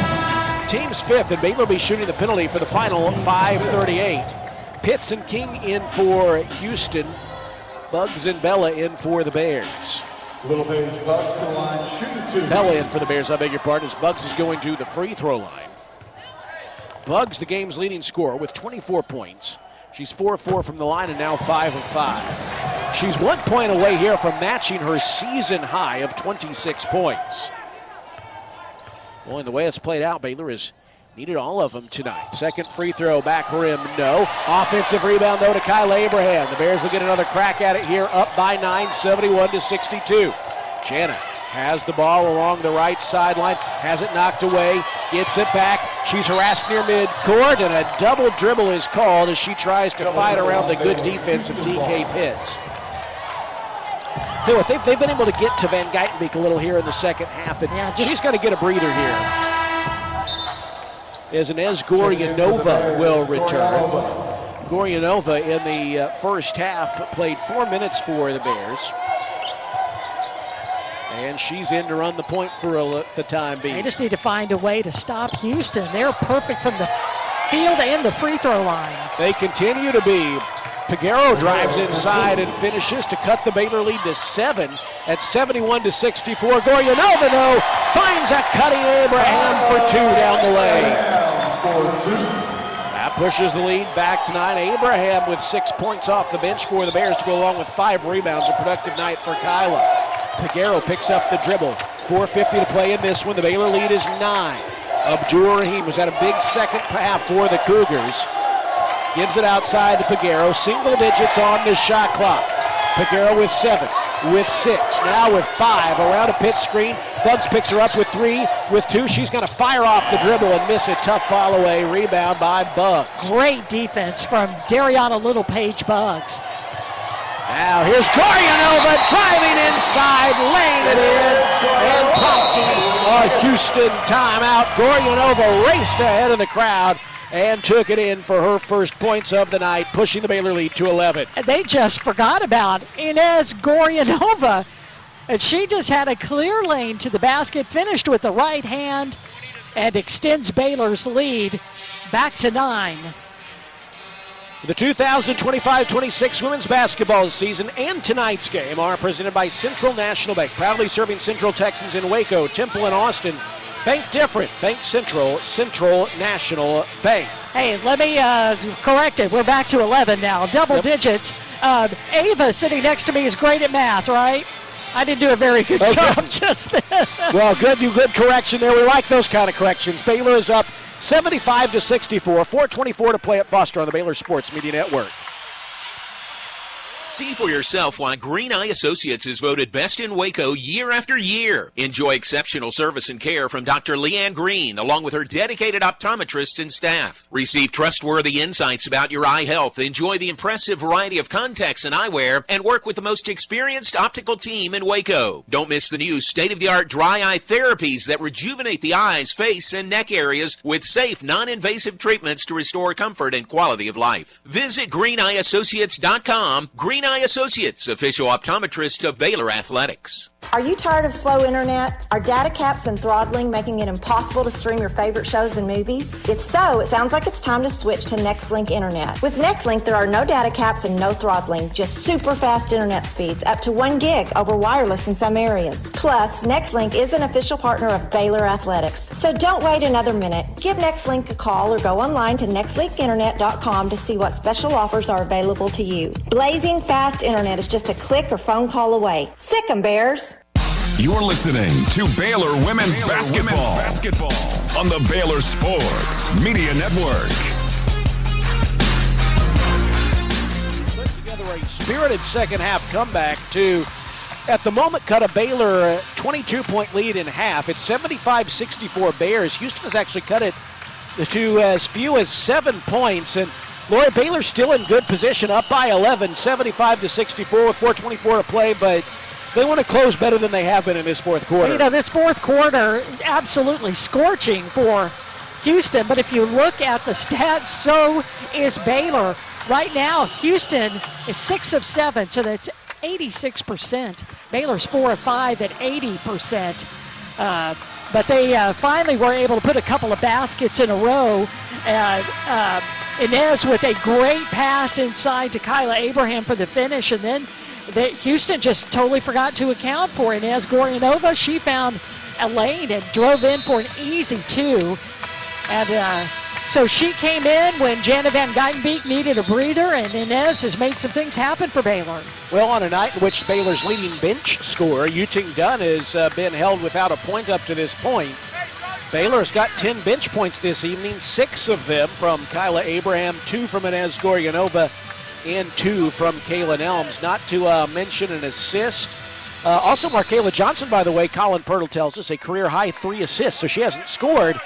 Team's fifth, and Baylor will be shooting the penalty for the final 5:38. Pitts and King in for Houston. Bugs and Bella in for the Bears. Bella in for the Bears, I beg your pardon, as Bugs is going to the free throw line. Bugs, the game's leading scorer with 24 points. She's 4-4 from the line and now 5 of 5. She's 1 point away here from matching her season high of 26 points. Well, and the way it's played out, Baylor has needed all of them tonight. Second free throw, back rim, no. Offensive rebound, though, to Kyla Abraham. The Bears will get another crack at it here, up by 9, 71-62. Jana has the ball along the right sideline, has it knocked away, gets it back. She's harassed near midcourt, and a double dribble is called as she tries to fight around the good defense of TK Pitts. They've been able to get to Van Geitenbeek a little here in the second half, and she's going to get a breather here. As Inez Goryanova will return. Goryanova in the first half played 4 minutes for the Bears. And she's in to run the point for the time being. They just need to find a way to stop Houston. They're perfect from the field and the free throw line. They continue to be. Peguero drives inside and finishes to cut the Baylor lead to 7 at 71-64. Goryanova, though, finds a cutting Abraham for 2 down the lane. That pushes the lead back to 9. Abraham with 6 points off the bench for the Bears to go along with 5 rebounds. A productive night for Kyla. Peguero picks up the dribble. 4:50 to play in this one. The Baylor lead is 9. Abdul Rahim was at a big second half for the Cougars. Gives it outside to Peguero. Single digits on the shot clock. Peguero with 7, with 6, now with 5. Around a pit screen. Buggs picks her up with 3, with 2. She's going to fire off the dribble and miss a tough follow away. Rebound by Buggs. Great defense from Dariana Littlepage Buggs. Now here's Goryanova driving inside, laying it in, and prompting a Houston timeout. Goryanova raced ahead of the crowd and took it in for her first points of the night, pushing the Baylor lead to 11. And they just forgot about Inez Goryanova, and she just had a clear lane to the basket, finished with the right hand, and extends Baylor's lead back to 9. The 2025-26 women's basketball season and tonight's game are presented by Central National Bank, proudly serving Central Texans in Waco, Temple, and Austin. Bank different. Bank Central, Central National Bank. Hey, let me correct it. We're back to 11 now, double digits. Ava sitting next to me is great at math, right? I didn't do a very good job just then. Well, good correction there. We like those kind of corrections. Baylor is up 75-64, 4:24 to play at Foster on the Baylor Sports Media Network. See for yourself why Green Eye Associates is voted best in Waco year after year. Enjoy exceptional service and care from Dr. Leanne Green, along with her dedicated optometrists and staff. Receive trustworthy insights about your eye health, enjoy the impressive variety of contacts and eyewear, and work with the most experienced optical team in Waco. Don't miss the new state-of-the-art dry eye therapies that rejuvenate the eyes, face, and neck areas with safe, non-invasive treatments to restore comfort and quality of life. Visit greeneyeassociates.com. Green Eye Associates, official optometrist of Baylor Athletics. Are you tired of slow internet? Are data caps and throttling making it impossible to stream your favorite shows and movies? If so, it sounds like it's time to switch to NextLink Internet. With NextLink, there are no data caps and no throttling, just super fast internet speeds, up to 1 gig over wireless in some areas. Plus, NextLink is an official partner of Baylor Athletics. So don't wait another minute. Give NextLink a call or go online to nextlinkinternet.com to see what special offers are available to you. Blazing fast internet is just a click or phone call away. Sick 'em, Bears. You're listening to Baylor Women's Basketball on the Baylor Sports Media Network. Put together a spirited second half comeback to, at the moment, cut a Baylor 22-point lead in half. It's 75-64 Bears. Houston has actually cut it to as few as 7 points. And Lori, Baylor's still in good position, up by 11, 75-64 with 4:24 to play, but they want to close better than they have been in this fourth quarter. You know, this fourth quarter, absolutely scorching for Houston. But if you look at the stats, so is Baylor. Right now, Houston is 6 of 7, so that's 86%. Baylor's 4 of 5 at 80%. But they finally were able to put a couple of baskets in a row. Inez with a great pass inside to Kyla Abraham for the finish, and then Houston just totally forgot to account for Inez Goryanova. She found a lane and drove in for an easy 2. And So she came in when Jana Van Geitenbeek needed a breather, and Inez has made some things happen for Baylor. Well, on a night in which Baylor's leading bench scorer, Yu-Ting Dunn, has been held without a point up to this point. Baylor's got 10 bench points this evening, 6 of them from Kyla Abraham, 2 from Inez Goryanova, and 2 from Kaylin Elms. Not to mention an assist. Also, Markayla Johnson, by the way, Colin Pirtle tells us, a career-high 3 assists, so she hasn't scored,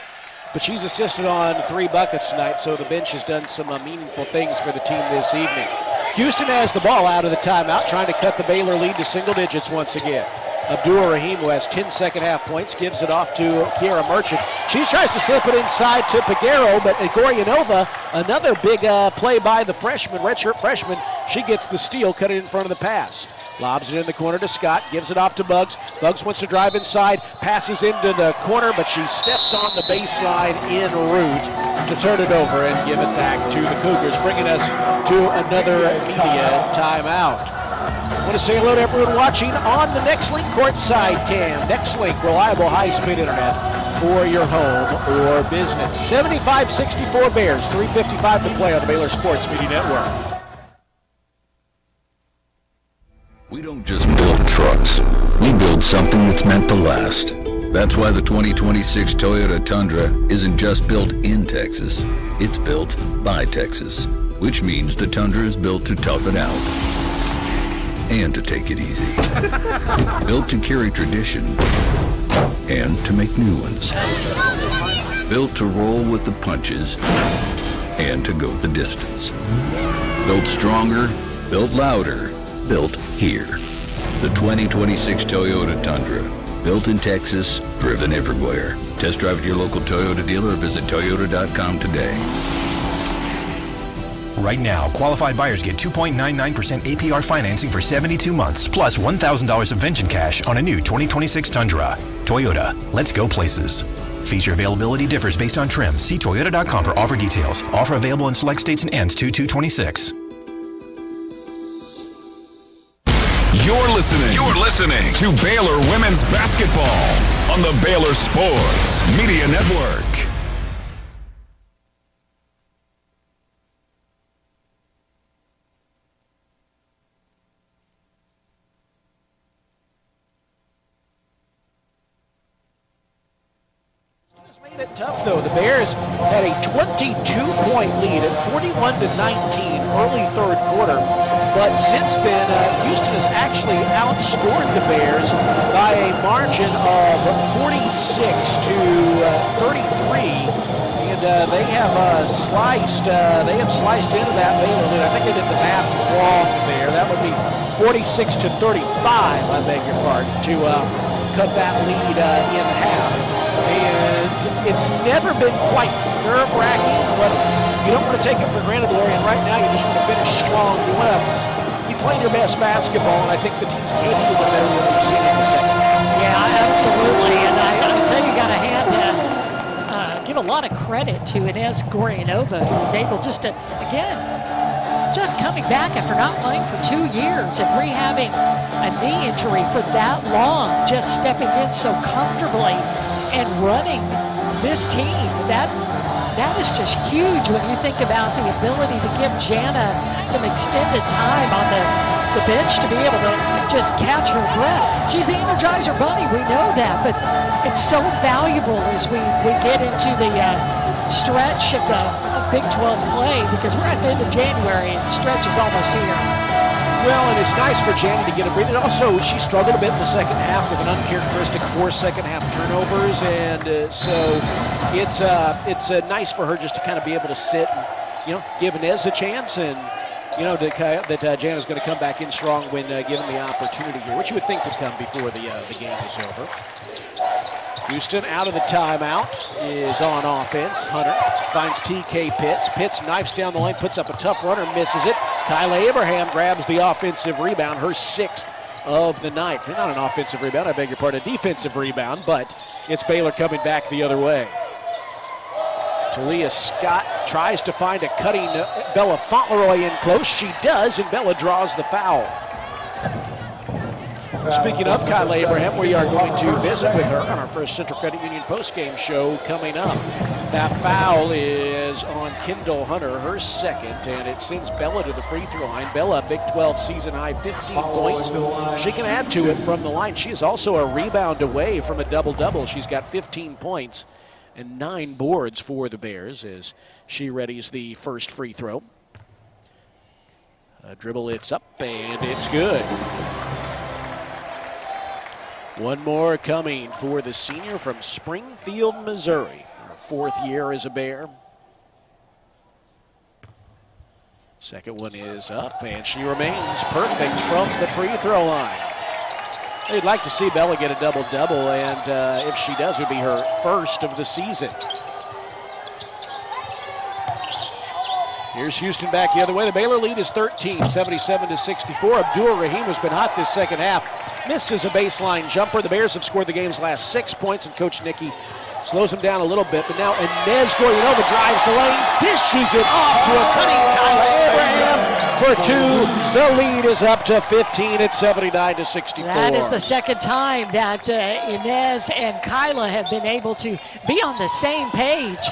but she's assisted on 3 buckets tonight, so the bench has done some meaningful things for the team this evening. Houston has the ball out of the timeout, trying to cut the Baylor lead to single digits once again. Abdul Rahim, who has 10 second-half points, gives it off to Kiera Merchant. She tries to slip it inside to Peguero, but Goryanova, another big play by the freshman, redshirt freshman, she gets the steal, cut it in front of the pass. Lobs it in the corner to Scott, gives it off to Bugs. Bugs wants to drive inside, passes into the corner, but she stepped on the baseline en route to turn it over and give it back to the Cougars, bringing us to another media timeout. I want to say hello to everyone watching on the Nextlink Courtside Cam. Nextlink, reliable high-speed internet for your home or business. 75-64 Bears, 3:55 to play on the Baylor Sports Media Network. We don't just build trucks. We build something that's meant to last. That's why the 2026 Toyota Tundra isn't just built in Texas. It's built by Texas, which means the Tundra is built to tough it out and to take it easy. Built to carry tradition and to make new ones. Built to roll with the punches and to go the distance. Built stronger, built louder, built here. The 2026 Toyota Tundra. Built in Texas, driven everywhere. Test drive at your local Toyota dealer or visit Toyota.com today. Right now, qualified buyers get 2.99% APR financing for 72 months, plus $1,000 of Vention cash on a new 2026 Tundra. Toyota, let's go places. Feature availability differs based on trim. See Toyota.com for offer details. Offer available in select states and ends 2/2/26. You're listening to Baylor Women's Basketball on the Baylor Sports Media Network. Made it tough, though. The Bears had a 22-point lead at 41-19 early third quarter. But since then, Houston has actually outscored the Bears by a margin of 46-33. And they have sliced into that Baylor lead. I think I did the math wrong there. That would be 46-35, I beg your pardon, to cut that lead in half. And it's never been quite nerve-wracking, but you don't want to take it for granted, Lori, and right now you just want to finish strong. You want to be playing your best basketball, and I think the team's capable of better than we've seen in the second half. Yeah, absolutely, and I tell you, got to give a lot of credit to Inez Goryanova, who was able just to, again, just coming back after not playing for 2 years and rehabbing a knee injury for that long, just stepping in so comfortably and running this team. That is just huge when you think about the ability to give Jana some extended time on the bench to be able to just catch her breath. She's the Energizer Bunny, we know that, but it's so valuable as we get into the stretch of the Big 12 play, because we're at the end of January and the stretch is almost here. Well, and it's nice for Jana to get a breather. Also, she struggled a bit in the second half with an uncharacteristic 4 second-half turnovers, and so it's nice for her just to kind of be able to sit and, give Inez a chance, and that Jana's going to come back in strong when given the opportunity here, which you would think would come before the game is over. Houston out of the timeout is on offense. Hunter finds TK Pitts. Pitts knifes down the lane, puts up a tough runner, misses it. Kyla Abraham grabs the offensive rebound, her 6th of the night. Not an offensive rebound, I beg your pardon, a defensive rebound, but it's Baylor coming back the other way. Talia Scott tries to find a cutting Bella Fauntleroy in close. She does, and Bella draws the foul. Speaking of Kyle Abraham, we are going to visit with her on our first Central Credit Union postgame show coming up. That foul is on Kendall Hunter, her second, and it sends Bella to the free throw line. Bella, Big 12 season high, 15 points. She can add to it from the line. She is also a rebound away from a double-double. She's got 15 points and 9 boards for the Bears as she readies the first free throw. A dribble, it's up, and it's good. One more coming for the senior from Springfield, Missouri. Her 4th year as a Bear. Second one is up, and she remains perfect from the free throw line. They'd like to see Bella get a double-double, and if she does, it would be her first of the season. Here's Houston back the other way. The Baylor lead is 13, 77-64. Abdur-Rahim has been hot this second half. Misses a baseline jumper. The Bears have scored the game's last 6 points, and Coach Nicky slows him down a little bit. But now Inez Goyanova drives the lane, dishes it off to a cutting Kyla Abraham for 2. The lead is up to 15 at 79-64. That is the second time that Inez and Kyla have been able to be on the same page.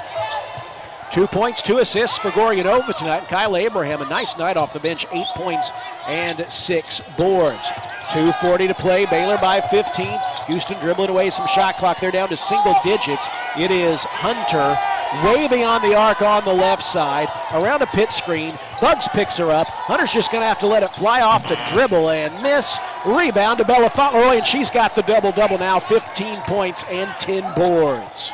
2 points, 2 assists for Goryanova tonight. And Kyle Abraham, a nice night off the bench, 8 points and 6 boards. 2:40 to play, Baylor by 15. Houston dribbling away some shot clock. They're down to single digits. It is Hunter way beyond the arc on the left side, around a pit screen. Bugs picks her up. Hunter's just going to have to let it fly off the dribble and miss. Rebound to Bella Fauntleroy, and she's got the double-double now, 15 points and 10 boards.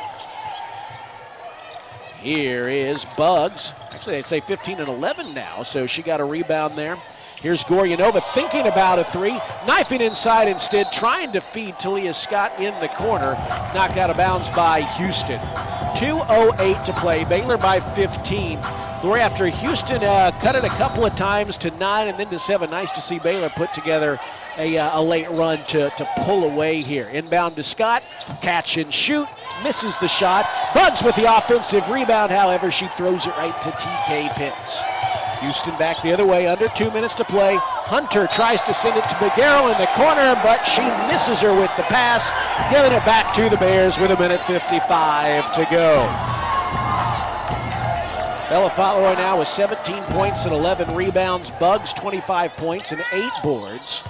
Here is Bugs. Actually, they'd say 15 and 11 now, so she got a rebound there. Here's Goryanova thinking about a 3, knifing inside instead, trying to feed Talia Scott in the corner. Knocked out of bounds by Houston. 2:08 to play, Baylor by 15. Lori, after Houston cut it a couple of times to 9 and then to 7, nice to see Baylor put together a late run to pull away here. Inbound to Scott, catch and shoot, misses the shot. Bugs with the offensive rebound, however, she throws it right to TK Pitts. Houston back the other way, under 2 minutes to play. Hunter tries to send it to Baguero in the corner, but she misses her with the pass, giving it back to the Bears with 1:55 to go. Bella Fauntleroy now with 17 points and 11 rebounds. Bugs 25 points and 8 boards.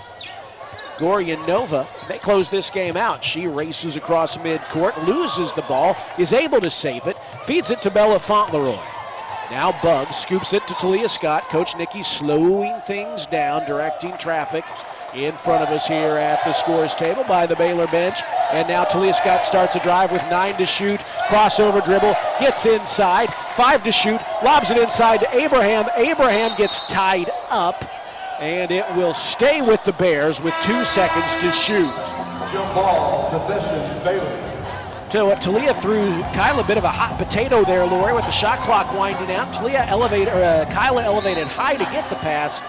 Goryanova may close this game out. She races across midcourt, loses the ball, is able to save it, feeds it to Bella Fauntleroy. Now Bugs scoops it to Talia Scott. Coach Nicky slowing things down, directing traffic in front of us here at the scores table by the Baylor bench. And now Talia Scott starts a drive with 9 to shoot. Crossover dribble, gets inside, 5 to shoot, lobs it inside to Abraham. Abraham gets tied up, and it will stay with the Bears with 2 seconds to shoot. Ball, possession, Baylor. Talia threw Kyla a bit of a hot potato there, Lori, with the shot clock winding down. Kyla elevated high to get the pass,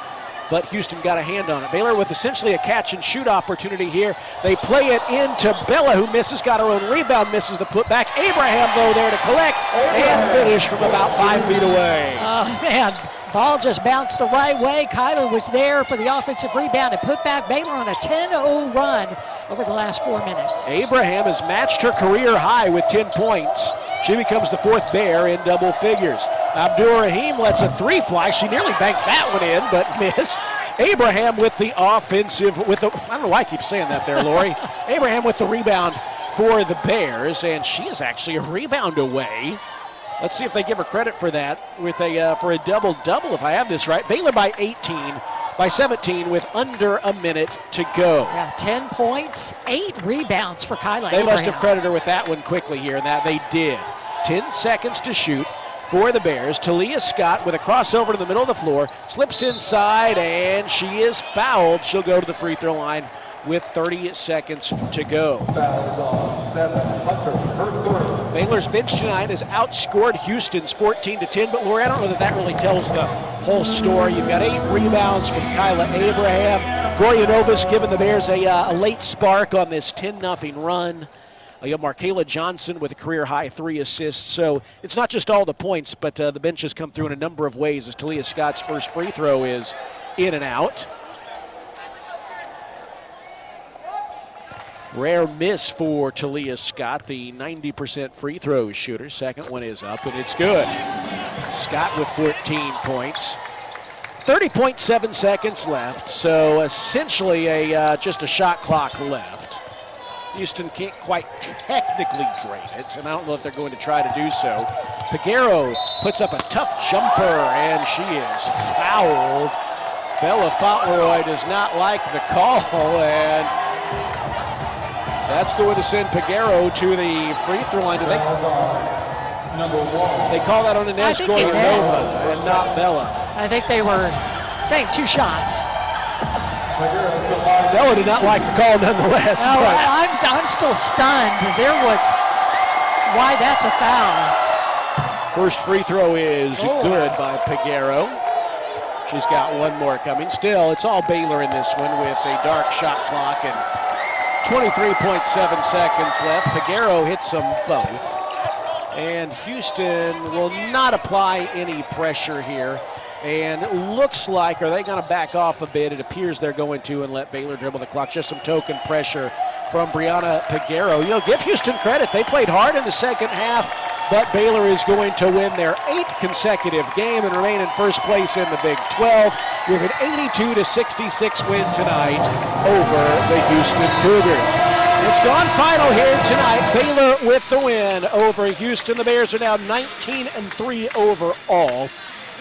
but Houston got a hand on it. Baylor with essentially a catch and shoot opportunity here. They play it into Bella, who misses, got her own rebound, misses the putback. Abraham, though, there to collect and finish from about 5 feet away. Oh, man. Ball just bounced the right way. Kyler was there for the offensive rebound and put back Baylor on a 10-0 run over the last 4 minutes. Abraham has matched her career high with 10 points. She becomes the 4th Bear in double figures. Abdur-Rahim lets a 3 fly. She nearly banked that one in, but missed. Abraham with the offensive, I don't know why I keep saying that there, Lori. Abraham with the rebound for the Bears, and she is actually a rebound away. Let's see if they give her credit for that with for a double-double, if I have this right. Baylor by 17 with under a minute to go. Yeah, 10 points, 8 rebounds for Kyla They Abraham. must have credited her with that one quickly here, and that they did. 10 seconds to shoot for the Bears. Talia Scott with a crossover to the middle of the floor, slips inside, and she is fouled. She'll go to the free throw line with 30 seconds to go. Fouls on 7. Hunter, her 3rd. Baylor's bench tonight has outscored Houston's 14-10, but Lori, I don't know that really tells the whole story. You've got 8 rebounds from Kyla Abraham. Goryanova's given the Bears a late spark on this 10-0 run. You have Markayla Johnson with a career-high 3 assists. So it's not just all the points, but the bench has come through in a number of ways as Talia Scott's first free throw is in and out. Rare miss for Talia Scott, the 90% free throw shooter. Second one is up, and it's good. Scott with 14 points. 30.7 seconds left, so essentially just a shot clock left. Houston can't quite technically drain it, and I don't know if they're going to try to do so. Peguero puts up a tough jumper, and she is fouled. Bella Fauntleroy does not like the call, and that's going to send Peguero to the free throw line. They call that on Inez Goyanova and not Bella. I think they were saying 2 shots. Bella did not like the call nonetheless. No, I'm still stunned. Why that's a foul. First free throw is good by Peguero. She's got one more coming. Still, it's all Baylor in this one with a dark shot clock and 23.7 seconds left. Peguero hits them both. And Houston will not apply any pressure here. And it looks like, are they going to back off a bit? It appears they're going to and let Baylor dribble the clock. Just some token pressure from Brianna Peguero. You know, give Houston credit. They played hard in the second half, but Baylor is going to win their 8th consecutive game and remain in first place in the Big 12 with an 82-66 win tonight over the Houston Cougars. It's gone final here tonight. Baylor with the win over Houston. The Bears are now 19-3 overall.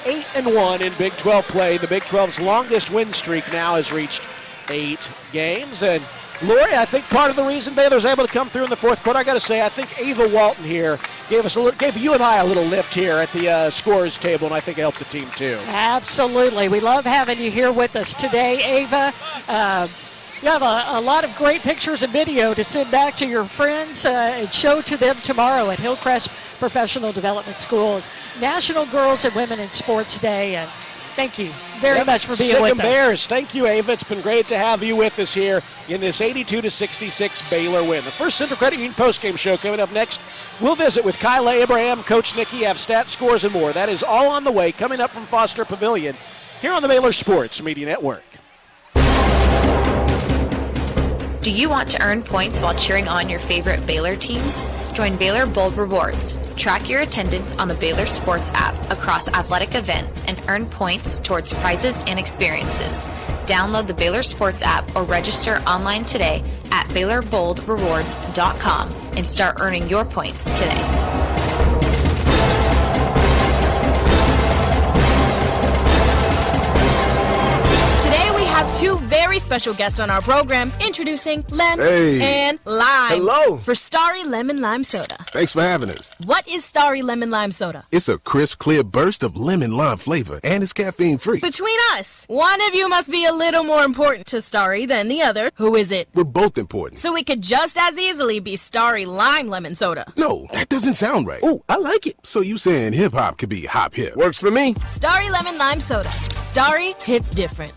8-1 in Big 12 play. The Big 12's longest win streak now has reached 8 games. And Lori, I think part of the reason Baylor's able to come through in the fourth quarter, I got to say, I think Ava Walton here gave you and I a little lift here at the scorers table, and I think it helped the team too. Absolutely. We love having you here with us today, Ava. You have a lot of great pictures and video to send back to your friends and show to them tomorrow at Hillcrest Professional Development School's National Girls and Women in Sports Day. And thank you very much for being with us. Bears. Thank you, Ava. It's been great to have you with us here in this 82-66 Baylor win. The First Central Credit Union postgame show coming up next. We'll visit with Kyla Abraham, Coach Nikki, have stats, scores, and more. That is all on the way coming up from Foster Pavilion here on the Baylor Sports Media Network. Do you want to earn points while cheering on your favorite Baylor teams? Join Baylor Bold Rewards. Track your attendance on the Baylor Sports app across athletic events and earn points towards prizes and experiences. Download the Baylor Sports app or register online today at BaylorBoldRewards.com and start earning your points today. Have 2 very special guests on our program. Introducing Len and Lime. Hello. For Starry Lemon Lime Soda. Thanks for having us. What is Starry Lemon Lime Soda? It's a crisp, clear burst of lemon lime flavor, and it's caffeine-free. Between us, one of you must be a little more important to Starry than the other. Who is it? We're both important. So it could just as easily be Starry Lime Lemon Soda. No, that doesn't sound right. Oh, I like it. So you saying hip-hop could be hop-hip. Works for me. Starry Lemon Lime Soda. Starry hits different.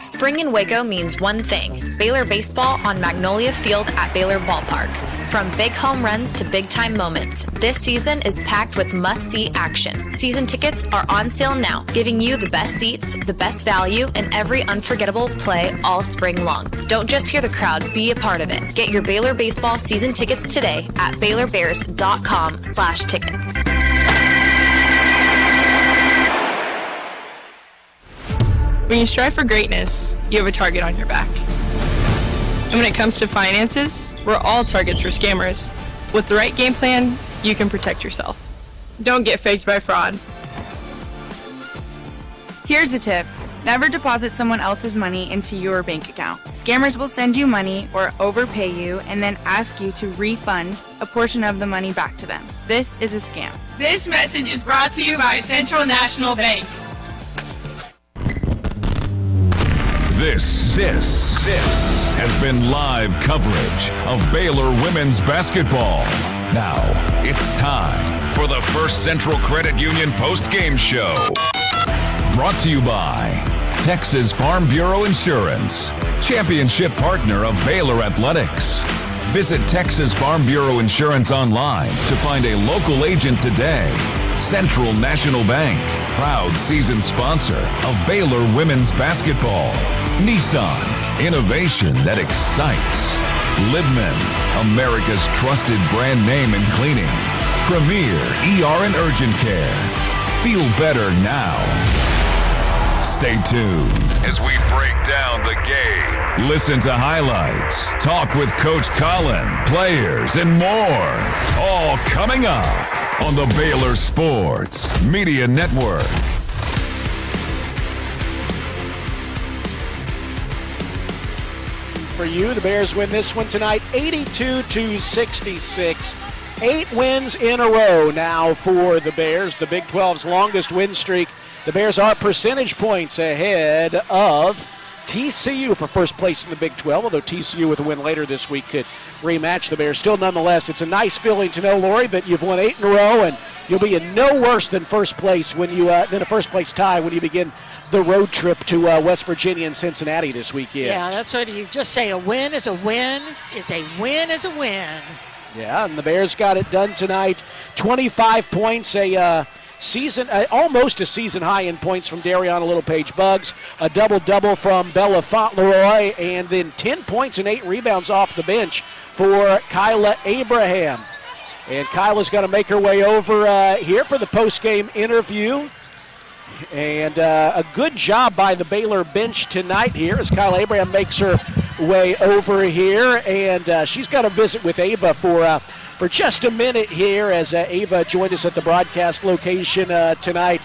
Spring in Waco means one thing: Baylor baseball on Magnolia Field at Baylor Ballpark. From big home runs to big-time moments, this season is packed with must-see action. Season tickets are on sale now, giving you the best seats, the best value, and every unforgettable play all spring long. Don't just hear the crowd, be a part of it. Get your Baylor baseball season tickets today at BaylorBears.com/tickets. When you strive for greatness, you have a target on your back. And when it comes to finances, we're all targets for scammers. With the right game plan, you can protect yourself. Don't get faked by fraud. Here's a tip. Never deposit someone else's money into your bank account. Scammers will send you money or overpay you and then ask you to refund a portion of the money back to them. This is a scam. This message is brought to you by Central National Bank. This has been live coverage of Baylor women's basketball. Now it's time for the First Central Credit Union post-game show. Brought to you by Texas Farm Bureau Insurance, championship partner of Baylor Athletics. Visit Texas Farm Bureau Insurance online to find a local agent today. Central National Bank, proud season sponsor of Baylor women's basketball. Nissan, Innovation that excites. Libman, America's trusted brand name in cleaning. Premier ER and Urgent Care. Feel better now. Stay tuned as we break down the game. Listen to highlights, talk with Coach Colin, players, and more. All coming up on the Baylor Sports Media Network. For you, the Bears win this one tonight, 82-66. 8 wins in a row now for the Bears, the Big 12's longest win streak. The Bears are percentage points ahead of TCU for first place in the Big 12, although TCU with a win later this week could rematch the Bears. Still, nonetheless, it's a nice feeling to know, Lori, that you've won 8 in a row, and you'll be in no worse than first place when you than a first-place tie when you begin the road trip to West Virginia and Cincinnati this weekend. Yeah, that's what you just say. A win is a win is a win is a win. Yeah, and the Bears got it done tonight. 25 points, almost a season high in points from Dariana Little-Page-Buggs, a double-double from Bella Fauntleroy, and then 10 points and 8 rebounds off the bench for Kyla Abraham. And Kyla's going to make her way over here for the post-game interview. And a good job by the Baylor bench tonight here as Kyla Abraham makes her way over here. And she's got a visit with Ava for just a minute here as Ava joined us at the broadcast location tonight.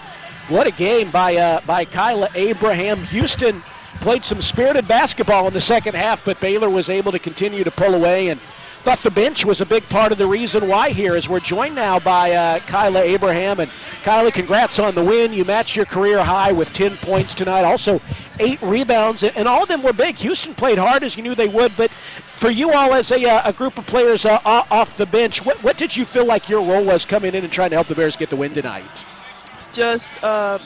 What a game by Kyla Abraham. Houston played some spirited basketball in the second half, but Baylor was able to continue to pull away, and thought the bench was a big part of the reason why here, as we're joined now by Kyla Abraham. And Kyla, congrats on the win. You matched your career high with 10 points tonight, also 8 rebounds, and all of them were big. Houston played hard as you knew they would, but for you all as a group of players off the bench, what did you feel like your role was coming in and trying to help the Bears get the win tonight? Just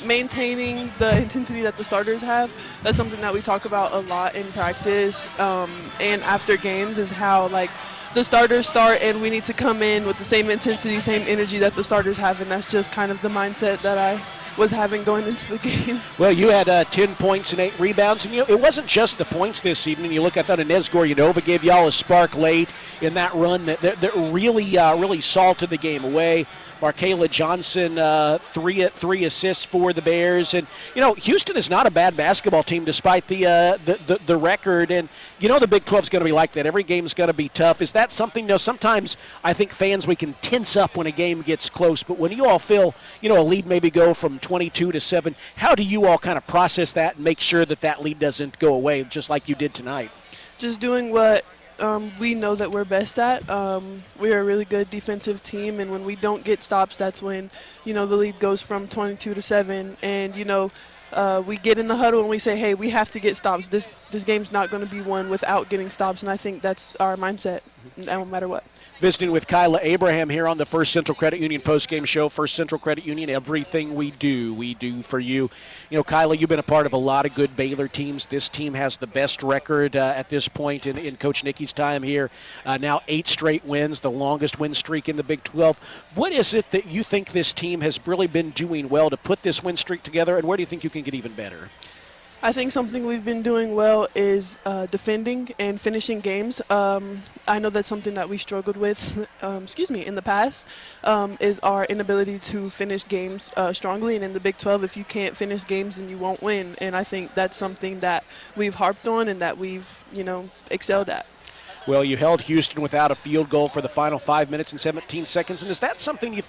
maintaining the intensity that the starters have. That's something that we talk about a lot in practice and after games, is how the starters start and we need to come in with the same intensity, same energy that the starters have, and that's just kind of the mindset that I was having going into the game. Well, you had 10 points and 8 rebounds, and it wasn't just the points this evening. You look, I thought Inez Goryanova gave y'all a spark late in that run that really salted the game away. Markayla Johnson, three assists for the Bears. And, Houston is not a bad basketball team despite the record. And, the Big 12 is going to be like that. Every game is going to be tough. Is that something, sometimes I think fans, we can tense up when a game gets close. But when you all feel, a lead maybe go from 22-7, how do you all kind of process that and make sure that lead doesn't go away just like you did tonight? Just doing what we know that we're best at. We're a really good defensive team, and when we don't get stops, that's when, the lead goes from 22-7. And, we get in the huddle and we say, hey, we have to get stops. This game's not going to be won without getting stops, and I think that's our mindset no matter what. Visiting with Kyla Abraham here on the First Central Credit Union postgame show. First Central Credit Union, everything we do for you. Kyla, you've been a part of a lot of good Baylor teams. This team has the best record at this point in Coach Nicky's time here. Now 8 straight wins, the longest win streak in the Big 12. What is it that you think this team has really been doing well to put this win streak together, and where do you think you can get even better? I think something we've been doing well is defending and finishing games. I know that's something that we struggled with, in the past, is our inability to finish games strongly. And in the Big 12, if you can't finish games, then you won't win. And I think that's something that we've harped on and that we've, excelled at. Well, you held Houston without a field goal for the final 5 minutes and 17 seconds. And is that something,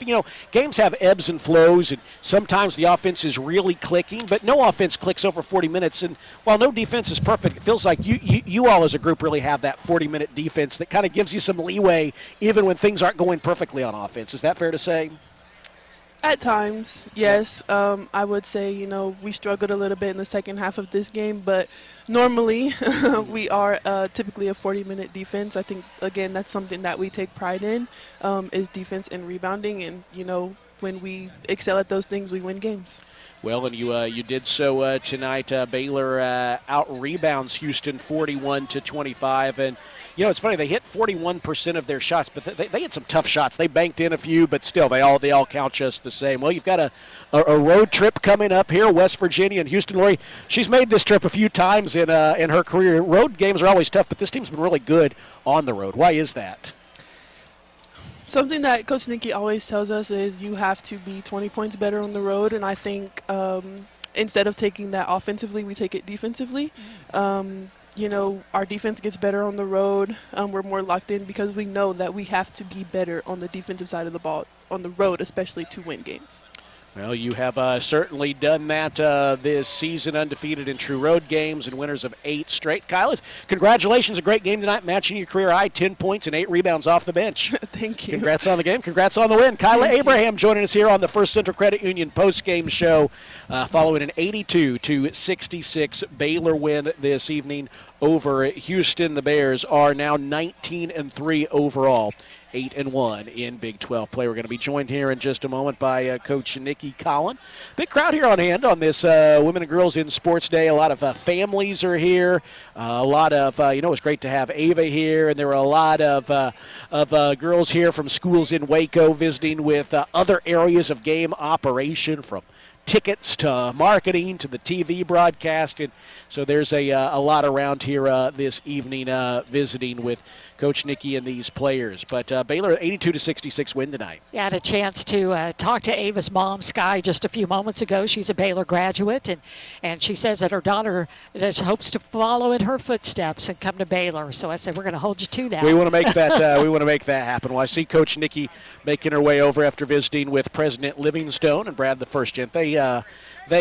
games have ebbs and flows, and sometimes the offense is really clicking, but no offense clicks over 40 minutes. And while no defense is perfect, it feels like you all as a group really have that 40-minute defense that kind of gives you some leeway even when things aren't going perfectly on offense. Is that fair to say? At times, yes. I would say, we struggled a little bit in the second half of this game, but normally we are typically a 40-minute defense. I think, again, that's something that we take pride in, is defense and rebounding. And, when we excel at those things, we win games. Well, and you did so tonight. Baylor out-rebounds Houston 41-25. And, You know, it's funny. They hit 41% of their shots, but they had some tough shots. They banked in a few, but still, they all count just the same. Well, you've got a road trip coming up here, West Virginia and Houston. Lori, she's made this trip a few times in her career. Road games are always tough, but this team's been really good on the road. Why is that? Something that Coach Nikki always tells us is you have to be 20 points better on the road, and I think instead of taking that offensively, we take it defensively. You know, our defense gets better on the road. We're more locked in because we know that we have to be better on the defensive side of the ball on the road, especially to win games. Well, you have certainly done that this season, undefeated in true road games and winners of 8 straight. Kyle, congratulations, a great game tonight, matching your career high, 10 points and 8 rebounds off the bench. Thank you. Congrats on the game. Congrats on the win. Kyla Abraham joining us here on the First Central Credit Union post-game show following an 82-66 Baylor win this evening over Houston. The Bears are now 19-3 overall. 8-1 in Big 12 play. We're going to be joined here in just a moment by Coach Nikki Collin. Big crowd here on hand on this Women and Girls in Sports Day. A lot of families are here. A lot of, it's great to have Ava here, and there were a lot of girls here from schools in Waco visiting with other areas of game operation, from tickets to marketing to the TV broadcast. And so there's a lot around here this evening visiting with Coach Nikki and these players. But Baylor 82-66 win tonight. Yeah, I had a chance to talk to Ava's mom, Sky, just a few moments ago. She's a Baylor graduate, and she says that her daughter just hopes to follow in her footsteps and come to Baylor. So I said, we're going to hold you to that. We want to make that. We want to make that happen. Well, I see Coach Nikki making her way over after visiting with President Livingstone and Brad the First Gent. They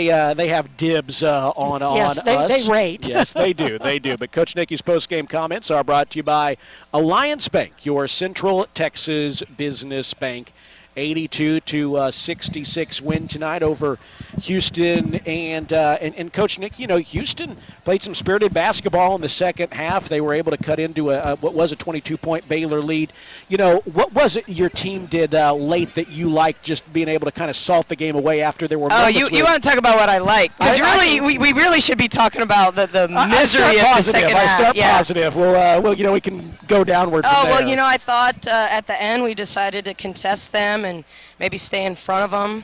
have dibs on yes, us. They rate. Yes, they do. They do. But Coach Nikki's post-game comments are brought to you by Alliance Bank, your Central Texas business bank. 82-66 win tonight over Houston, and Coach Nick, Houston played some spirited basketball in the second half. They were able to cut into what was a 22-point Baylor lead. What was it your team did late that you liked, just being able to kind of salt the game away after there were moments? You want to talk about what I like? Because we really should be talking about the misery of the second half. I start positive. We can go downward from there. I thought at the end we decided to contest them and maybe stay in front of them,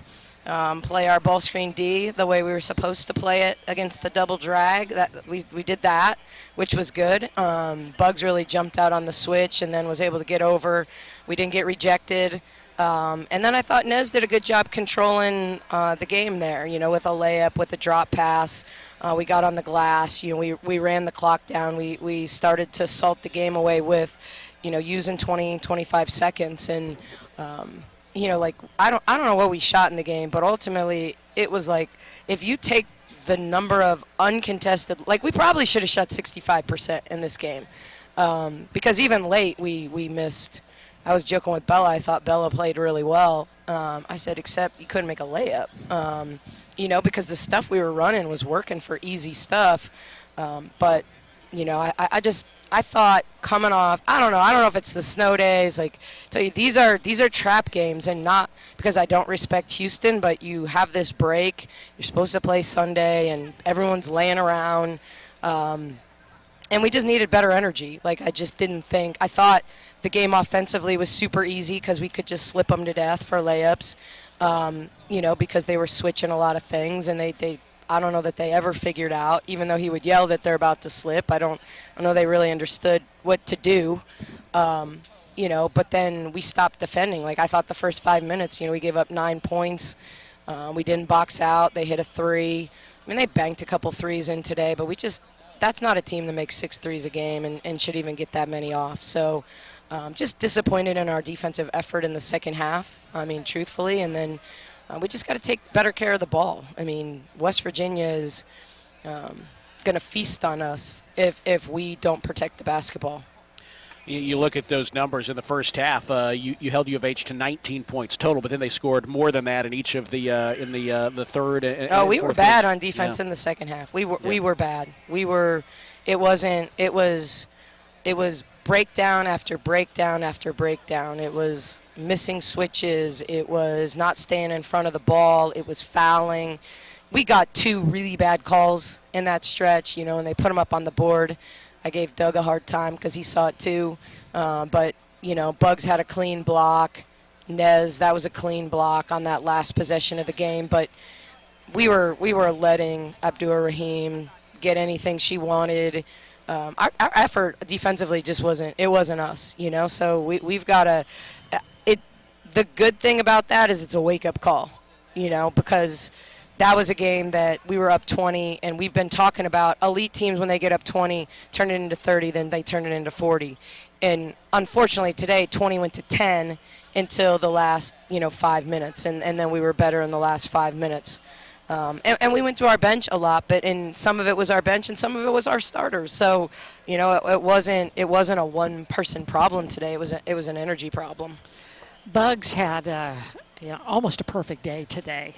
play our ball screen D the way we were supposed to play it against the double drag. That we did that, which was good. Bugs really jumped out on the switch and then was able to get over. We didn't get rejected. And then I thought Nez did a good job controlling the game there, with a layup, with a drop pass. We got on the glass. We ran the clock down. We started to salt the game away with, using 20, 25 seconds. And, I don't know what we shot in the game, but ultimately it was like, if you take the number of uncontested, we probably should have shot 65% in this game. Because even late we missed. I was joking with Bella. I thought Bella played really well. I said, except you couldn't make a layup, because the stuff we were running was working for easy stuff. But, I thought coming off, I don't know if it's the snow days. Tell you, these are trap games, and not because I don't respect Houston, but you have this break. You're supposed to play Sunday, and everyone's laying around. And we just needed better energy. I just didn't think. I thought the game offensively was super easy because we could just slip them to death for layups, because they were switching a lot of things, and they I don't know that they ever figured out, even though he would yell that they're about to slip. I don't know they really understood what to do, but then we stopped defending. I thought the first 5 minutes, we gave up 9 points. We didn't box out. They hit a 3. They banked a couple threes in today, but that's not a team that makes 6 threes a game and should even get that many off. So just disappointed in our defensive effort in the second half, truthfully, and then we just got to take better care of the ball. West Virginia is going to feast on us if we don't protect the basketball. You look at those numbers in the first half. You held U of H to 19 points total, but then they scored more than that in each of the in the third. And we were bad on defense in the second half. We were bad. It was breakdown after breakdown after breakdown. It was missing switches. It was not staying in front of the ball. It was fouling. We got 2 really bad calls in that stretch, and they put them up on the board. I gave Doug a hard time because he saw it too. But, Bugs had a clean block. Nez, that was a clean block on that last possession of the game. But we were letting Abdur-Rahim get anything she wanted. Our effort defensively just wasn't us, So we've got to the good thing about that is it's a wake-up call, because that was a game that we were up 20, and we've been talking about elite teams when they get up 20, turn it into 30, then they turn it into 40. And unfortunately today, 20 went to 10 until the last, 5 minutes, and then we were better in the last 5 minutes. And we went to our bench a lot, but some of it was our bench and some of it was our starters. So, it wasn't a one-person problem today. It was an energy problem. Bugs had almost a perfect day today.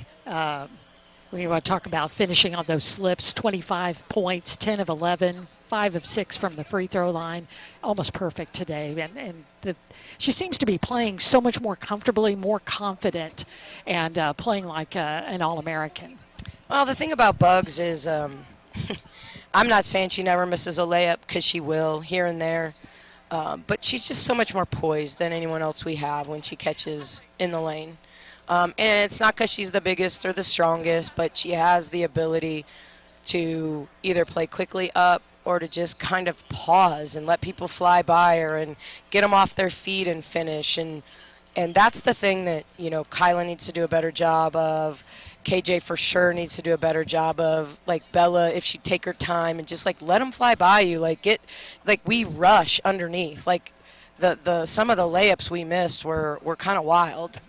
We want to talk about finishing on those slips, 25 points, 10 of 11, 5 of 6 from the free throw line, almost perfect today. And she seems to be playing so much more comfortably, more confident, and playing like an All-American. Well, the thing about Bugs is I'm not saying she never misses a layup, because she will here and there. But she's just so much more poised than anyone else we have when she catches in the lane. And it's not because she's the biggest or the strongest, but she has the ability to either play quickly up or to just kind of pause and let people fly by her and get them off their feet and finish. And that's the thing that, Kyla needs to do a better job of. KJ for sure needs to do a better job of. Like Bella, if she'd take her time and just let them fly by you, we rush underneath. The some of the layups we missed were kind of wild.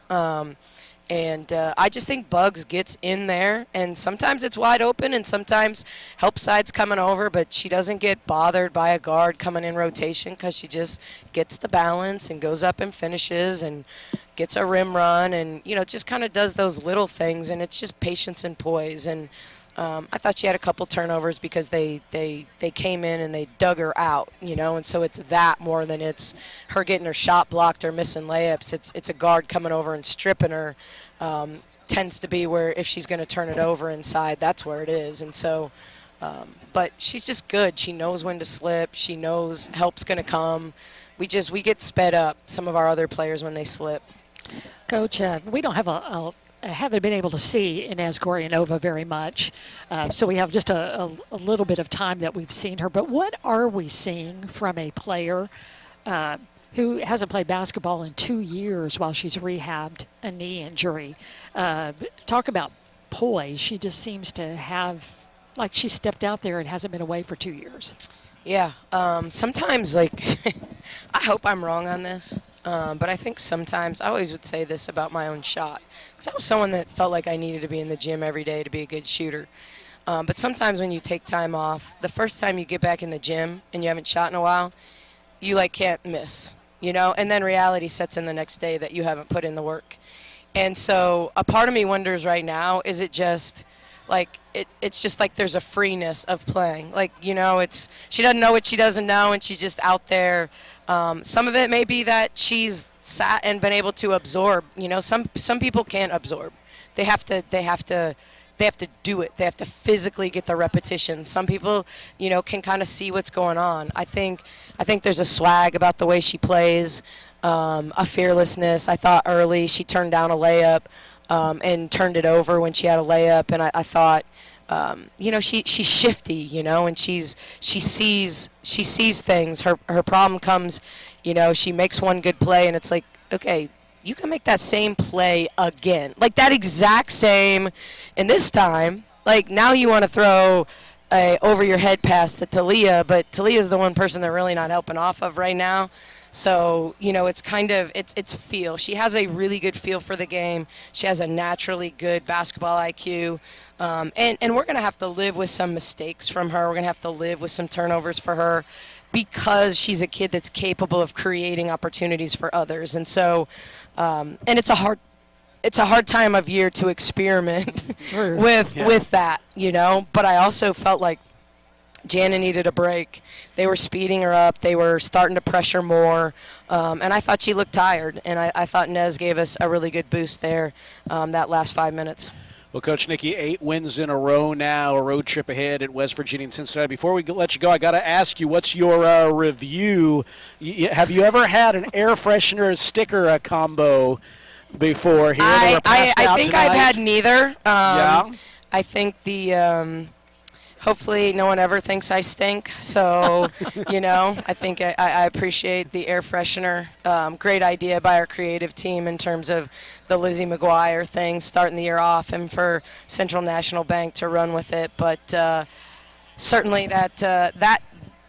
And I just think Bugs gets in there, and sometimes it's wide open, and sometimes help side's coming over, but she doesn't get bothered by a guard coming in rotation because she just gets the balance and goes up and finishes and gets a rim run and, just kind of does those little things, and it's just patience and poise. And I thought she had a couple turnovers because they came in and they dug her out, and so it's that more than it's her getting her shot blocked or missing layups. It's a guard coming over and stripping her. Tends to be where if she's going to turn it over inside, that's where it is. And so, but she's just good. She knows when to slip. She knows help's going to come. We get sped up, some of our other players, when they slip. Coach, we don't have haven't been able to see Inez Gorianova very much, so we have just a little bit of time that we've seen her. But what are we seeing from a player who hasn't played basketball in 2 years while she's rehabbed a knee injury? Talk about poise. She just seems to have, like she stepped out there and hasn't been away for 2 years. Yeah, sometimes, I hope I'm wrong on this. But I think sometimes, I always would say this about my own shot, because I was someone that felt like I needed to be in the gym every day to be a good shooter. But sometimes when you take time off, the first time you get back in the gym and you haven't shot in a while, you can't miss, and then reality sets in the next day that you haven't put in the work. And so a part of me wonders right now, is it just it's just there's a freeness of playing. It's she doesn't know what she doesn't know, and she's just out there. Some of it may be that she's sat and been able to absorb. Some people can't absorb. They have to do it. They have to physically get the repetition. Some people, can kind of see what's going on. I think there's a swag about the way she plays, a fearlessness. I thought early she turned down a layup. And turned it over when she had a layup, and I thought, she's shifty, and she sees things. Her problem comes, she makes one good play, and it's okay, you can make that same play again, that exact same, and this time, now you want to throw a over your head pass to Talia, but Talia's the one person they're really not helping off of right now. So, it's kind of, it's feel. She has a really good feel for the game. She has a naturally good basketball IQ. And we're going to have to live with some mistakes from her. We're going to have to live with some turnovers for her because she's a kid that's capable of creating opportunities for others. And so, and it's a hard time of year to experiment with that, But I also felt like Jana needed a break. They were speeding her up. They were starting to pressure more. And I thought she looked tired. And I thought Nez gave us a really good boost there that last 5 minutes. Well, Coach Nikki, 8 wins in a row now, a road trip ahead at West Virginia and Cincinnati. Before we let you go, I got to ask you, what's your review? Have you ever had an air freshener sticker combo before here? I think I've had neither. Yeah. I think hopefully no one ever thinks I stink. So, I think I appreciate the air freshener. Great idea by our creative team in terms of the Lizzie McGuire thing, starting the year off, and for Central National Bank to run with it. But certainly that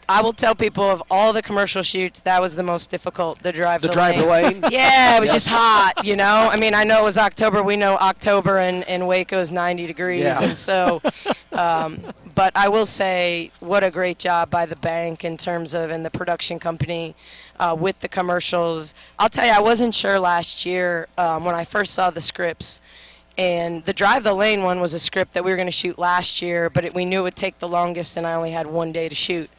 I will tell people of all the commercial shoots, that was the most difficult, the drive the lane. Yeah, it was just hot, I mean, I know it was October. We know October in Waco is 90 degrees. Yeah. And so, but I will say what a great job by the bank in terms of, and the production company with the commercials. I'll tell you, I wasn't sure last year when I first saw the scripts. And the Drive the Lane one was a script that we were going to shoot last year, but we knew it would take the longest, and I only had one day to shoot.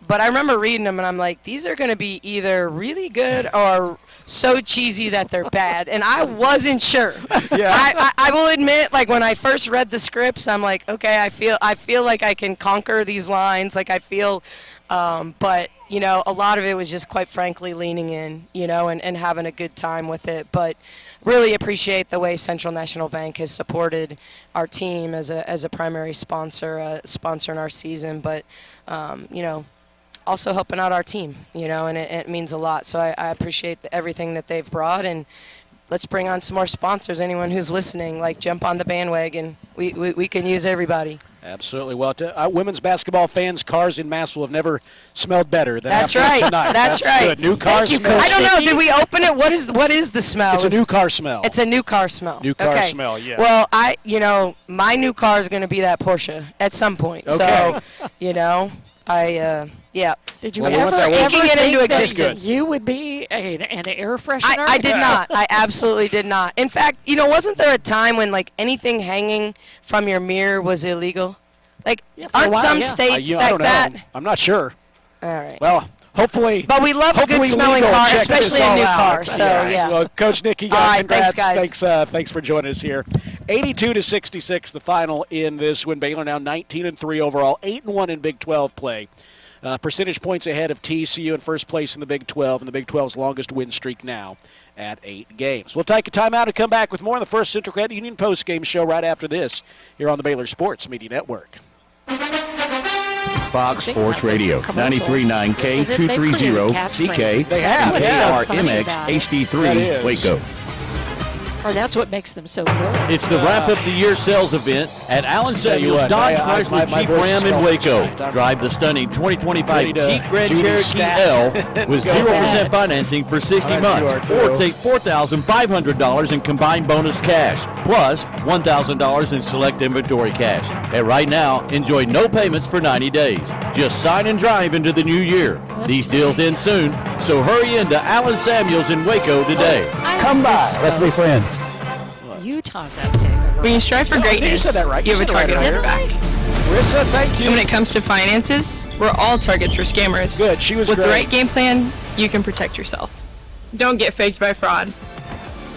But I remember reading them, and I'm like, these are going to be either really good or so cheesy that they're bad. And I wasn't sure. Yeah. I will admit, like, when I first read the scripts, I'm like, okay, I feel like I can conquer these lines. Like, I feel, but, a lot of it was just, quite frankly, leaning in, and having a good time with it. But really appreciate the way Central National Bank has supported our team as a primary sponsor, sponsoring our season. But, also helping out our team, and it means a lot. So I appreciate everything that they've brought, and let's bring on some more sponsors. Anyone who's listening, jump on the bandwagon. We can use everybody. Absolutely. Well, women's basketball fans, cars in Massville have never smelled better than That's after right. tonight. That's right. Good. New car smell. I don't know. Did we open it? What is the smell? It's a new car smell. It's a new car smell. New car smell, yeah. Well, my new car is going to be that Porsche at some point. Okay. So, yeah. Did you ever think it into that existence? You would be an air freshener? I did not. I absolutely did not. In fact, wasn't there a time when anything hanging from your mirror was illegal? Aren't some states like that? I'm not sure. All right. Well, hopefully. But we love a good smelling car, especially a new car. So yeah. Well, Coach Nikki, all right, congrats. thanks, guys. Thanks for joining us here. 82-66, the final in this win. Baylor now 19-3 overall, 8-1 in Big 12 play. Percentage points ahead of TCU in first place in the Big 12, and the Big 12's longest win streak now at 8 games. We'll take a timeout and come back with more on the First Central Credit Union postgame show right after this here on the Baylor Sports Media Network. Fox Sports Radio, 93.9 K230 CK, They have. KRMX HD3 Waco. Or that's what makes them so good. It's the wrap-up the year sales event at Allen Samuels what, Dodge my Chrysler Jeep voice is Ram in going Waco. straight. Drive the stunning 2025 Jeep Grand do these Cherokee stats. L with Go 0% back. financing for 60 I months. do, I do. Or take $4,500 in combined bonus cash, plus $1,000 in select inventory cash. And right now, enjoy no payments for 90 days. Just sign and drive into the new year. These deals end soon, so hurry into Allen Samuels in Waco today. Come by. Let's be friends. Utah's that big. When you strive for greatness, you said that right. you have a target on your back. Marissa, thank you. And when it comes to finances, we're all targets for scammers. Good, she was With great. the right game plan, you can protect yourself. Don't get faked by fraud.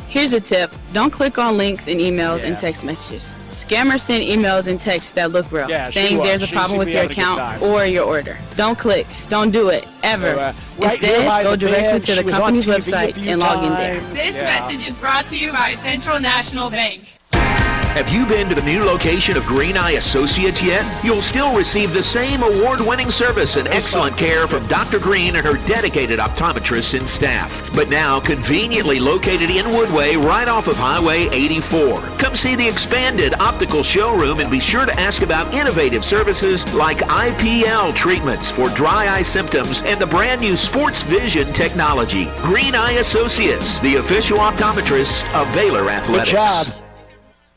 Here's a tip. Don't click on links in emails and text messages. Scammers send emails and texts that look real, saying there's a problem with your account or your order. Don't click. Don't do it, ever. Instead, go directly to the company's website and log in there. This message is brought to you by Central National Bank. Have you been to the new location of Green Eye Associates yet? You'll still receive the same award-winning service and excellent care from Dr. Green and her dedicated optometrists and staff. But now conveniently located in Woodway right off of Highway 84. Come see the expanded optical showroom and be sure to ask about innovative services like IPL treatments for dry eye symptoms and the brand new sports vision technology. Green Eye Associates, the official optometrists of Baylor Athletics. Good job.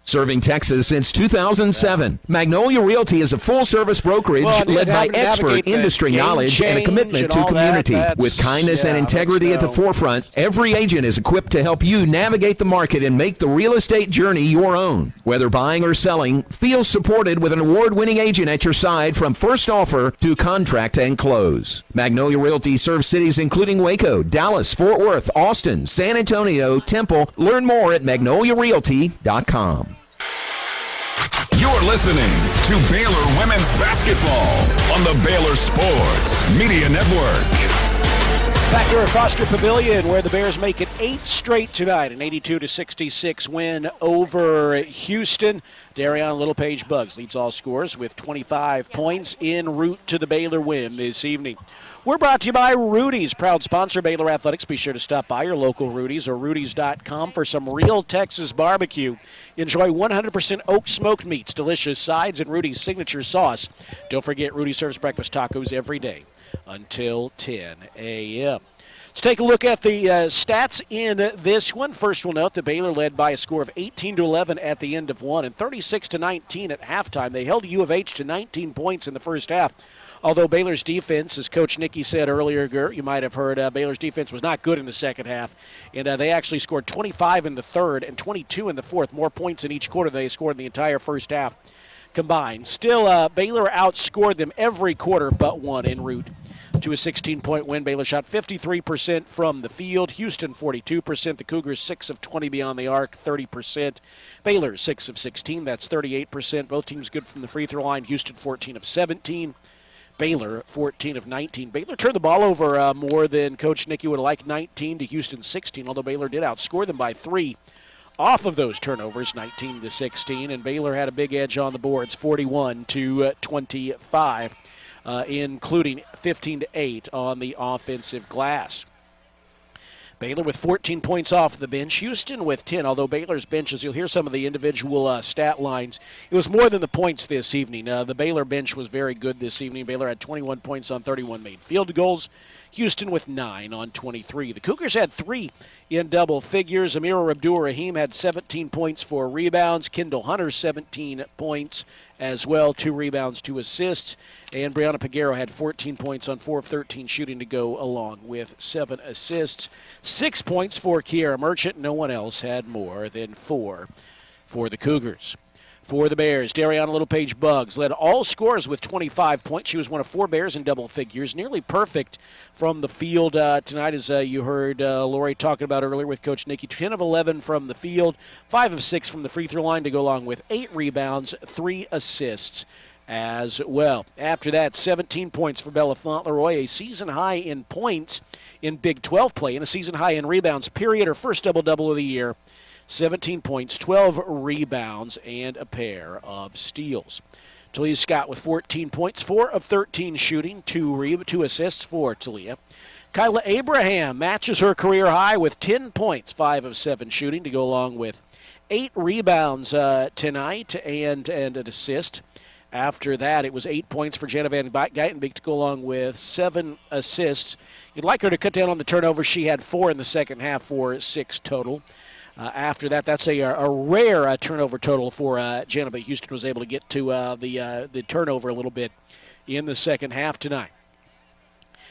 Serving Texas since 2007, Magnolia Realty is a full-service brokerage led by expert industry knowledge and a commitment to community. With kindness and integrity at the forefront, every agent is equipped to help you navigate the market and make the real estate journey your own. Whether buying or selling, feel supported with an award-winning agent at your side from first offer to contract and close. Magnolia Realty serves cities including Waco, Dallas, Fort Worth, Austin, San Antonio, Temple. Learn more at magnoliarealty.com. You're listening to Baylor Women's Basketball on the Baylor Sports Media Network. Back here at Foster Pavilion, where the Bears make it 8 straight tonight, an 82-66 win over Houston. Darion Littlepage-Buggs leads all scorers with 25 points en route to the Baylor win this evening. We're brought to you by Rudy's, proud sponsor of Baylor Athletics. Be sure to stop by your local Rudy's or Rudy's.com for some real Texas barbecue. Enjoy 100% oak smoked meats, delicious sides, and Rudy's signature sauce. Don't forget, Rudy serves breakfast tacos every day until 10 a.m. Let's take a look at the stats in this one. First, we'll note that Baylor led by a score of 18-11 at the end of one and 36-19 at halftime. They held U of H to 19 points in the first half. Although Baylor's defense, as Coach Nicky said earlier, Gert, you might have heard, Baylor's defense was not good in the second half. And they actually scored 25 in the third and 22 in the fourth, more points in each quarter than they scored in the entire first half combined. Still, Baylor outscored them every quarter but one en route to a 16-point win. Baylor shot 53% from the field. Houston 42%. The Cougars 6 of 20 beyond the arc, 30%. Baylor 6 of 16. That's 38%. Both teams good from the free throw line. Houston 14 of 17. Baylor 14 of 19. Baylor turned the ball over more than Coach Nicky would have liked, 19 to Houston 16, although Baylor did outscore them by 3 off of those turnovers, 19-16, and Baylor had a big edge on the boards, 41-25, including 15-8 on the offensive glass. Baylor with 14 points off the bench. Houston with 10, although Baylor's bench, as you'll hear some of the individual stat lines, it was more than the points this evening. The Baylor bench was very good this evening. Baylor had 21 points on 31 made field goals. Houston with 9 on 23. The Cougars had 3 in double figures. Amira Abdur-Rahim had 17 points, 4 rebounds. Kendall Hunter, 17 points as well, 2 rebounds, 2 assists. And Brianna Peguero had 14 points on 4 of 13 shooting to go along with 7 assists. 6 points for Kiara Merchant. No one else had more than 4 for the Cougars. For the Bears, Darion Littlepage-Buggs led all scorers with 25 points. She was one of 4 Bears in double figures, nearly perfect from the field tonight, as you heard Lori talking about earlier with Coach Nicky. 10 of 11 from the field, 5 of 6 from the free throw line to go along with 8 rebounds, 3 assists as well. After that, 17 points for Bella Fauntleroy, a season high in points in Big 12 play and a season high in rebounds, period, her first double-double of the year. 17 points, 12 rebounds, and a pair of steals. Talia Scott with 14 points, 4 of 13 shooting, 2 assists for Talia. Kyla Abraham matches her career high with 10 points, 5 of 7 shooting to go along with 8 rebounds tonight and an assist. After that, it was 8 points for Jenna Van Geitenbeek to go along with 7 assists. You'd like her to cut down on the turnovers. She had 4 in the second half for 6 total. After that, that's a rare turnover total for Jenna, but Houston was able to get to the turnover a little bit in the second half tonight.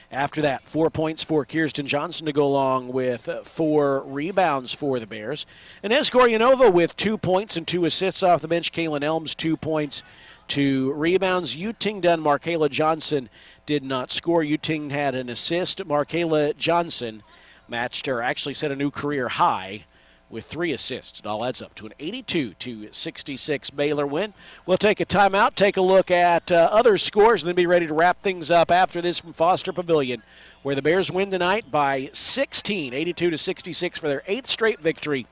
After that, 4 points for Kirsten Johnson to go along with 4 rebounds for the Bears. Inez Goryanova with 2 points and 2 assists off the bench. Kaylin Elms, 2 points, 2 rebounds. Yuting Dunn, Markayla Johnson did not score. Yuting had an assist. Markayla Johnson matched her, actually set a new career high with 3 assists. It all adds up to an 82-66 Baylor win. We'll take a timeout, take a look at other scores, and then be ready to wrap things up after this from Foster Pavilion, where the Bears win tonight by 16, 82-66 for their 8th straight victory